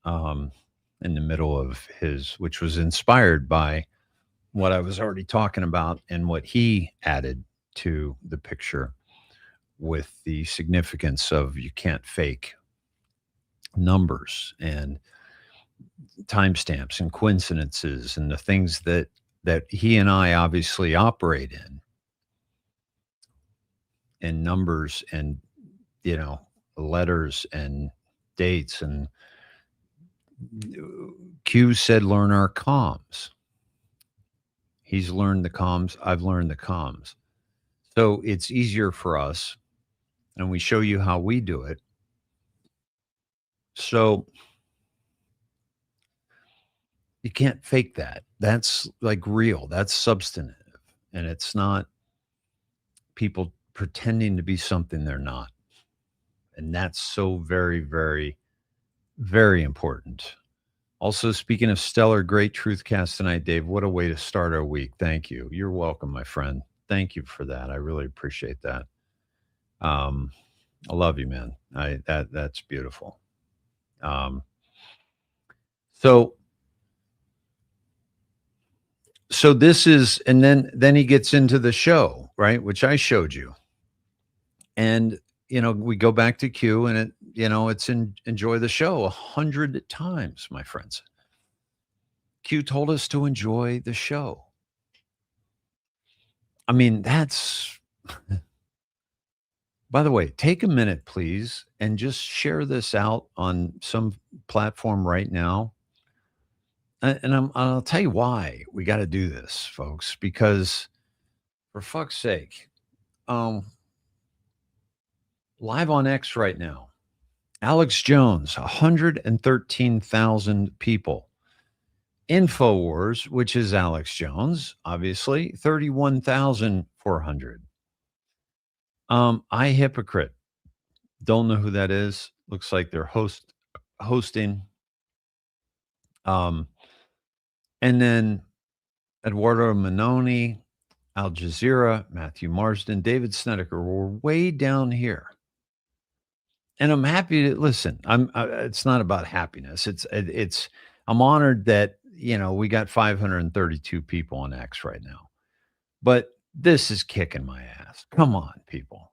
in the middle of his, which was inspired by what I was already talking about and what he added to the picture, with the significance of you can't fake numbers and timestamps and coincidences and the things that he and I obviously operate in numbers and letters and dates. And Q said learn our comms. He's learned the comms, I've learned the comms. So it's easier for us and we show you how we do it. So you can't fake that. That's like real. That's substantive. And it's not people pretending to be something they're not. And that's so very, very, very important. Also, speaking of stellar, great Truthcast tonight, Dave, what a way to start our week. Thank you. You're welcome, my friend. Thank you for that. I really appreciate that. I love you, man. That's beautiful. So this is, and then he gets into the show, right, which I showed you, and we go back to Q, and it's enjoy the show 100 times, my friends. Q told us to enjoy the show. I mean, that's. By the way, take a minute, please, and just share this out on some platform right now. And I'll tell you why we got to do this, folks, because for fuck's sake, live on X right now, Alex Jones, 113,000 people. InfoWars, which is Alex Jones, obviously, 31,400. iHypocrite, don't know who that is. Looks like they're hosting. And then Eduardo Manoni, Al Jazeera, Matthew Marsden, David Snedeker were way down here. And I'm happy to listen. It's not about happiness. It's I'm honored that, we got 532 people on X right now. But this is kicking my ass. Come on, people.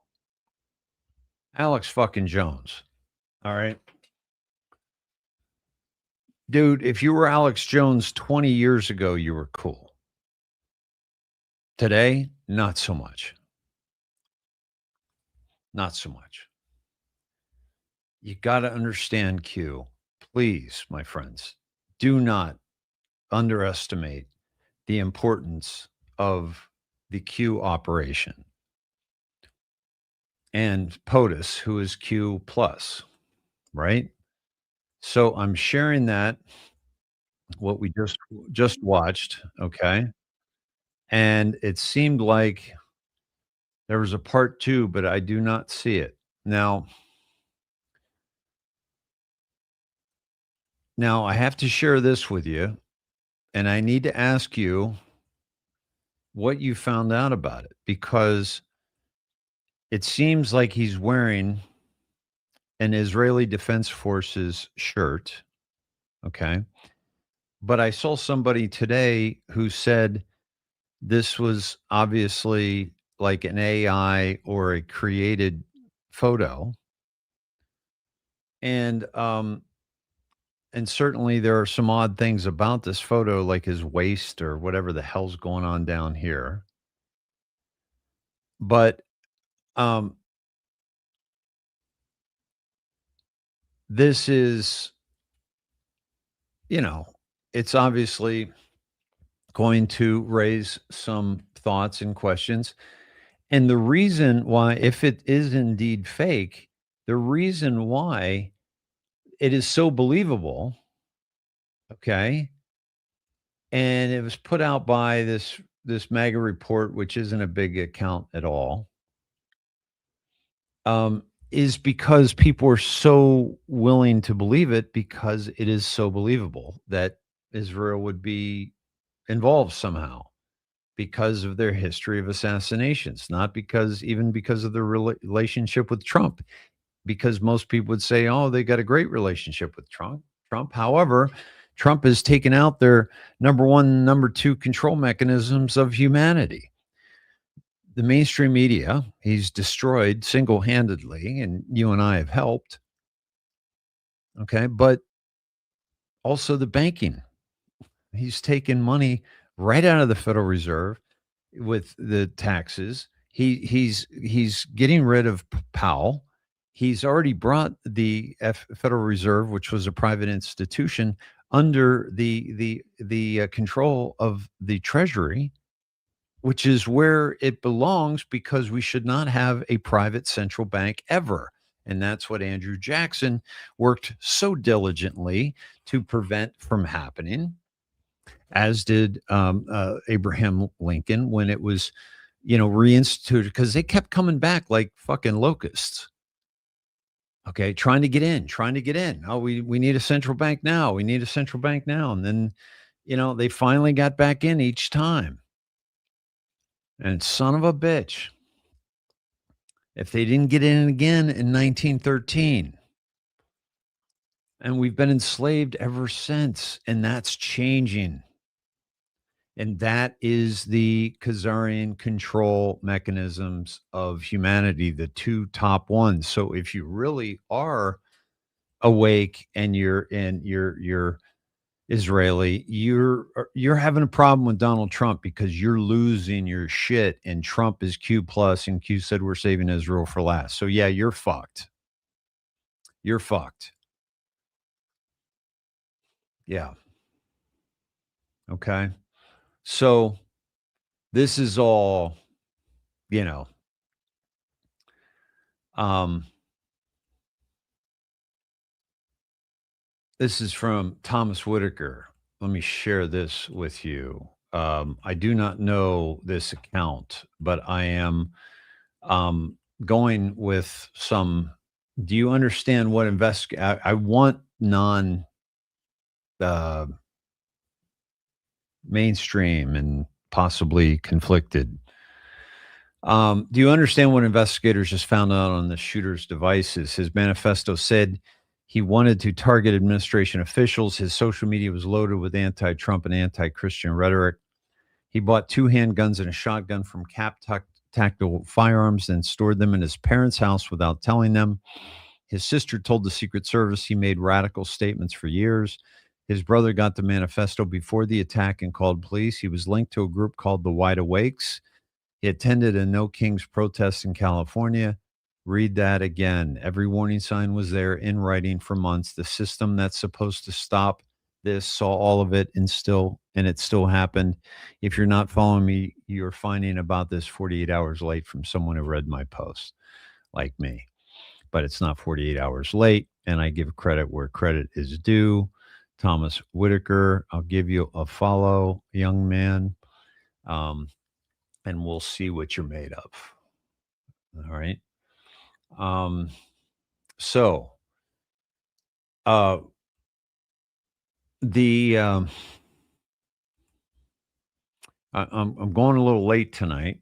Alex fucking Jones. All right. Dude, if you were Alex Jones 20 years ago, you were cool. Today, not so much. Not so much. You got to understand, Q. Please, my friends, do not underestimate the importance of the Q operation. And POTUS, who is Q plus, right? So I'm sharing that, what we just watched, okay? And it seemed like there was a part 2, but I do not see it. Now I have to share this with you, and I need to ask you what you found out about it, because it seems like he's wearing an Israeli Defense Forces shirt, okay? But I saw somebody today who said this was obviously like an AI or a created photo. And certainly there are some odd things about this photo, like his waist or whatever the hell's going on down here. But this is, it's obviously going to raise some thoughts and questions. And the reason why, if it is indeed fake, the reason why it is so believable, okay, and it was put out by this MAGA report, which isn't a big account at all, is because people are so willing to believe it, because it is so believable that Israel would be involved somehow, because of their history of assassinations, not because of their relationship with Trump, because most people would say, oh, they got a great relationship with Trump. However, Trump has taken out their number one, number two control mechanisms of humanity. The mainstream media, he's destroyed single-handedly, and you and I have helped. Okay, but also the banking. He's taken money right out of the Federal Reserve with the taxes. He's getting rid of Powell. He's already brought the Federal Reserve, which was a private institution, under the control of the Treasury. which is where it belongs, because we should not have a private central bank ever. And that's what Andrew Jackson worked so diligently to prevent from happening, as did Abraham Lincoln when it was, reinstituted, because they kept coming back like fucking locusts. Okay, trying to get in. Oh, we need a central bank now. We need a central bank now. And then, they finally got back in each time. And son of a bitch, if they didn't get in again in 1913, and we've been enslaved ever since, and that's changing. And that is the Khazarian control mechanisms of humanity, the two top ones. So if you really are awake and you're Israeli, you're having a problem with Donald Trump because you're losing your shit, and Trump is Q plus, and Q said we're saving Israel for last. So yeah, you're fucked. You're fucked. Yeah. Okay. So this is all, this is from Thomas Whitaker. Let me share this with you. I do not know this account, but I am going with some. Do you understand what I want non mainstream and possibly conflicted. Do you understand what investigators just found out on the shooter's devices? His manifesto said he wanted to target administration officials. His social media was loaded with anti-Trump and anti-Christian rhetoric. He bought 2 handguns and a shotgun from Cap Tactical Firearms and stored them in his parents' house without telling them. His sister told the Secret Service he made radical statements for years. His brother got the manifesto before the attack and called police. He was linked to a group called the Wide Awakes. He attended a No Kings protest in California. Read that again. Every warning sign was there in writing for months. The system that's supposed to stop this saw all of it, and it still happened. If you're not following me, you're finding about this 48 hours late from someone who read my post, like me. But it's not 48 hours late, and I give credit where credit is due. Thomas Whitaker, I'll give you a follow, young man, and we'll see what you're made of. All right. So I'm going a little late tonight.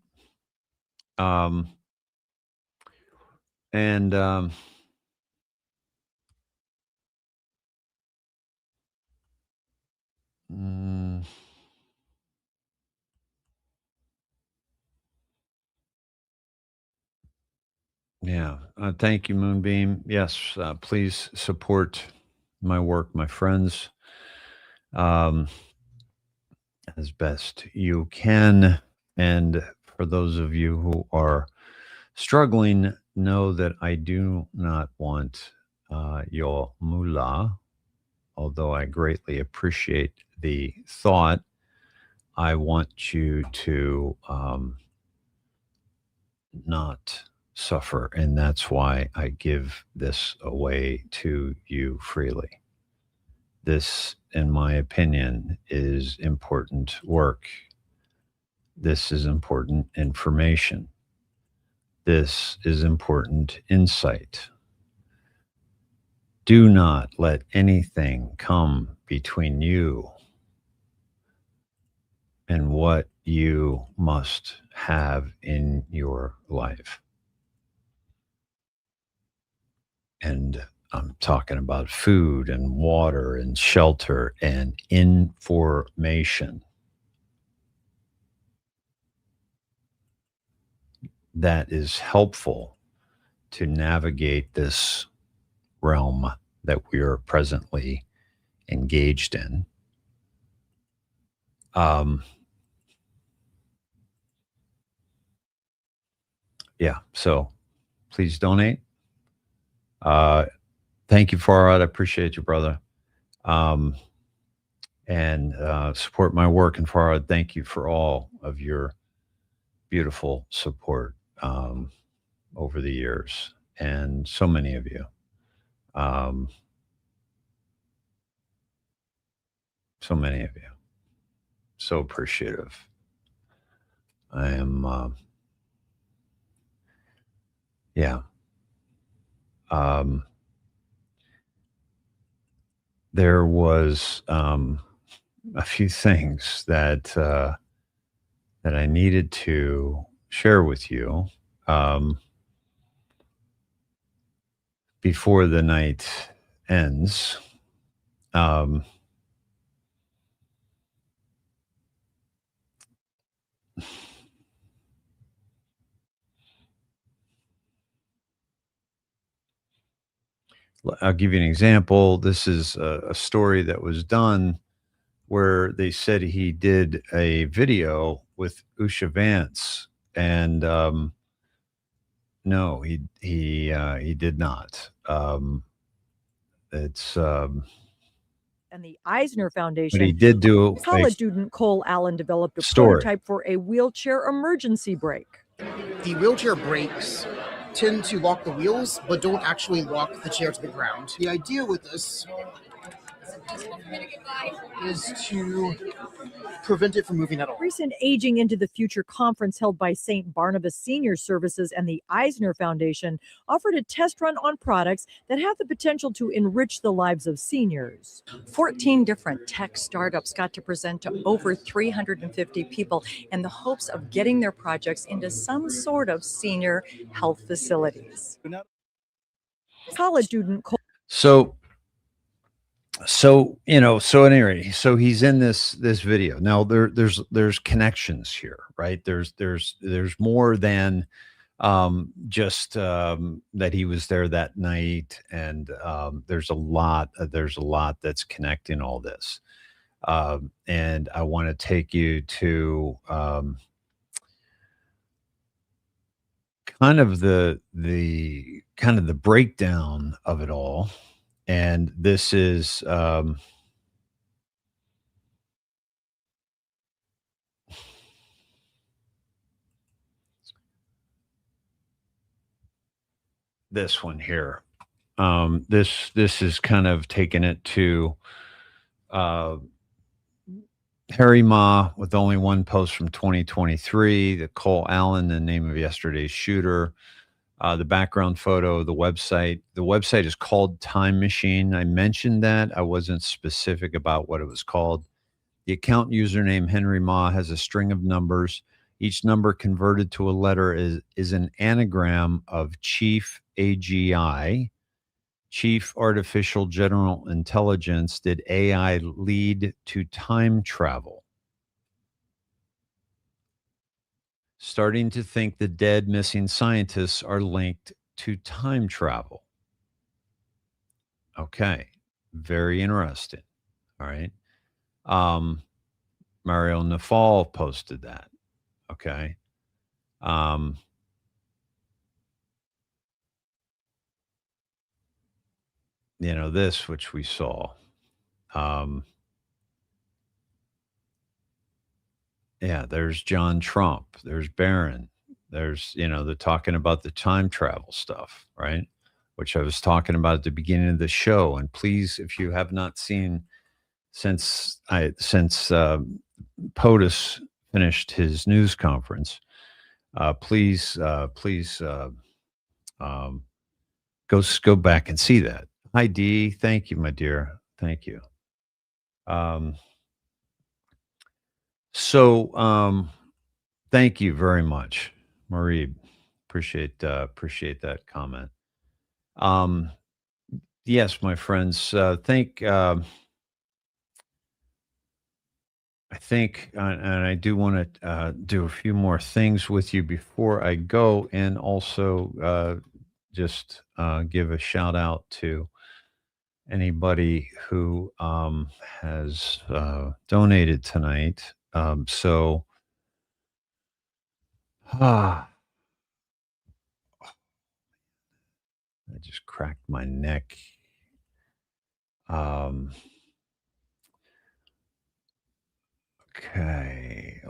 Yeah. Thank you, Moonbeam. Yes. Please support my work, my friends, as best you can. And for those of you who are struggling, know that I do not want your moolah, although I greatly appreciate the thought. I want you to not suffer, and that's why I give this away to you freely. This, in my opinion, is important work. This is important information. This is important insight. Do not let anything come between you and what you must have in your life. And I'm talking about food and water and shelter and information that is helpful to navigate this realm that we are presently engaged in. Yeah, so please donate. Thank you, Farhad. I appreciate you, brother. And support my work. And Farhad, thank you for all of your beautiful support over the years, and so many of you. So many of you. So appreciative. I am, yeah. There was a few things that that I needed to share with you before the night ends. Um, I'll give you an example. This is a story that was done where they said he did a video with Usha Vance, and no, he did not. It's And the Eisner but Foundation. he did do College a student Cole Allen developed a story. prototype for a wheelchair emergency brake. The wheelchair brakes tend to lock the wheels, but don't actually lock the chair to the ground. The idea with this is to prevent it from moving at all. Recent Aging into the Future conference held by St. Barnabas Senior Services and the Eisner Foundation offered a test run on products that have the potential to enrich the lives of seniors. 14 different tech startups got to present to over 350 people in the hopes of getting their projects into some sort of senior health facilities. College student Cole So so anyway, so he's in this video. Now there's connections here, right? There's more than just that he was there that night, and there's a lot that's connecting all this. And I want to take you to kind of the breakdown of it all. And this is this one here. This is kind of taking it to Harry Ma with only one post from 2023. The Cole Allen, the name of yesterday's shooter. The background photo, the website. The website is called Time Machine. I mentioned that. I wasn't specific about what it was called. The account username Henry Ma has a string of numbers. Each number converted to a letter is an anagram of Chief AGI, Chief Artificial General Intelligence. Did AI lead to time travel? Starting to think the dead missing scientists are linked to time travel. Okay. Very interesting. All right. Mario Nafal posted that. Okay. This, which we saw. Yeah, there's John Trump, there's Barron, there's, they're talking about the time travel stuff, right? Which I was talking about at the beginning of the show. And please, if you have not seen since POTUS finished his news conference, please go back and see that. Hi, Dee. Thank you, my dear. Thank you. Thank you very much, Marie. Appreciate that comment. Yes, my friends. I think, and I do want to do a few more things with you before I go, and also just give a shout out to anybody who has donated tonight. I just cracked my neck. Okay.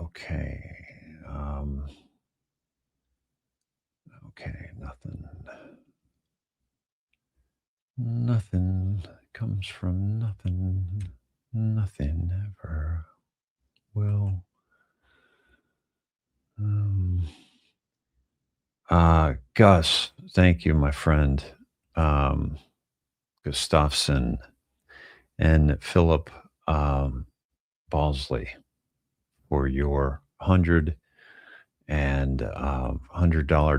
Okay, nothing. Nothing comes from nothing. Nothing ever will. Gus, thank you, my friend. Gustafson and Philip Balsley for your $100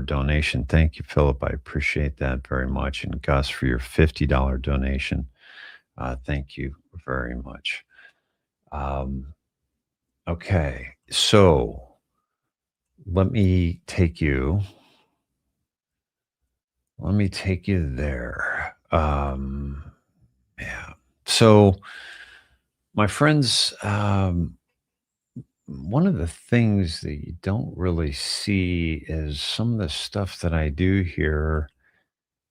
donation. Thank you, Philip. I appreciate that very much. And Gus for your $50 donation. Thank you very much. Okay, so let me take you there. Yeah. So, my friends, one of the things that you don't really see is some of the stuff that I do here.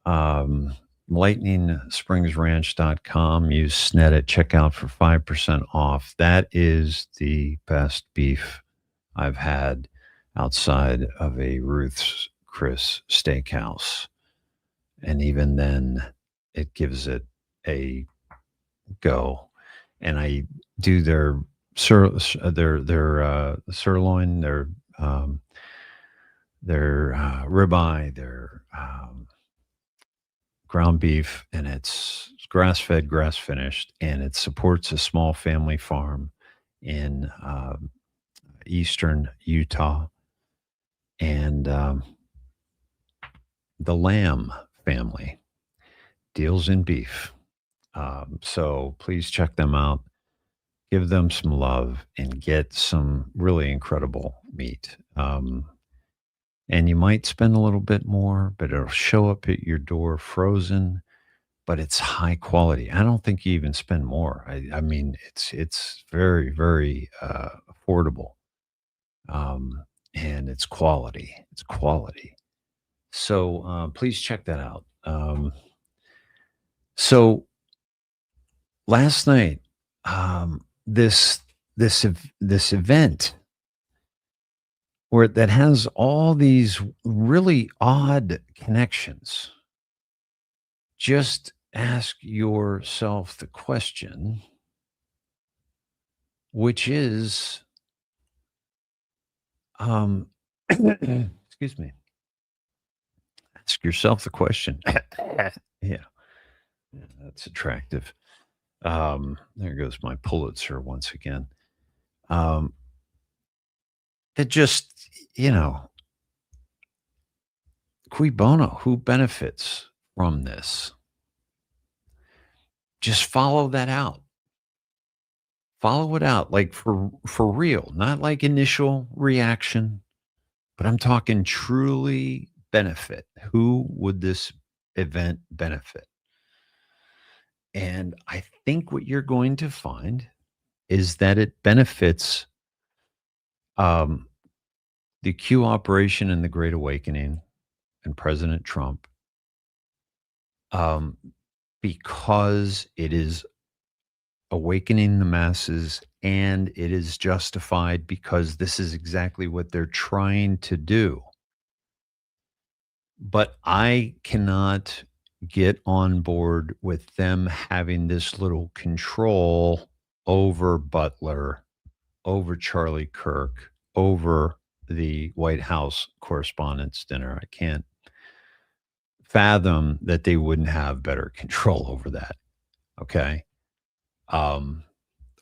LightningspringsRanch.com. Use Sned at checkout for 5% off. That is the best beef I've had outside of a Ruth's Chris Steakhouse. And even then, it gives it a go. And I do their sirloin, their ribeye, their ground beef, and it's grass fed, grass finished, and it supports a small family farm in eastern Utah. And the Lamb family deals in beef. So please check them out, give them some love, and get some really incredible meat. And you might spend a little bit more, but it'll show up at your door frozen, but it's high quality. I don't think you even spend more. I mean, it's very, very affordable. And it's quality. It's quality. So please check that out. So last night, this event where that has all these really odd connections. Just ask yourself the question, which is, excuse me. Ask yourself the question. Yeah, that's attractive. There goes my Pulitzer once again. That just, cui bono, who benefits from this? Just follow that out. Follow it out, like for real, not like initial reaction, but I'm talking truly benefit. Who would this event benefit? And I think what you're going to find is that it benefits the Q operation and the Great Awakening and President Trump, because it is awakening the masses, and it is justified because this is exactly what they're trying to do. But I cannot get on board with them having this little control over Butler, over Charlie Kirk, over the White House Correspondents' Dinner. I can't fathom that they wouldn't have better control over that. Okay.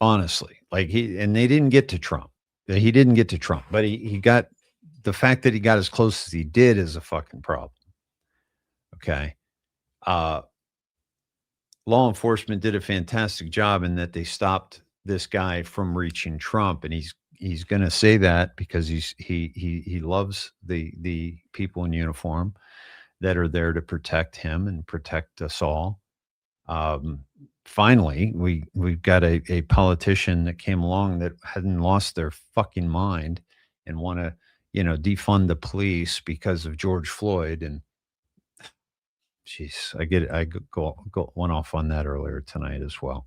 Honestly, like they didn't get to Trump. He didn't get to Trump, but he got, the fact that he got as close as he did is a fucking problem. Okay. Law enforcement did a fantastic job in that they stopped this guy from reaching Trump, and he's going to say that because he loves the people in uniform that are there to protect him and protect us all. Finally, we've got a politician that came along that hadn't lost their fucking mind and want to, defund the police because of George Floyd. And jeez, I went off on that earlier tonight as well.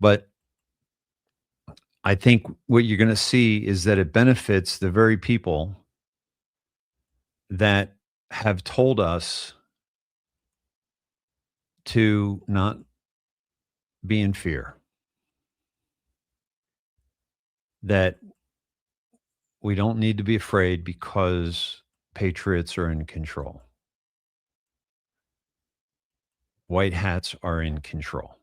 But I think what you're going to see is that it benefits the very people that have told us to not be in fear, that we don't need to be afraid because patriots are in control. White hats are in control.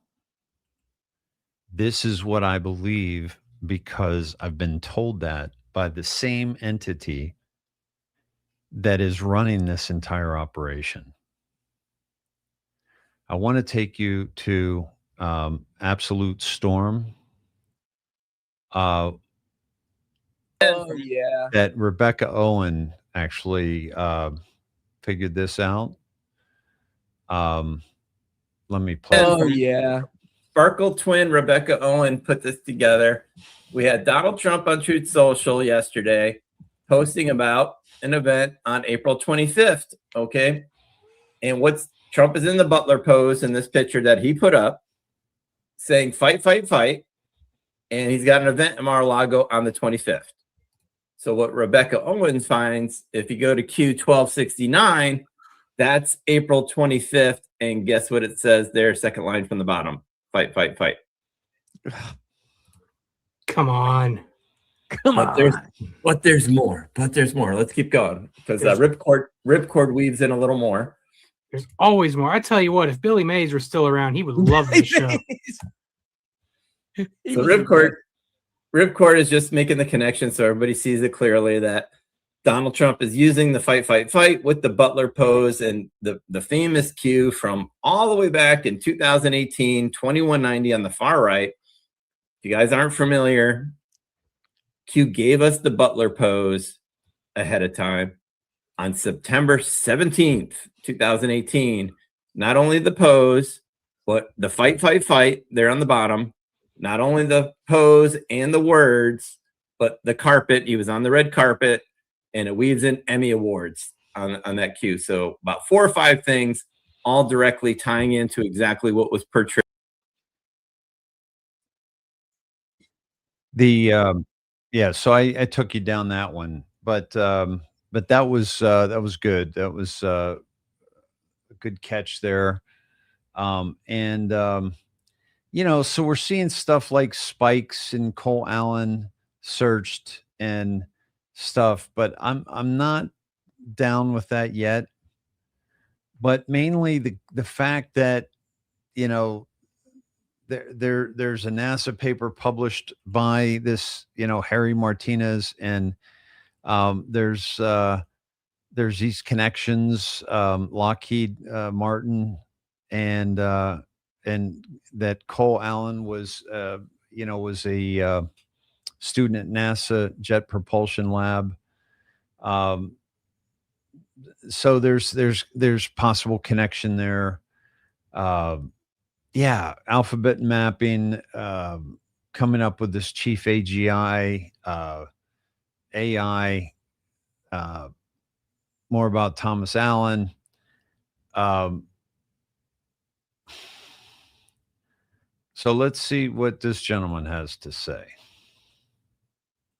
This is what I believe because I've been told that by the same entity that is running this entire operation. I want to take you to Absolute Storm. Yeah. That Rebecca Owen actually figured this out. Let me play. Oh yeah. Sparkle twin Rebecca Owen put this together. We had Donald Trump on Truth Social yesterday posting about an event on April 25th. Okay. And what's Trump is in the butler pose in this picture that he put up saying fight, fight, fight. And he's got an event in Mar-a-Lago on the 25th. So what Rebecca Owens finds, if you go to Q 1269, that's April 25th. And guess what it says there? Second line from the bottom. Fight, fight, fight. Come on. But there's more. Let's keep going. Because Ripcord weaves in a little more. There's always more. I tell you what, if Billy Mays were still around, he would love this show. So Ripcord is just making the connection so everybody sees it clearly that Donald Trump is using the fight, fight, fight with the butler pose and the famous Q from all the way back in 2018, 2190 on the far right. If you guys aren't familiar, Q gave us the butler pose ahead of time on September 17th, 2018. Not only the pose, but the fight, fight, fight there on the bottom. Not only the pose and the words, but the carpet. He was on the red carpet, and it weaves in Emmy Awards on that cue. So about 4 or 5 things, all directly tying into exactly what was portrayed. So I took you down that one, but that was good. That was a good catch there. So we're seeing stuff like spikes and Cole Allen searched and stuff, but I'm not down with that yet. But mainly the fact that, there's a NASA paper published by this, Harry Martinez, and there's these connections, Lockheed Martin, and that Cole Allen was a student at NASA Jet Propulsion Lab. So there's possible connection there. Alphabet mapping, coming up with this chief AGI, AI, more about Thomas Allen. So let's see what this gentleman has to say.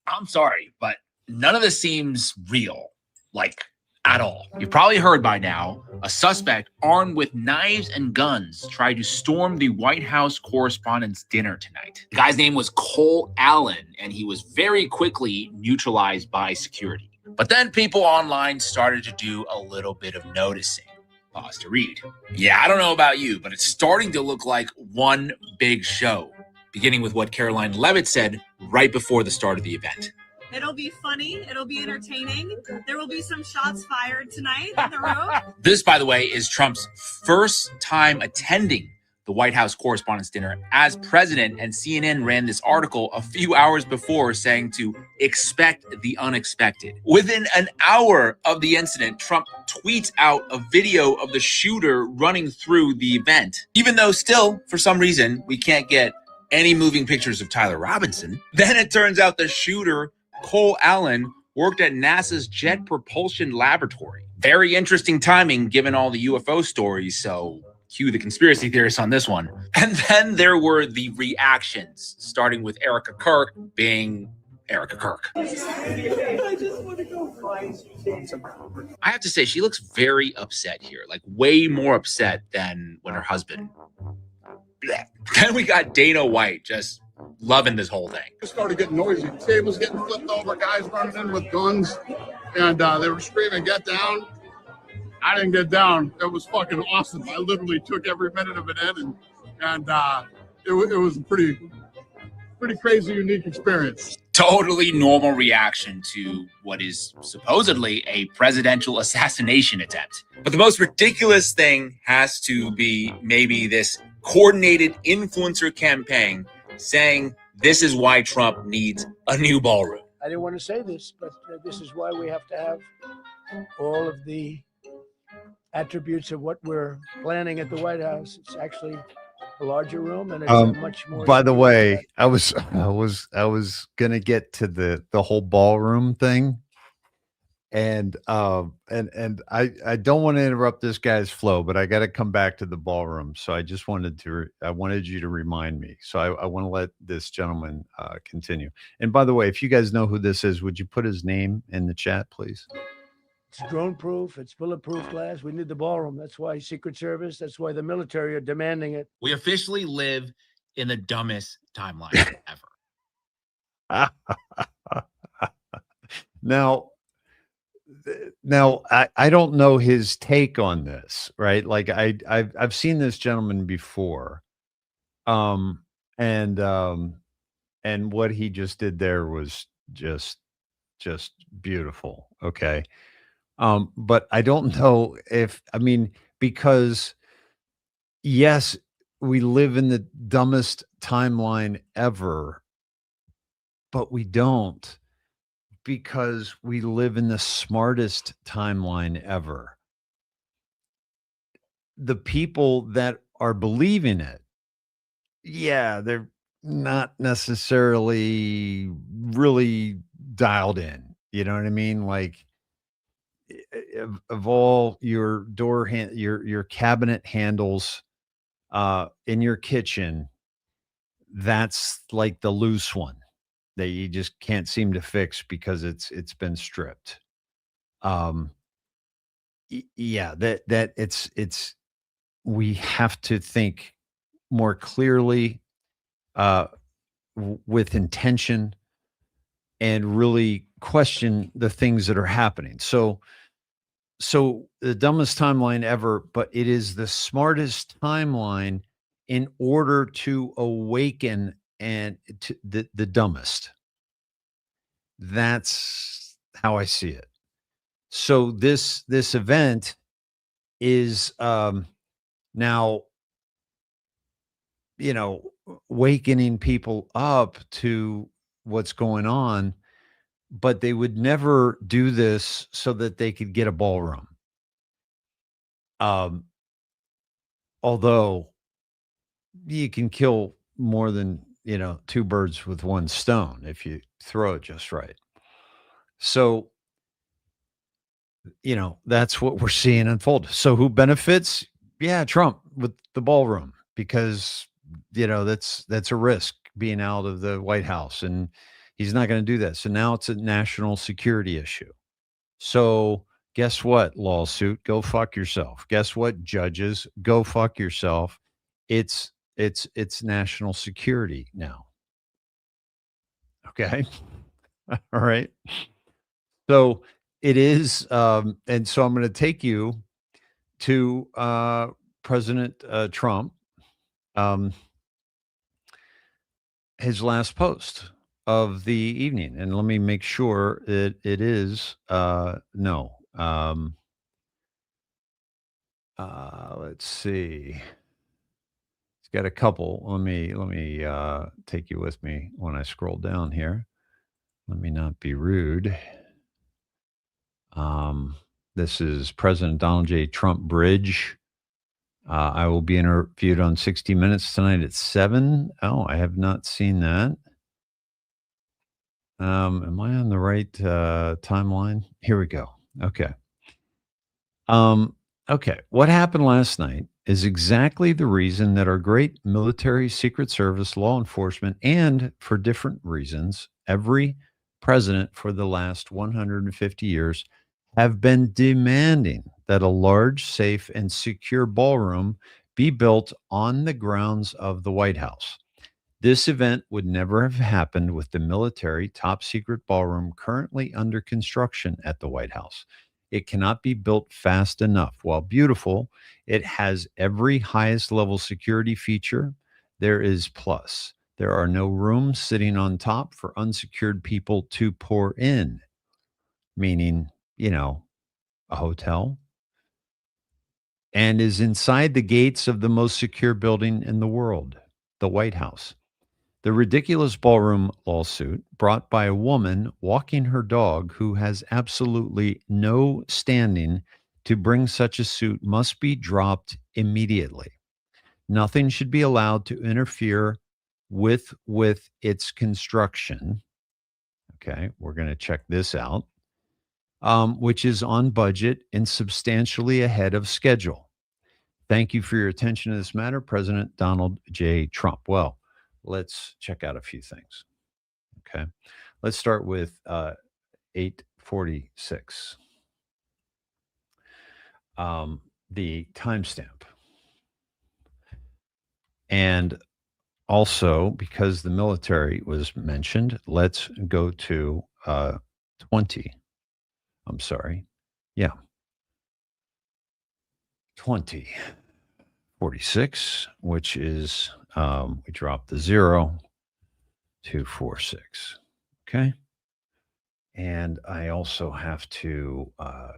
I'm sorry, but none of this seems real, like at all. You've probably heard by now, a suspect armed with knives and guns tried to storm the White House Correspondents' Dinner tonight. The guy's name was Cole Allen, and he was very quickly neutralized by security. But then people online started to do a little bit of noticing. Pause to read. Yeah, I don't know about you, but it's starting to look like one big show, beginning with what Caroline Levitt said right before the start of the event. It'll be funny. It'll be entertaining. There will be some shots fired tonight in the room. This, by the way, is Trump's first time attending the White House Correspondents' Dinner as president, and CNN ran this article a few hours before saying to expect the unexpected. Within an hour of the incident, Trump tweets out a video of the shooter running through the event. Even though still, for some reason, we can't get any moving pictures of Tyler Robinson. Then it turns out the shooter, Cole Allen, worked at NASA's Jet Propulsion Laboratory. Very interesting timing given all the UFO stories, so cue the conspiracy theorists on this one. And then there were the reactions, starting with Erica Kirk being Erica Kirk. I just want to go. I have to say, she looks very upset here, like way more upset than when her husband. Blech. Then we got Dana White just loving this whole thing. It started getting noisy. Tables getting flipped over, guys running in with guns, and they were screaming, "Get down!" I didn't get down. It was fucking awesome. I literally took every minute of it in, and it was a pretty crazy, unique experience. Totally normal reaction to what is supposedly a presidential assassination attempt. But the most ridiculous thing has to be maybe this coordinated influencer campaign saying this is why Trump needs a new ballroom. I didn't want to say this, but this is why we have to have all of the attributes of what we're planning at the White House. It's actually a larger room, and it's a much more. By the way, I was gonna get to the whole ballroom thing, and I don't want to interrupt this guy's flow, but I got to come back to the ballroom. So I just wanted you to remind me. So I want to let this gentleman continue. And by the way, if you guys know who this is, would you put his name in the chat, please? It's drone proof. It's bulletproof glass. We need the ballroom. That's why Secret Service. That's why the military are demanding it. We officially live in the dumbest timeline ever. Now, I don't know his take on this, right? Like I've seen this gentleman before, and what he just did there was just beautiful. Okay. But I don't know because yes, we live in the dumbest timeline ever, but we don't, because we live in the smartest timeline ever. The people that are believing it, yeah, they're not necessarily really dialed in. You know what I mean? Like, of all your your cabinet handles in your kitchen, that's like the loose one that you just can't seem to fix because it's been stripped. Yeah, that it's we have to think more clearly, with intention, and really question the things that are happening. So the dumbest timeline ever, but it is the smartest timeline in order to awaken and to the dumbest. That's how I see it. So this event is now, wakening people up to what's going on, but they would never do this so that they could get a ballroom. Although you can kill more than, two birds with one stone if you throw it just right. So, that's what we're seeing unfold. So who benefits? Yeah, Trump with the ballroom, because, that's a risk, being out of the White House, and he's not going to do that. So now it's a national security issue. So guess what, lawsuit? Go fuck yourself. Guess what, judges? Go fuck yourself. It's national security now. Okay. All right. So it is, and so I'm going to take you to President Trump, his last post of the evening, and let me make sure it is no. Let's see. It's got a couple. Let me take you with me when I scroll down here. Let me not be rude. This is President Donald J. Trump Bridge. I will be interviewed on 60 Minutes tonight at 7. Oh, I have not seen that. Am I on the right timeline? Here we go. Okay. Okay. What happened last night is exactly the reason that our great military, Secret Service, law enforcement, and for different reasons, every president for the last 150 years have been demanding that a large, safe, and secure ballroom be built on the grounds of the White House. This event would never have happened with the military top secret ballroom currently under construction at the White House. It cannot be built fast enough. While beautiful, it has every highest level security feature there is plus. There are no rooms sitting on top for unsecured people to pour in, meaning, a hotel, and is inside the gates of the most secure building in the world, the White House. The ridiculous ballroom lawsuit brought by a woman walking her dog who has absolutely no standing to bring such a suit must be dropped immediately. Nothing should be allowed to interfere with its construction. Okay, we're going to check this out, which is on budget and substantially ahead of schedule. Thank you for your attention to this matter, President Donald J. Trump. Well, let's check out a few things. Okay, let's start with 8:46. The timestamp. And also, because the military was mentioned, let's go to 20. I'm sorry. Yeah. 2046, which is, we dropped the 0 to 46. Okay. And I also have to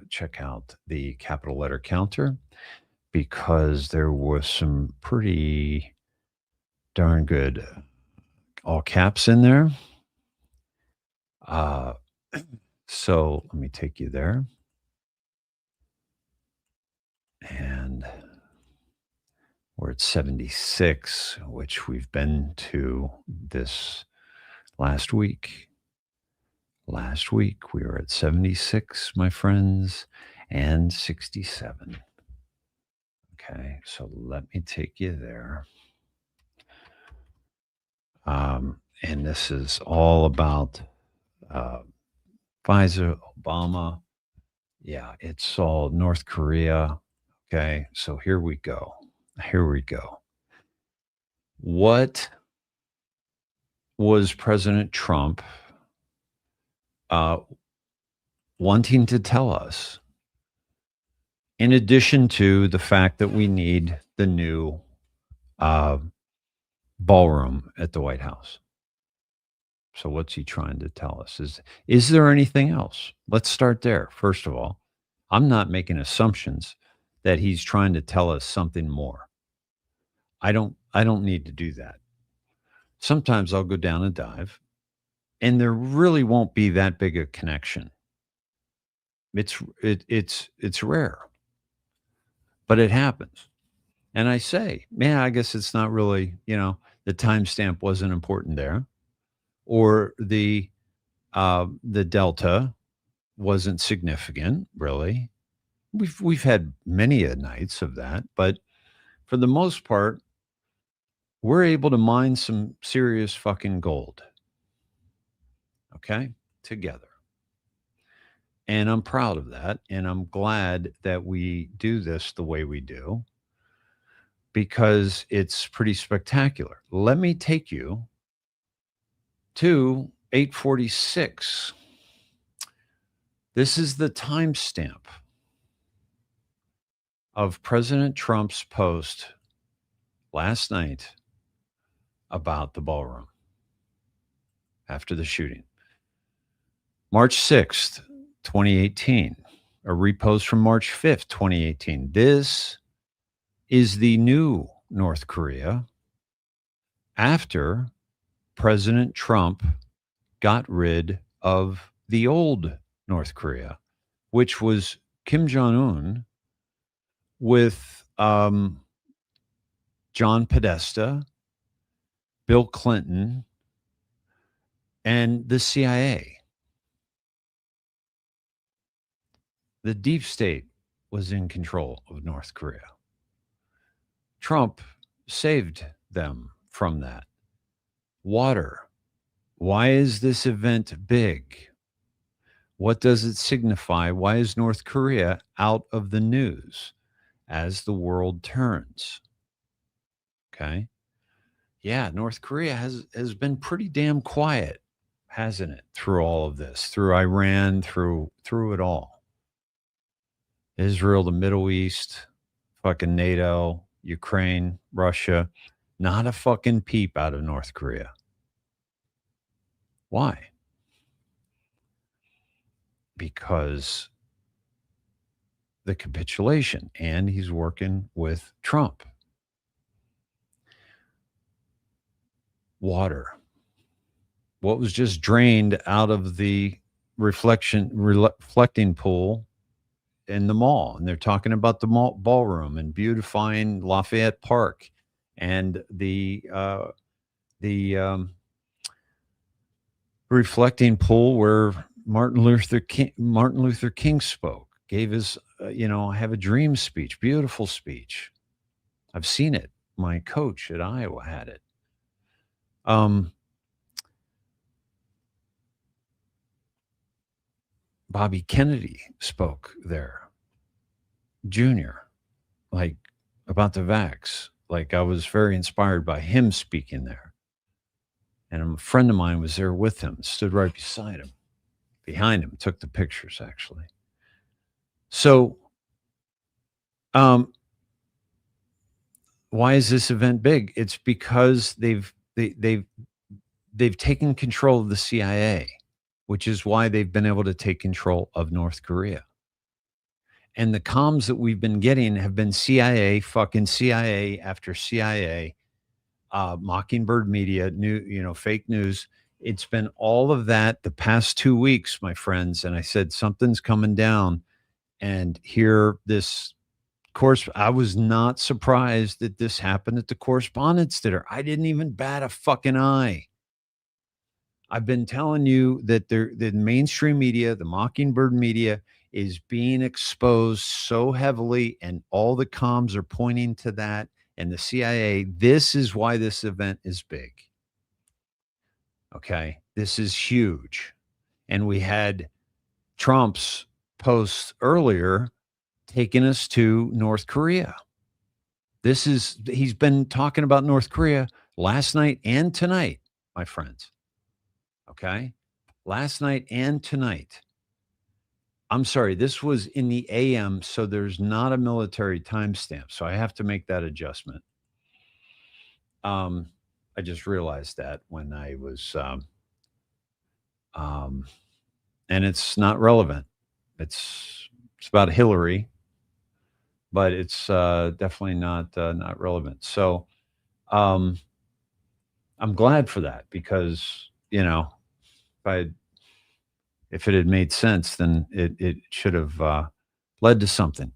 check out the capital letter counter because there was some pretty darn good all caps in there. So let me take you there. And we're at 76, which we've been to this last week. Last week, we were at 76, my friends, and 67. Okay, so let me take you there. And this is all about Pfizer, Obama. Yeah, it's all North Korea. Okay, so here we go. Here we go. What was President Trump wanting to tell us, in addition to the fact that we need the new ballroom at the White House? So what's he trying to tell us? Is there anything else? Let's start there. First of all, I'm not making assumptions that he's trying to tell us something more. I don't need to do that. Sometimes I'll go down and dive, and there really won't be that big a connection. It's rare, but it happens. And I say, man, I guess it's not really, the timestamp wasn't important there, or the delta wasn't significant, really. We've had many nights of that, but for the most part, we're able to mine some serious fucking gold. Okay, together. And I'm proud of that. And I'm glad that we do this the way we do, because it's pretty spectacular. Let me take you to 8:46. This is the timestamp of President Trump's post last night about the ballroom after the shooting. March 6th, 2018, a repost from March 5th, 2018. This is the new North Korea after President Trump got rid of the old North Korea, which was Kim Jong-un with John Podesta, Bill Clinton, and the CIA. The deep state was in control of North Korea. Trump saved them from that. Water, Why is this event big? What does it signify? Why is North Korea out of the news as the world turns? Okay. Yeah, North Korea has been pretty damn quiet, hasn't it? Through all of this, through Iran, through it all. Israel, the Middle East, fucking NATO, Ukraine, Russia, not a fucking peep out of North Korea. Why? Because the capitulation, and he's working with Trump. Water. What was just drained out of the reflecting pool in the mall, and they're talking about the mall ballroom and beautifying Lafayette Park and the reflecting pool where Martin Luther King spoke, gave his I have a dream speech, beautiful speech. I've seen it. My coach at Iowa had it. Bobby Kennedy spoke there, Junior, like about the vax. Like I was very inspired by him speaking there. And a friend of mine was there with him, stood right beside him, behind him, took the pictures actually. So, why is this event big? It's because they've taken control of the CIA, which is why they've been able to take control of North Korea. And the comms that we've been getting have been CIA, fucking CIA after CIA, Mockingbird Media, fake news. It's been all of that the past 2 weeks, my friends. And I said, something's coming down. And here, this course, I was not surprised that this happened at the Correspondents' Dinner. I didn't even bat a fucking eye. I've been telling you that the mainstream media, the Mockingbird media, is being exposed so heavily, and all the comms are pointing to that. And the CIA, this is why this event is big. Okay, this is huge. And we had Trump's post earlier taking us to North Korea. He's been talking about North Korea last night and tonight, my friends. Okay, last night and tonight. I'm sorry, this was in the AM, so there's not a military timestamp, so I have to make that adjustment. I just realized that when I was, and it's not relevant. It's about Hillary, but it's definitely not relevant. So, I'm glad for that because if it had made sense, then it should have led to something.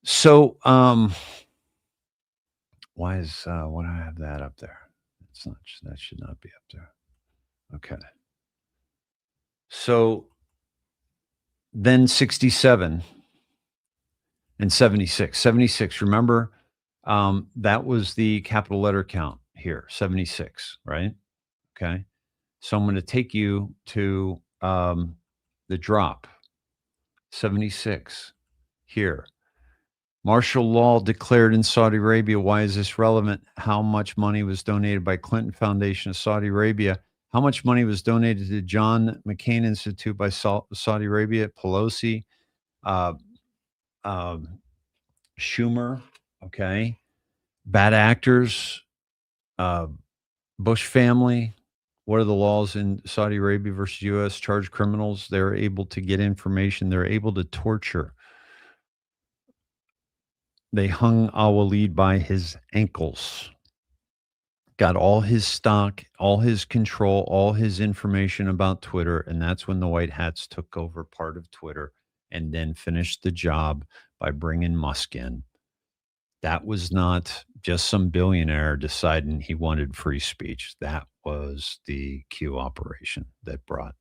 So, why do I have that up there? That should not be up there. Okay. So then 67 and 76. 76, remember, that was the capital letter count here, 76, right? Okay. So I'm going to take you to the drop, 76 here. Martial law declared in Saudi Arabia. Why is this relevant? How much money was donated by Clinton Foundation of Saudi Arabia? How much money was donated to John McCain Institute by Saudi Arabia? Pelosi, Schumer, okay. Bad actors, Bush family. What are the laws in Saudi Arabia versus U.S.? Charged criminals, they're able to get information. They're able to torture. They hung Al-Walid by his ankles, got all his stock, all his control, all his information about Twitter. And that's when the White Hats took over part of Twitter and then finished the job by bringing Musk in. That was not just some billionaire deciding he wanted free speech. That was the Q operation that brought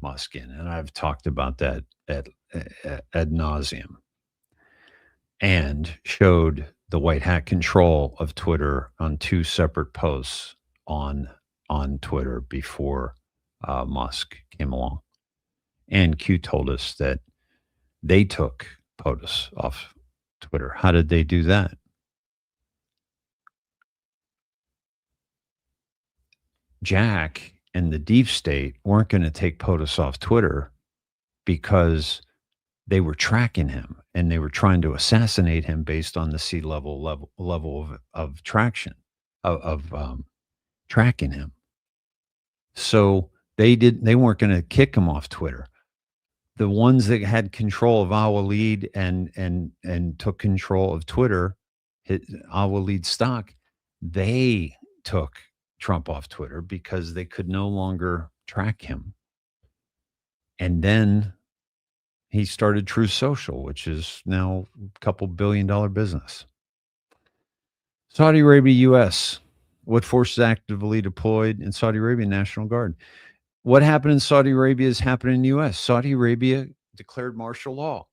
Musk in. And I've talked about that ad nauseum. And showed the white hat control of Twitter on 2 separate posts on on Twitter before Musk came along. And Q told us that they took POTUS off Twitter. How did they do that? Jack and the deep state weren't going to take POTUS off Twitter because they were tracking him and they were trying to assassinate him based on the sea level of traction of tracking him. So they weren't going to kick him off Twitter. The ones that had control of Al-Walid and took control of Twitter, Al-Walid stock, they took Trump off Twitter because they could no longer track him. And then he started Truth Social, which is now a couple $1 billion business. Saudi Arabia, U.S. What forces actively deployed in Saudi Arabia? National Guard. What happened in Saudi Arabia is happening in the U.S. Saudi Arabia declared martial law.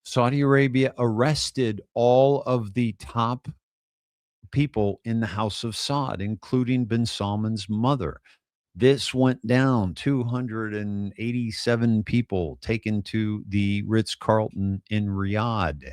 Saudi Arabia arrested all of the top people in the House of Saud, including bin Salman's mother. This went down. 287 people taken to the Ritz-Carlton in Riyadh.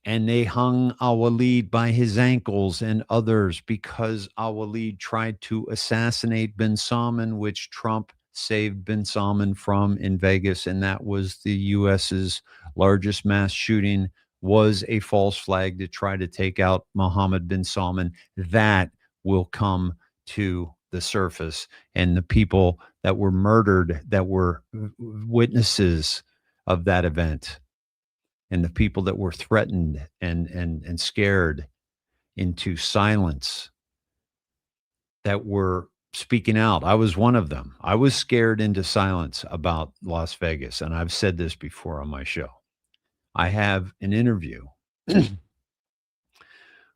And they hung Al-Walid by his ankles and others because Al-Walid tried to assassinate bin Salman, which Trump saved bin Salman from in Vegas. And that was the U.S.'s largest mass shooting, was a false flag to try to take out Mohammed bin Salman. That will come to the surface. And the people that were murdered, that were witnesses of that event, and the people that were threatened and scared into silence, that were speaking out. I was one of them. I was scared into silence about Las Vegas, and I've said this before on my show. I have an interview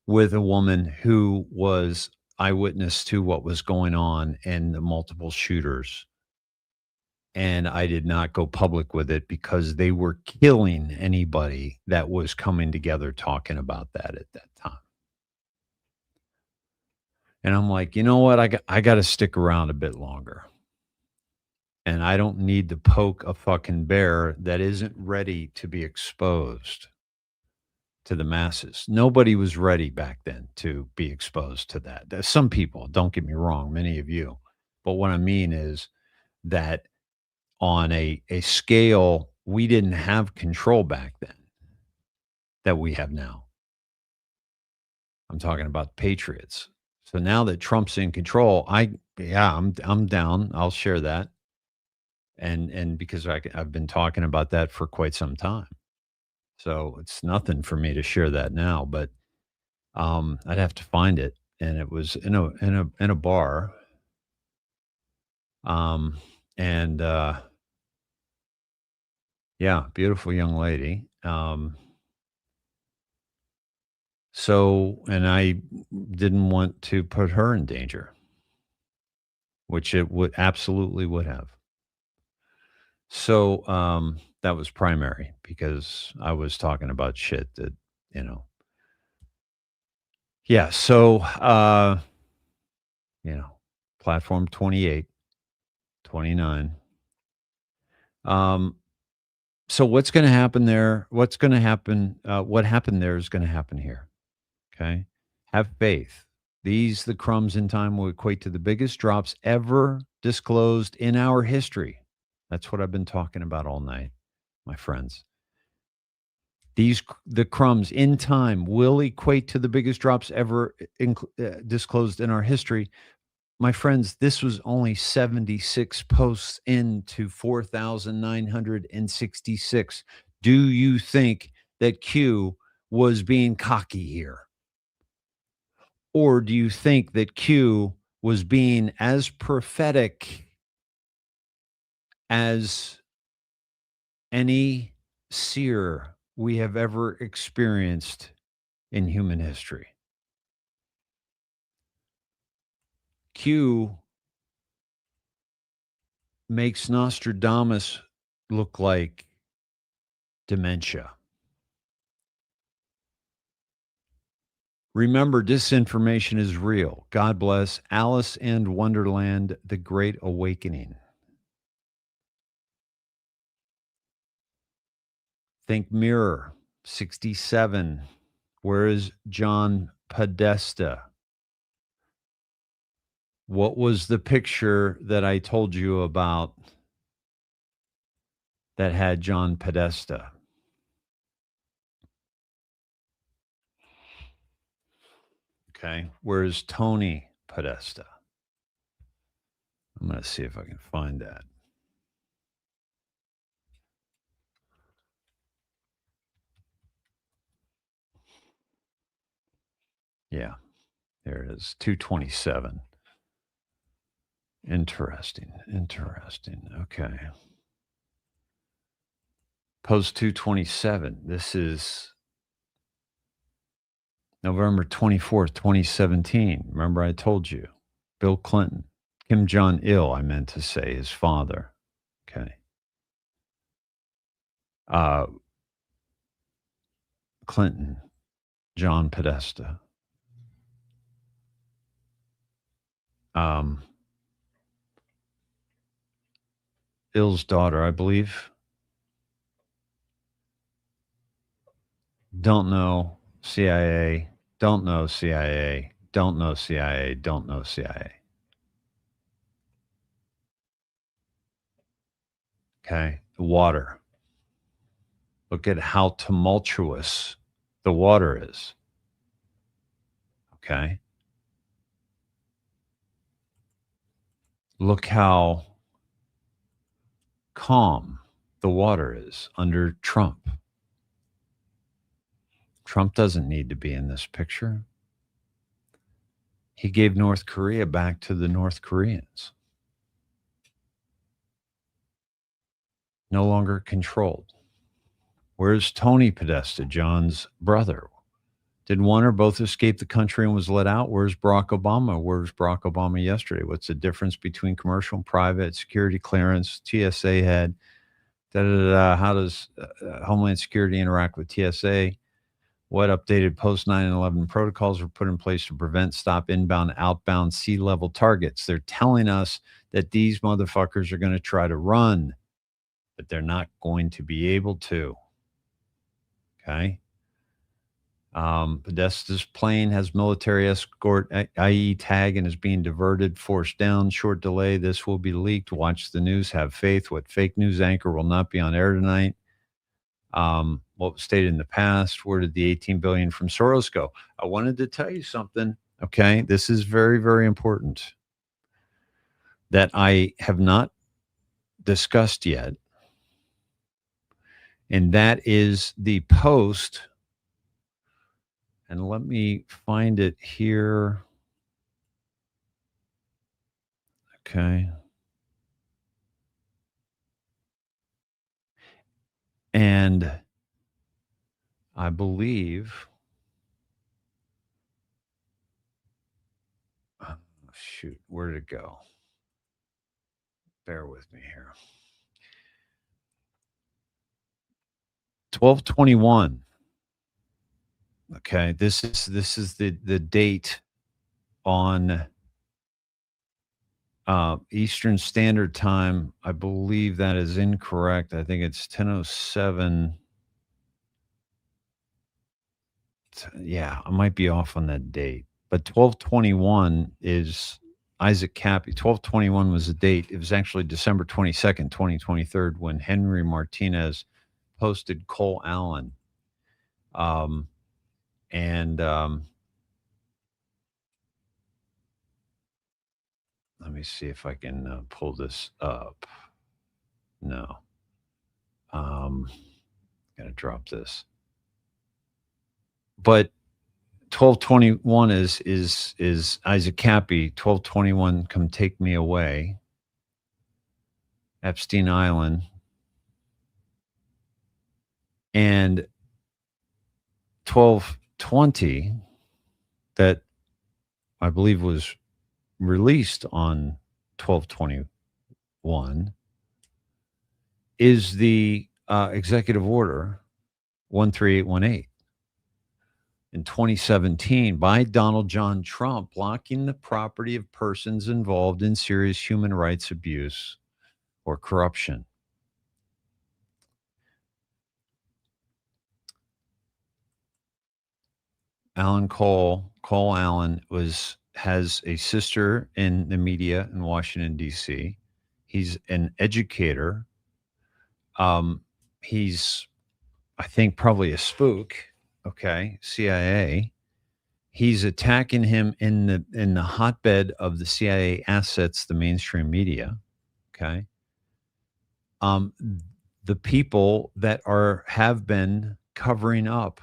with a woman who was eyewitness to what was going on and the multiple shooters. And I did not go public with it because they were killing anybody that was coming together talking about that at that time. And I'm like, you know what? I got to stick around a bit longer. And I don't need to poke a fucking bear that isn't ready to be exposed to the masses. Nobody was ready back then to be exposed to that. There's some people, don't get me wrong, many of you. But what I mean is that on a scale we didn't have control back then that we have now. I'm talking about Patriots. So now that Trump's in control, I'm down. I'll share that. And because I've been talking about that for quite some time. So it's nothing for me to share that now, but I'd have to find it. And it was in a bar. Yeah, beautiful young lady. So, and I didn't want to put her in danger, which it would absolutely would have. So, that was primary because I was talking about shit that, yeah. So, platform 28, 29. So what's going to happen there? What's going to happen? What happened there is going to happen here. Okay. Have faith. The crumbs in time will equate to the biggest drops ever disclosed in our history. That's what I've been talking about all night, my friends. The crumbs in time will equate to the biggest drops ever disclosed in our history. My friends, this was only 76 posts into 4,966. Do you think that Q was being cocky here? Or do you think that Q was being as prophetic as any seer we have ever experienced in human history? Q makes Nostradamus look like dementia. Remember, disinformation is real. God bless. Alice in Wonderland, The Great Awakening. Think Mirror, 67. Where is John Podesta? What was the picture that I told you about that had John Podesta? Okay. Where's Tony Podesta? I'm going to see if I can find that. Yeah, there it is. 227. Interesting. Okay. Post 227. This is November 24th, 2017. Remember I told you. Bill Clinton. Kim Jong-il, I meant to say, his father. Okay. Clinton. John Podesta. Ill's daughter, I believe. Don't know CIA. Don't know CIA. Don't know CIA. Don't know CIA. Okay. The water. Look at how tumultuous the water is. Okay. Look how calm the water is under Trump. Trump doesn't need to be in this picture. He gave North Korea back to the North Koreans. No longer controlled. Where's Tony Podesta, John's brother? Did one or both escape the country and was let out? Where's Barack Obama? Where's Barack Obama yesterday? What's the difference between commercial and private, security clearance, TSA head? How does Homeland Security interact with TSA? What updated post 9/11 protocols were put in place to prevent, stop inbound, outbound sea level targets? They're telling us that these motherfuckers are going to try to run, but they're not going to be able to. Okay. Podesta's plane has military escort IE tag and is being diverted, forced down, short delay. This will be leaked. Watch the news. Have faith. What fake news anchor will not be on air tonight? What was stated in the past? Where did the $18 billion from Soros go? I wanted to tell you something. Okay. This is very, very important that I have not discussed yet. And that is the post. And let me find it here. Okay. And I believe, oh, shoot, where did it go? Bear with me here. 12/21. Okay, this is the date on Eastern Standard Time. I believe that is incorrect. I think it's 10:07. Yeah, I might be off on that date. But 12/21 is Isaac Cappy. 12/21 was the date. It was actually December 22nd, 2023, when Henry Martinez posted Cole Allen. Let me see if I can pull this up. No. Gotta drop this. But 12/21 is Isaac Cappy. 12/21, Come Take Me Away. Epstein Island. And 12/20, that I believe was released on 12/21, is the executive order 13818. in 2017 by Donald John Trump, blocking the property of persons involved in serious human rights abuse or corruption. Alan Cole Allen has a sister in the media in Washington, D.C. He's an educator. He's, I think, probably a spook. Okay, CIA. He's attacking him in the hotbed of the CIA assets, the mainstream media. Okay. The people that have been covering up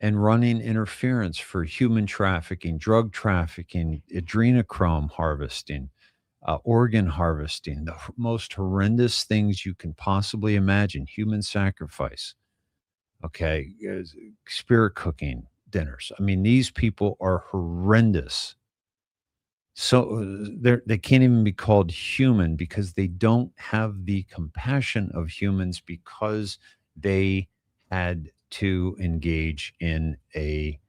and running interference for human trafficking, drug trafficking, adrenochrome harvesting, organ harvesting, the most horrendous things you can possibly imagine, human sacrifice, okay, spirit cooking dinners. I mean, these people are horrendous. So they can't even be called human because they don't have the compassion of humans because they had to engage in a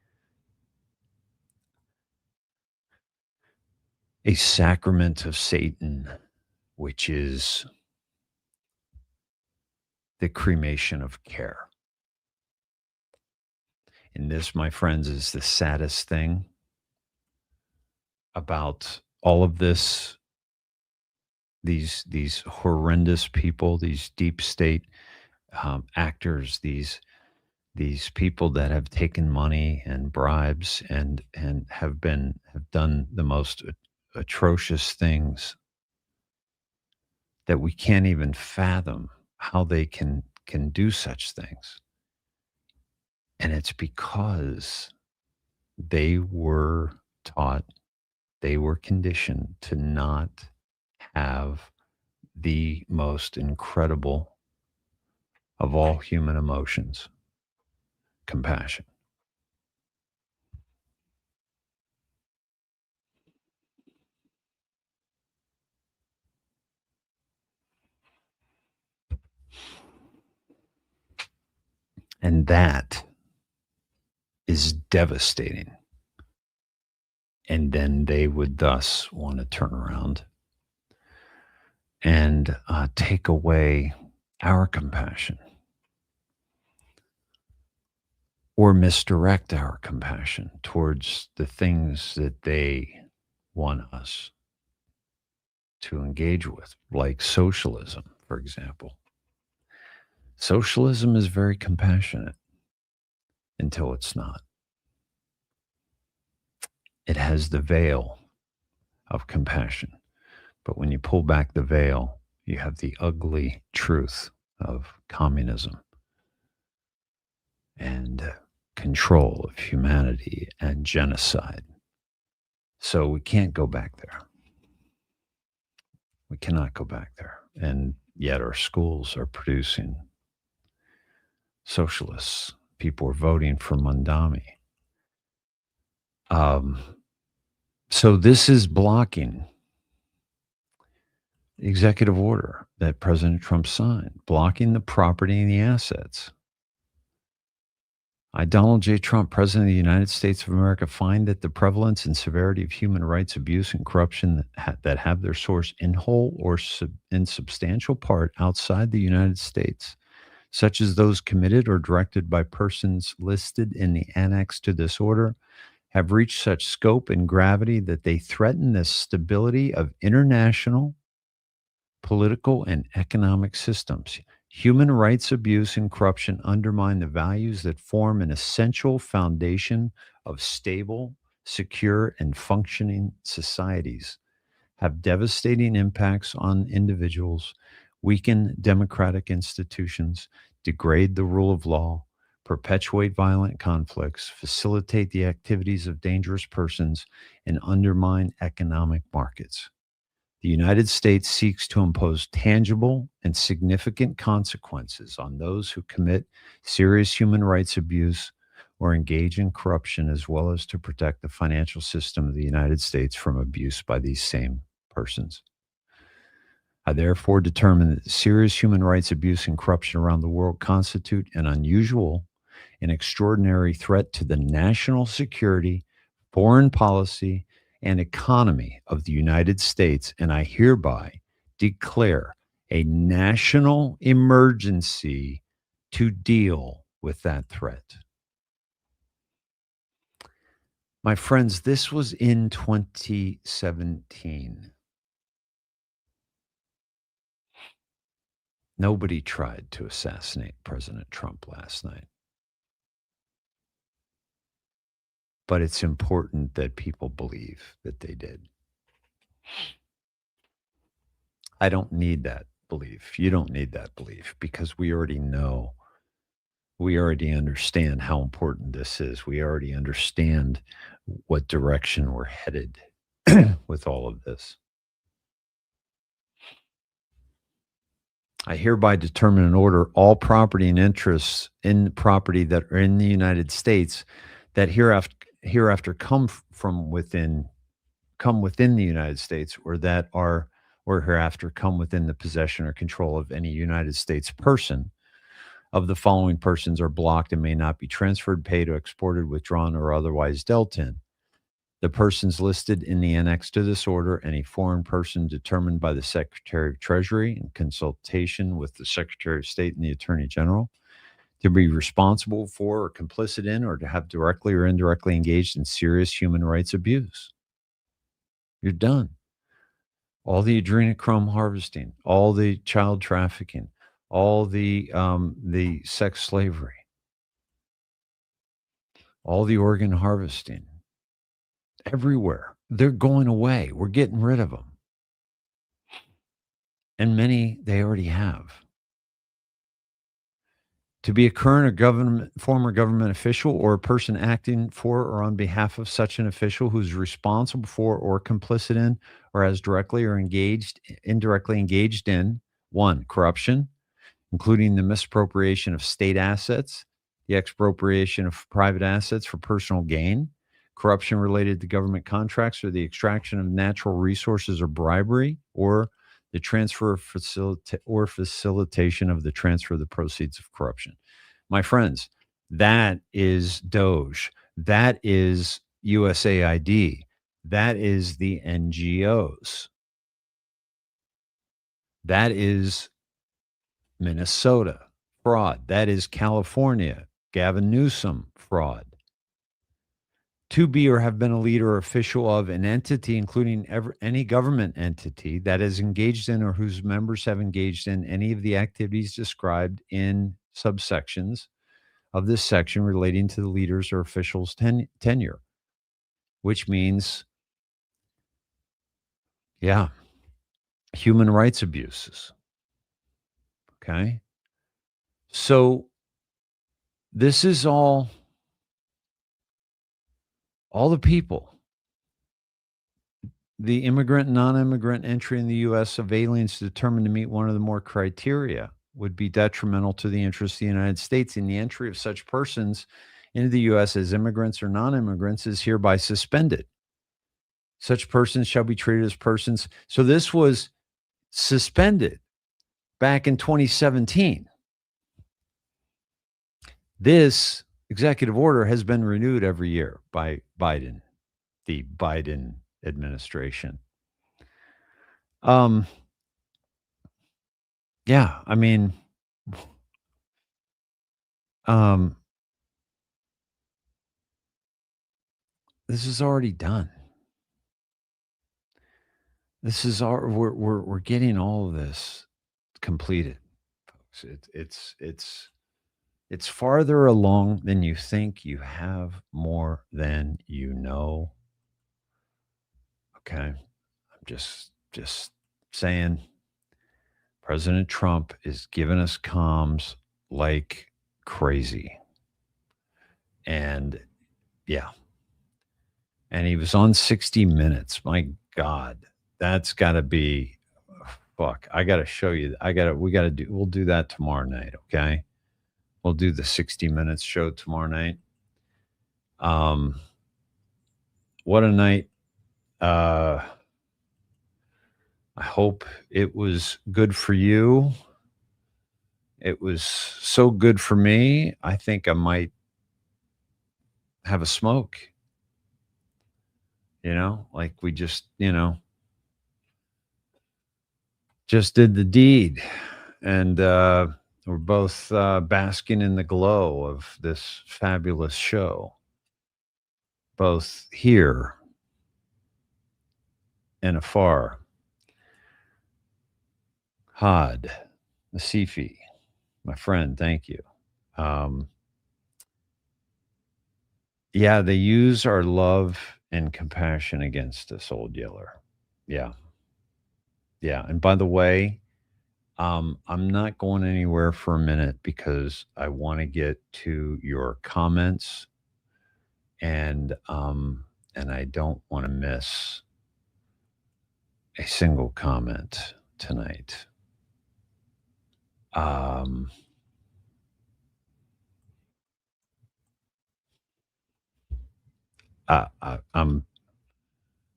sacrament of Satan, which is the cremation of care. And this, my friends, is the saddest thing about all of this. These horrendous people, these deep state actors, these people that have taken money and bribes and have done the most atrocious things that we can't even fathom how they can do such things. And it's because they were taught, they were conditioned to not have the most incredible of all human emotions, compassion. And that is devastating. And then they would thus want to turn around and take away our compassion or misdirect our compassion towards the things that they want us to engage with, like socialism, for example. Socialism is very compassionate until it's not. It has the veil of compassion. But when you pull back the veil, you have the ugly truth of communism and control of humanity and genocide. So we can't go back there. We cannot go back there. And yet our schools are producing socialists. People are voting for Mandami. So this is blocking the executive order that President Trump signed, blocking the property and the assets. I, Donald J. Trump, President of the United States of America, find that the prevalence and severity of human rights abuse and corruption that have their source in whole or in substantial part outside the United States, such as those committed or directed by persons listed in the annex to this order, have reached such scope and gravity that they threaten the stability of international, political, and economic systems. Human rights abuse and corruption undermine the values that form an essential foundation of stable, secure, and functioning societies, have devastating impacts on individuals, weaken democratic institutions, degrade the rule of law, perpetuate violent conflicts, facilitate the activities of dangerous persons, and undermine economic markets. The United States seeks to impose tangible and significant consequences on those who commit serious human rights abuse or engage in corruption, as well as to protect the financial system of the United States from abuse by these same persons. I therefore determine that serious human rights abuse and corruption around the world constitute an unusual an extraordinary threat to the national security, foreign policy, and economy of the United States, and I hereby declare a national emergency to deal with that threat. My friends, this was in 2017. Nobody tried to assassinate President Trump last night. But it's important that people believe that they did. I don't need that belief. You don't need that belief because we already know. We already understand how important this is. We already understand what direction we're headed with all of this. I hereby determine and order all property and interests in property that are in the United States that hereafter come within the United States, or that are or hereafter come within the possession or control of any United States person, of the following persons are blocked and may not be transferred, paid, or exported, withdrawn, or otherwise dealt in. The persons listed in the annex to this order, any foreign person determined by the Secretary of Treasury in consultation with the Secretary of State and the Attorney General to be responsible for or complicit in or to have directly or indirectly engaged in serious human rights abuse. You're done. All the adrenochrome harvesting, all the child trafficking, all the sex slavery, all the organ harvesting, everywhere. They're going away. We're getting rid of them. And many they already have. To be a current or former government official or a person acting for or on behalf of such an official who's responsible for or complicit in or has directly or indirectly engaged in 1, corruption, including the misappropriation of state assets, the expropriation of private assets for personal gain, corruption related to government contracts, or the extraction of natural resources or bribery, or the transfer or facilitation of the transfer of the proceeds of corruption. My friends, that is Doge. That is USAID. That is the NGOs. That is Minnesota fraud. That is California, Gavin Newsom fraud. To be or have been a leader or official of an entity, including any government entity that is engaged in or whose members have engaged in any of the activities described in subsections of this section relating to the leaders or officials' tenure, which means, human rights abuses. Okay? So this is all the people, the immigrant and non-immigrant entry in the U.S. of aliens determined to meet one of the more criteria would be detrimental to the interests of the United States, and the entry of such persons into the U.S. as immigrants or non-immigrants is hereby suspended. Such persons shall be treated as persons. So this was suspended back in 2017. This executive order has been renewed every year by Biden, the Biden administration. This is already done. This is we're getting all of this completed, folks. It's farther along than you think. You have more than you know. Okay. I'm just saying, President Trump is giving us comms like crazy. And and he was on 60 Minutes. My God, that's got to be, fuck. I got to show you. We'll do that tomorrow night. Okay. We'll do the 60 Minutes show tomorrow night. What a night. I hope it was good for you. It was so good for me. I think I might have a smoke. Like we just, just did the deed. And we're both basking in the glow of this fabulous show, both here and afar. Had, Nasifi, my friend, thank you. Yeah, they use our love and compassion against us, Old Yeller. Yeah. Yeah. And by the way, I'm not going anywhere for a minute because I want to get to your comments, and I don't want to miss a single comment tonight. I'm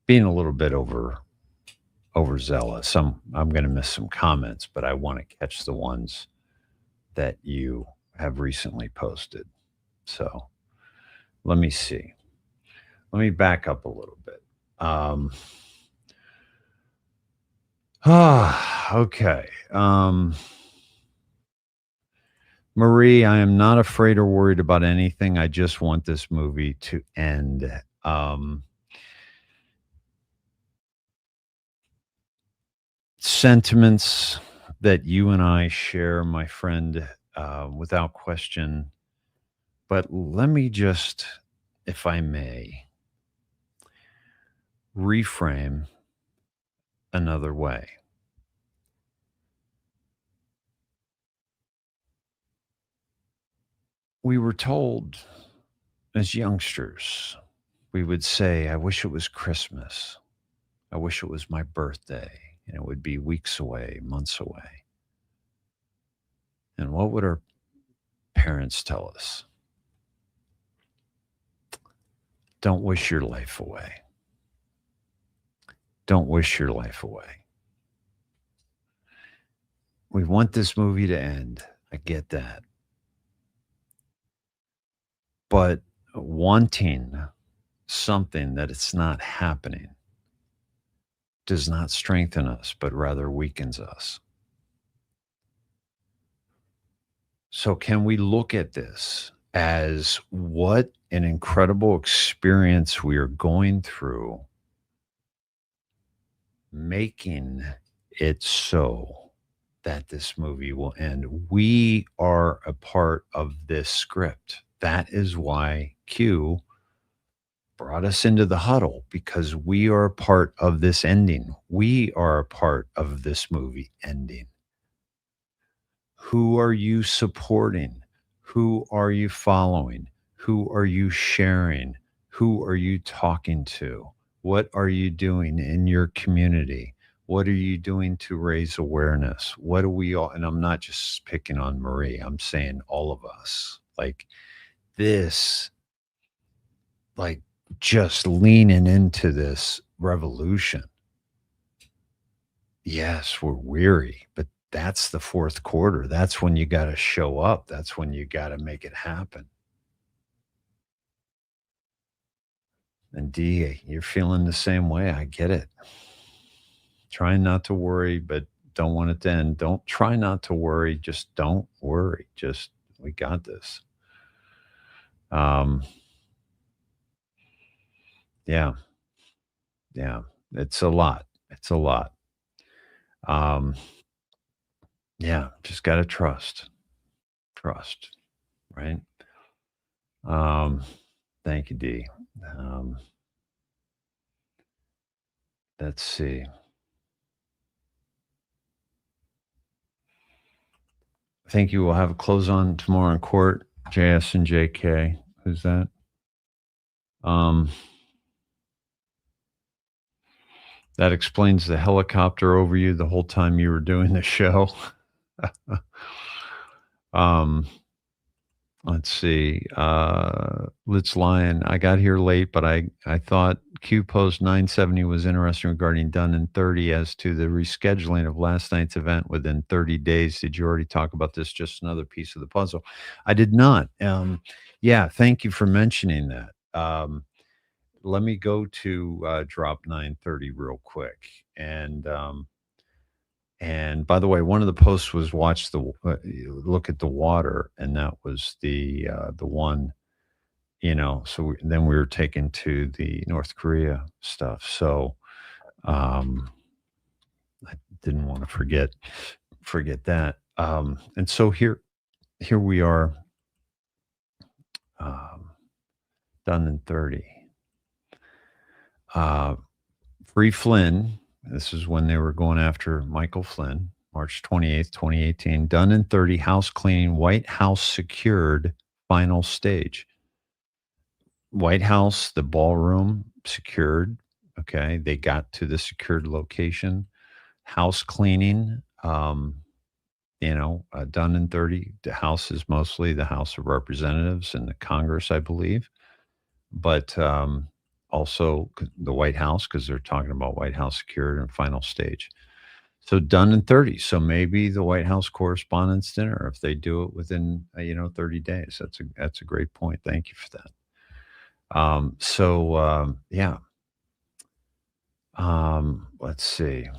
being a little bit overzealous. I'm going to miss some comments, but I want to catch the ones that you have recently posted. So let me see. Let me back up a little bit. Okay. Marie, I am not afraid or worried about anything. I just want this movie to end. Sentiments that you and I share, my friend, without question. But let me just, if I may, reframe another way. We were told as youngsters, we would say, I wish it was Christmas. I wish it was my birthday. And it would be weeks away, months away. And what would our parents tell us? Don't wish your life away. Don't wish your life away. We want this movie to end. I get that. But wanting something that it's not happening does not strengthen us, but rather weakens us. So can we look at this as what an incredible experience we are going through, making it so that this movie will end? We are a part of this script. That is why Q brought us into the huddle, because we are a part of this ending. We are a part of this movie ending. Who are you supporting? Who are you following? Who are you sharing? Who are you talking to? What are you doing in your community? What are you doing to raise awareness? What do we all, and I'm not just picking on Marie, I'm saying all of us, like this, like just leaning into this revolution. Yes, we're weary, but that's the fourth quarter. That's when you got to show up. That's when you got to make it happen. And D, you're feeling the same way. I get it. Trying not to worry, but don't want it to end. Don't try not to worry. Just don't worry. Just, we got this. Yeah. Yeah. It's a lot. It's a lot. Yeah. Just got to trust, right? Thank you, D. Let's see. I think you will have a close on tomorrow in court. JS and JK. Who's that? That explains the helicopter over you the whole time you were doing the show. Let's see. Litz Lion. I got here late, but I thought Q Post 970 was interesting regarding done in 30 as to the rescheduling of last night's event within 30 days. Did you already talk about this? Just another piece of the puzzle. I did not. Yeah, thank you for mentioning that. Let me go to drop 930 real quick. And by the way, one of the posts was look at the water, and that was the one, so then we were taken to the North Korea stuff. So I didn't want to forget that. And so here we are, done in 30. Free Flynn. This is when they were going after Michael Flynn, March 28th, 2018. Done in 30, house cleaning, White House secured, final stage. White House, the ballroom secured. Okay. They got to the secured location. House cleaning, done in 30. The House is mostly the House of Representatives and the Congress, I believe. But also the White House, because they're talking about White House secured and final stage. So done in 30. So maybe the White House Correspondents' Dinner, if they do it within 30 days. That's a great point. Thank you for that. Let's see.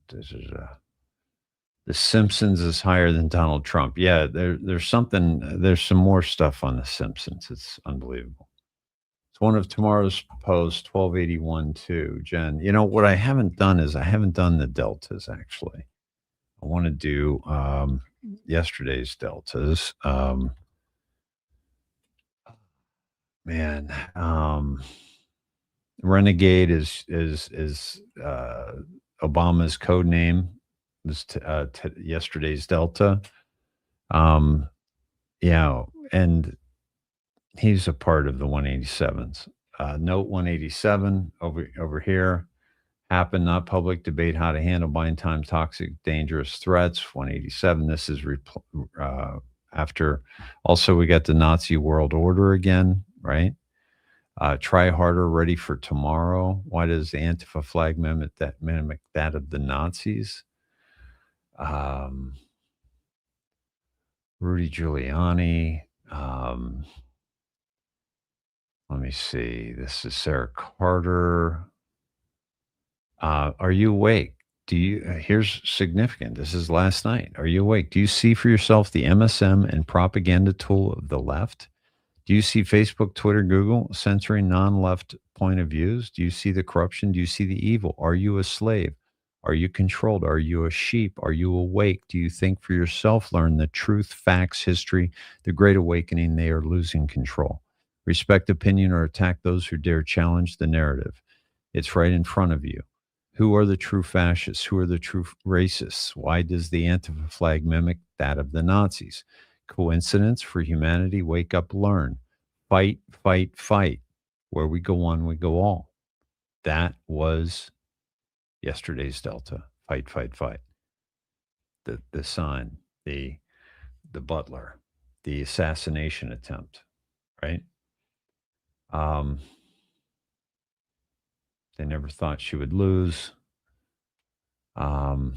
This is The Simpsons is higher than Donald Trump. Yeah, there's some more stuff on The Simpsons. It's unbelievable. It's one of tomorrow's posts, 1281 too. Jen, what I haven't done is I haven't done the deltas, actually. I want to do yesterday's deltas. Renegade is Obama's code name. This yesterday's delta. And he's a part of the 187s. Note 187 over here. Happen, not public debate, how to handle bind time toxic, dangerous threats. 187. This is after. Also, we got the Nazi world order again, right? Try harder, ready for tomorrow. Why does the Antifa flag mimic that of the Nazis? Rudy Giuliani. Let me see. This is Sarah Carter. Are you awake? Here's significant. This is last night. Are you awake? Do you see for yourself the MSM and propaganda tool of the left? Do you see Facebook, Twitter, Google censoring non-left point of views? Do you see the corruption? Do you see the evil? Are you a slave? Are you controlled? Are you a sheep? Are you awake? Do you think for yourself? Learn the truth, facts, history, the great awakening. They are losing control. Respect opinion or attack those who dare challenge the narrative. It's right in front of you. Who are the true fascists? Who are the true racists? Why does the Antifa flag mimic that of the Nazis? Coincidence? For humanity, wake up, learn. Fight, fight, fight. Where we go one, we go all. That was yesterday's delta. Fight, fight, fight. The sign, the butler, the assassination attempt, right? They never thought she would lose. Yeah.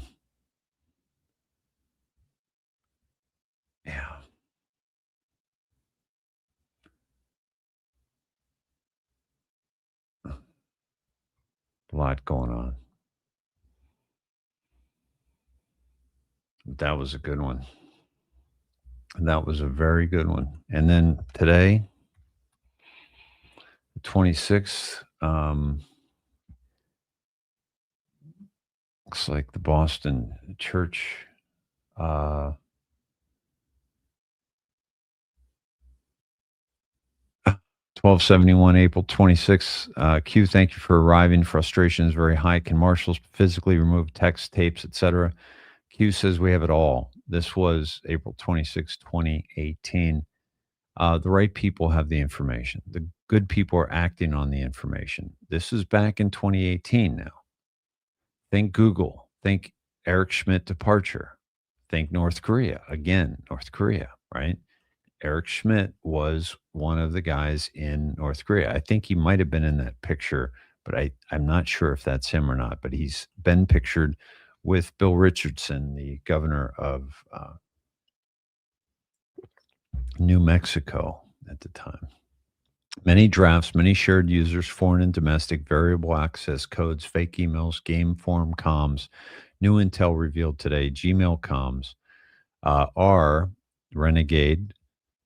A lot going on. That was a good one. That was a very good one. And then today, the 26th, looks like the Boston church 1271, April 26th. Q, thank you for arriving. Frustration is very high. Can marshals physically remove text, tapes, etc.? Q says we have it all. This was April 26, 2018. The right people have the information. The good people are acting on the information. This is back in 2018 now. Think Google. Think Eric Schmidt departure. Think North Korea. Again, North Korea, right? Eric Schmidt was one of the guys in North Korea. I think he might have been in that picture, but I'm not sure if that's him or not. But he's been pictured with Bill Richardson, the governor of New Mexico at the time. Many drafts, many shared users, foreign and domestic, variable access codes, fake emails, game form comms, new intel revealed today, Gmail comms, are Renegade,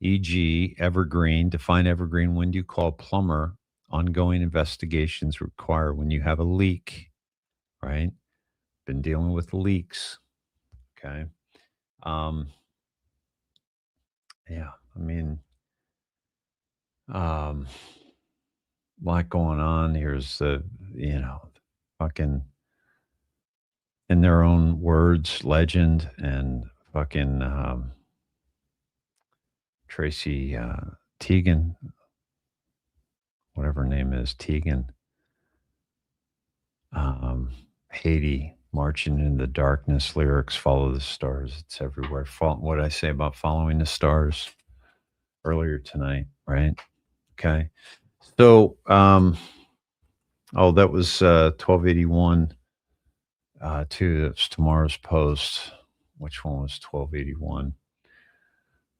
e.g., Evergreen. Define Evergreen. When do you call plumber? Ongoing investigations require when you have a leak, right? Been dealing with leaks. Okay. Yeah. I mean, lot going on. Here's the, fucking, in their own words, legend and fucking Tracy Teigen, whatever her name is, Teigen, Haiti, marching in the darkness, lyrics, follow the stars. It's everywhere. What did I say about following the stars earlier tonight, right? Okay. So, that was 1281 too. That's tomorrow's post. Which one was 1281?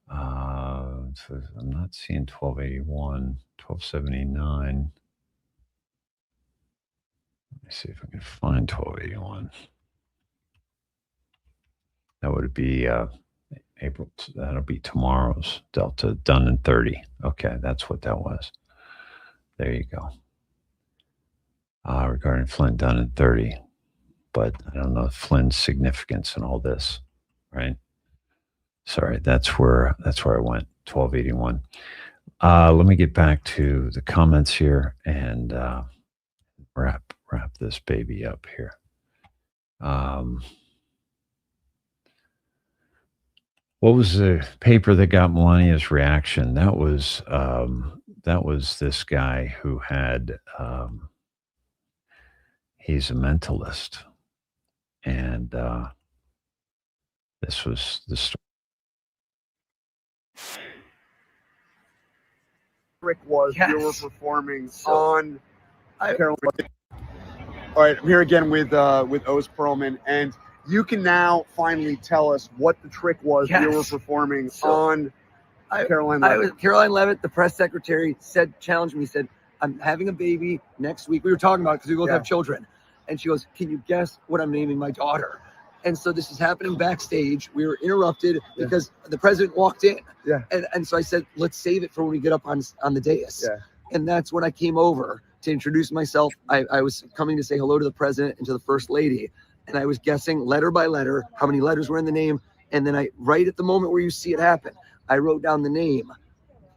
So I'm not seeing 1281, 1279. Let me see if I can find 1281. That would be April. That'll be tomorrow's Delta done in 30. Okay, that's what that was. There you go. Regarding Flynn done in 30. But I don't know Flynn's significance in all this, right? Sorry, that's where I went. 1281. Let me get back to the comments here and wrap this baby up here. What was the paper that got Melania's reaction? That was this guy who had he's a mentalist, and this was the story. Trick was you were performing on Carolyn. All right, I'm here again with Oz Perlman, and you can now finally tell us what the trick was you were performing on Caroline Leavitt. Caroline Leavitt, the press secretary, challenged me, said, I'm having a baby next week. We were talking about it because we both have children. And she goes, can you guess what I'm naming my daughter? And so this is happening backstage. We were interrupted because the president walked in. Yeah. And so I said, let's save it for when we get up on the dais. Yeah. And that's when I came over to introduce myself. I was coming to say hello to the president and to the first lady. And I was guessing letter by letter how many letters were in the name. And then right at the moment where you see it happen, I wrote down the name.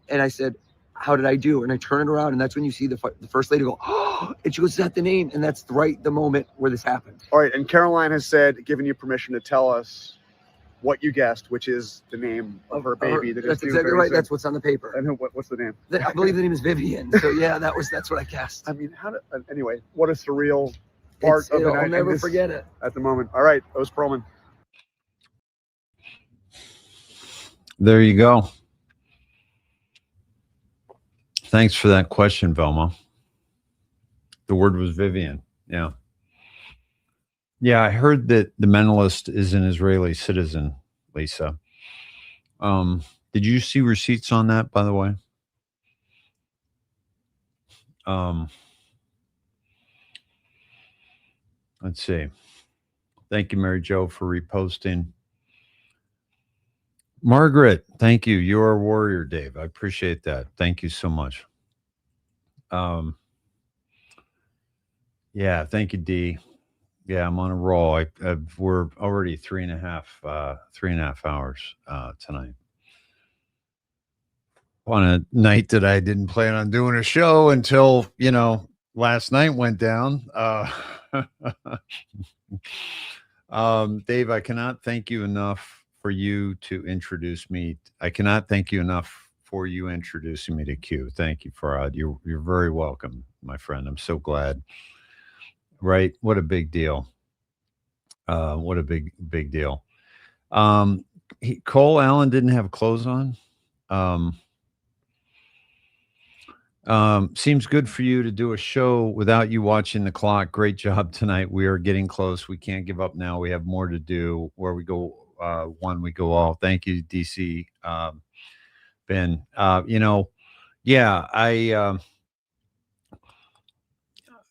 And I said, how did I do? And I turn it around, and that's when you see the first lady go, oh, and she goes, is that the name? And that's the moment where this happened. All right, and Caroline has given you permission to tell us what you guessed, which is the name of her baby. That's exactly right. That's what's on the paper. And what's the name? I believe the name is Vivian. So yeah, that's what I guessed. I mean, anyway, what a surreal part of the night. I'll never forget it. At the moment. All right, Oz Perlman. There you go. Thanks for that question, Velma. The word was Vivian. Yeah. Yeah, I heard that the mentalist is an Israeli citizen, Lisa. Did you see receipts on that, by the way? Let's see. Thank you, Mary Jo, for reposting. Margaret, thank you. You're a warrior, Dave. I appreciate that. Thank you so much. Yeah, thank you, Dee. Yeah, I'm on a roll. We're already 3.5 hours tonight. On a night that I didn't plan on doing a show until, last night went down. Dave, I cannot thank you enough for you to introduce me. I cannot thank you enough for you introducing me to Q. Thank you, Farad. You're very welcome, my friend. I'm so glad. Right? What a big deal. What a big deal. Cole Allen didn't have clothes on. Seems good for you to do a show without you watching the clock. Great job tonight. We are getting close. We can't give up now. We have more to do. Where we go one, we go all. Thank you, DC Ben. yeah,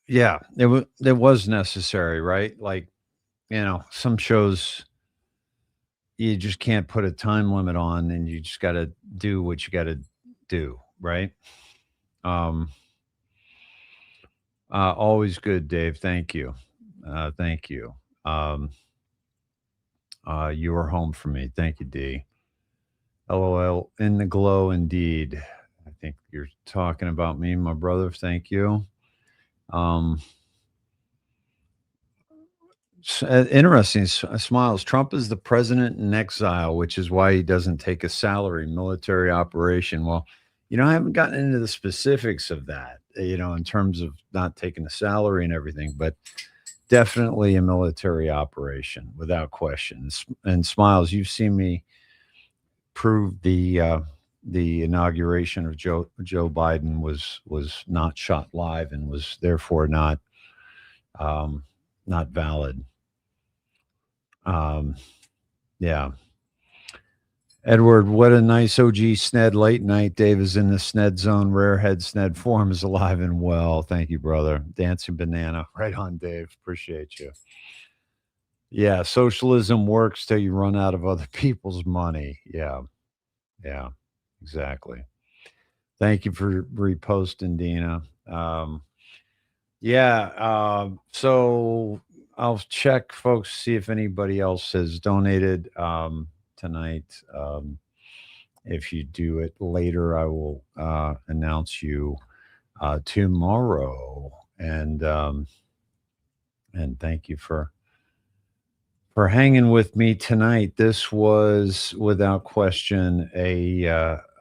yeah, it was necessary, right? Like, some shows you just can't put a time limit on, and you just got to do what you got to do, right? Um, always good, Dave. Thank you. Thank you. Um, you were home for me. Thank you, D. LOL. In the glow, indeed. I think you're talking about me, my brother. Thank you. Um, interesting. Smiles. Trump is the president in exile, which is why he doesn't take a salary military operation. Well, I haven't gotten into the specifics of that, in terms of not taking a salary and everything, but definitely a military operation without question. And Smiles, you've seen me prove the inauguration of Joe Biden was not shot live and was therefore not valid. Yeah. Edward, what a nice OG Sned late night. Dave is in the Sned zone. Rarehead Sned form is alive and well. Thank you, brother. Dancing banana. Right on, Dave. Appreciate you. Yeah, socialism works till you run out of other people's money. Yeah. Yeah, exactly. Thank you for reposting, Dina. Yeah, so I'll check, folks, see if anybody else has donated tonight. If you do it later, I will announce you tomorrow. And thank you for hanging with me tonight. This was without question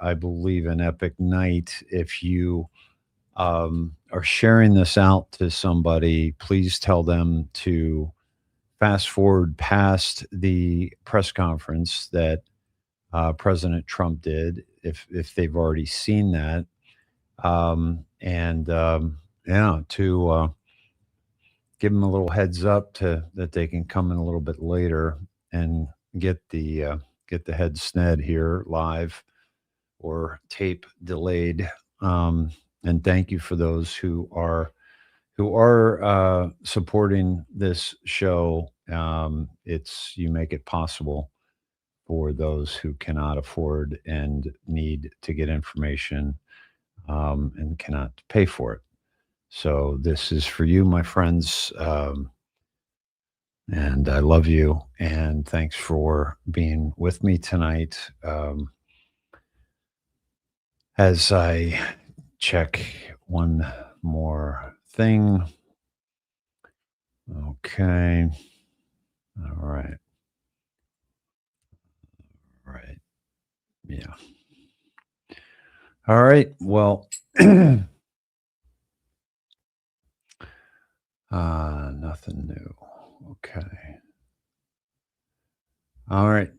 I believe, an epic night. If you are sharing this out to somebody, please tell them to fast forward past the press conference that President Trump did, if they've already seen that, and yeah, to give them a little heads up that they can come in a little bit later and get the head sned here live or tape delayed. And thank you for those who are supporting this show. You make it possible for those who cannot afford and need to get information, and cannot pay for it. So this is for you, my friends. And I love you. And thanks for being with me tonight. As I check one more thing. Okay. All right. Right. Yeah. All right. Well, nothing new. Okay. All right.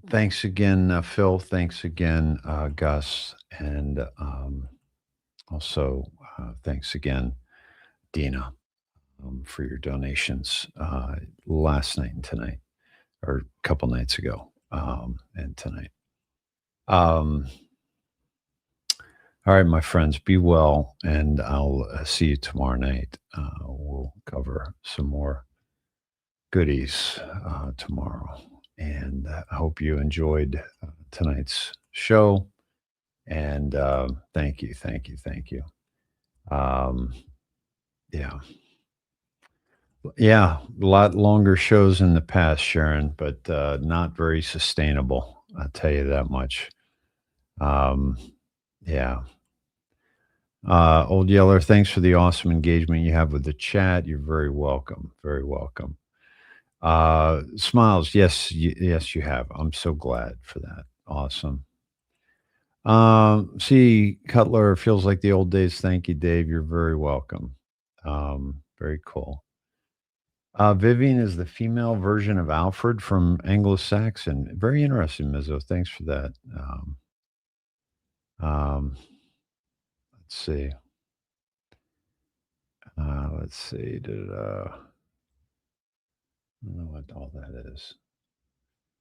Thanks again, Phil. Thanks again, Gus. And also, thanks again, Dina, for your donations last night and tonight, or a couple nights ago, and tonight. All right, my friends, be well, and I'll see you tomorrow night. We'll cover some more goodies tomorrow. And I hope you enjoyed tonight's show. And thank you, thank you, thank you. Yeah. Yeah, a lot longer shows in the past, Sharon, but not very sustainable. I'll tell you that much. Yeah. Old Yeller, thanks for the awesome engagement you have with the chat. You're very welcome. Very welcome. Smiles, yes, yes, you have. I'm so glad for that. Awesome. See, Cutler, feels like the old days. Thank you, Dave. You're very welcome. Very cool. Vivian is the female version of Alfred from Anglo-Saxon. Very interesting, Mizzo. Thanks for that. Let's see. Let's see. I don't know what all that is.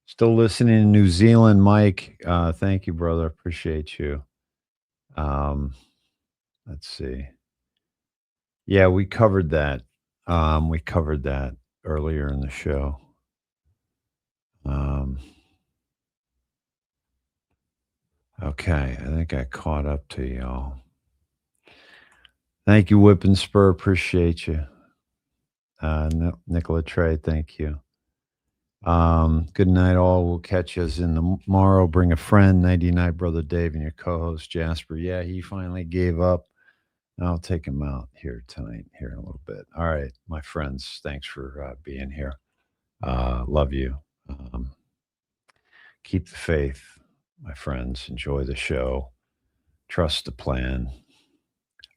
Still listening in New Zealand, Mike. Thank you, brother. Appreciate you. Let's see. Yeah, we covered that. We covered that earlier in the show. Okay, I think I caught up to y'all. Thank you, Whip and Spur. Appreciate you. Nicola Trey, thank you. Good night, all. We'll catch us in the tomorrow. Bring a friend. 99 Brother Dave and your co-host Jasper. Yeah, he finally gave up. I'll take him out here tonight, here in a little bit. All right, my friends, thanks for being here. Love you. Keep the faith, my friends. Enjoy the show. Trust the plan.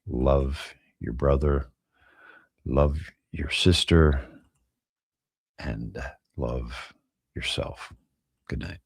Love your brother. Love your sister. And love yourself. Good night.